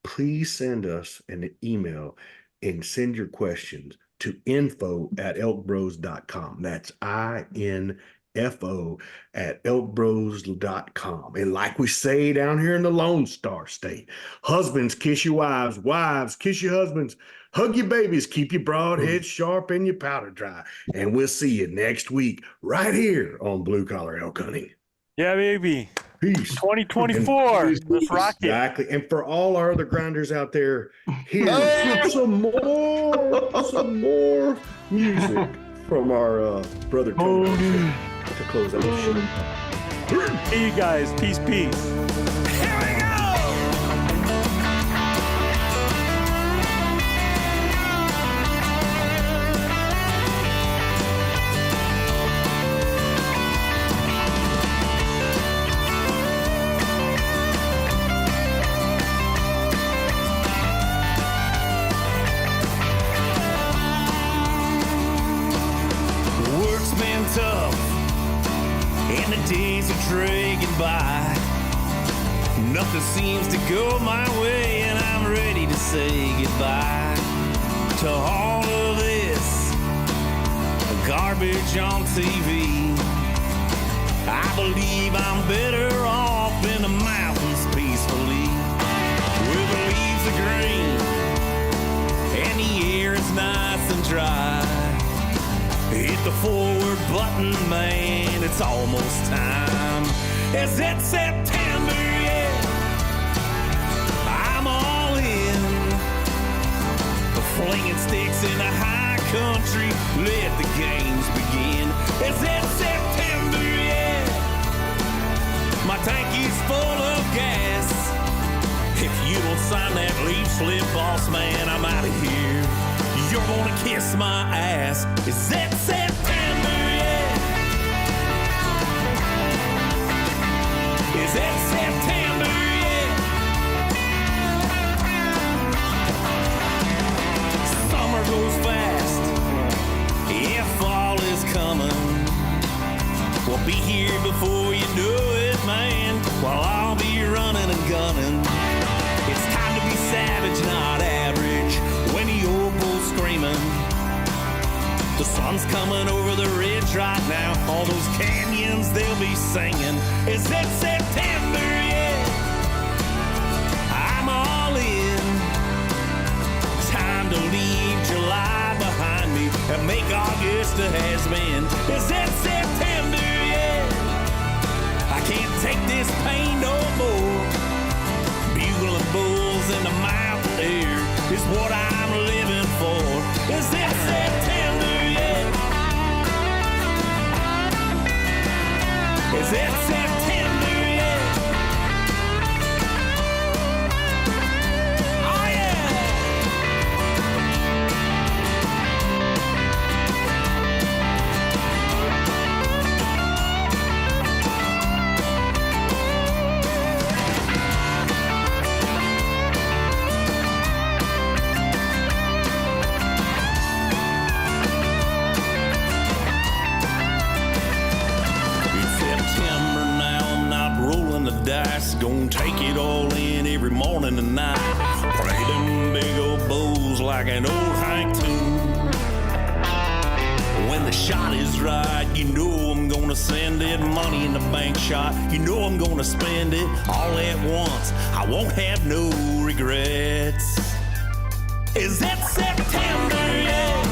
Speaker 1: please send us an email and send your questions to info@elkbros.com. That's INFO at elkbros.com. And like we say down here in the Lone Star State, husbands kiss your wives, wives kiss your husbands, hug your babies, keep your broadhead sharp and your powder dry. And we'll see you next week right here on Blue Collar Elk Hunting.
Speaker 4: Yeah, baby.
Speaker 1: Peace.
Speaker 4: 2024. Let's rock it.
Speaker 1: Exactly. And for all our other grinders out there, here's some more music from our brother Tony to close out the show.
Speaker 4: See you guys. Peace, peace.
Speaker 9: dragging by. Nothing seems to go my way, and I'm ready to say goodbye to all of this garbage on TV. I believe I'm better off in the mountains peacefully, where the leaves are green and the air is nice and dry. Hit the forward button, man, it's almost time. Is it September yet? I'm all in. Flinging sticks in the high country, let the games begin. Is it September yet? My tank is full of gas. If you don't sign that leaf slip, boss man, I'm out of here. You're gonna kiss my ass. Is it September yet? Is it September yet? Summer goes fast. Yeah, fall is coming. We'll be here before you know it, man. While I'll be running and gunning. It's time to be savage, not average. When the old bull's screaming, the sun's coming over the ridge right now. All those canyons, they'll be singing. Is it September yet? I'm all in. Time to leave July behind me and make August a has-been. Is it September yet? I can't take this pain no more. Bugling bulls in the mountain air is what I'm living for. Is it September yet? Is it September yet? Oh yeah! Dice, gonna take it all in every morning and night. Play them big old bowls like an old Hank tune. When the shot is right, you know I'm gonna send it. Money in the bank shot, you know I'm gonna spend it all at once. I won't have no regrets. Is it September yet?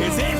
Speaker 9: Is it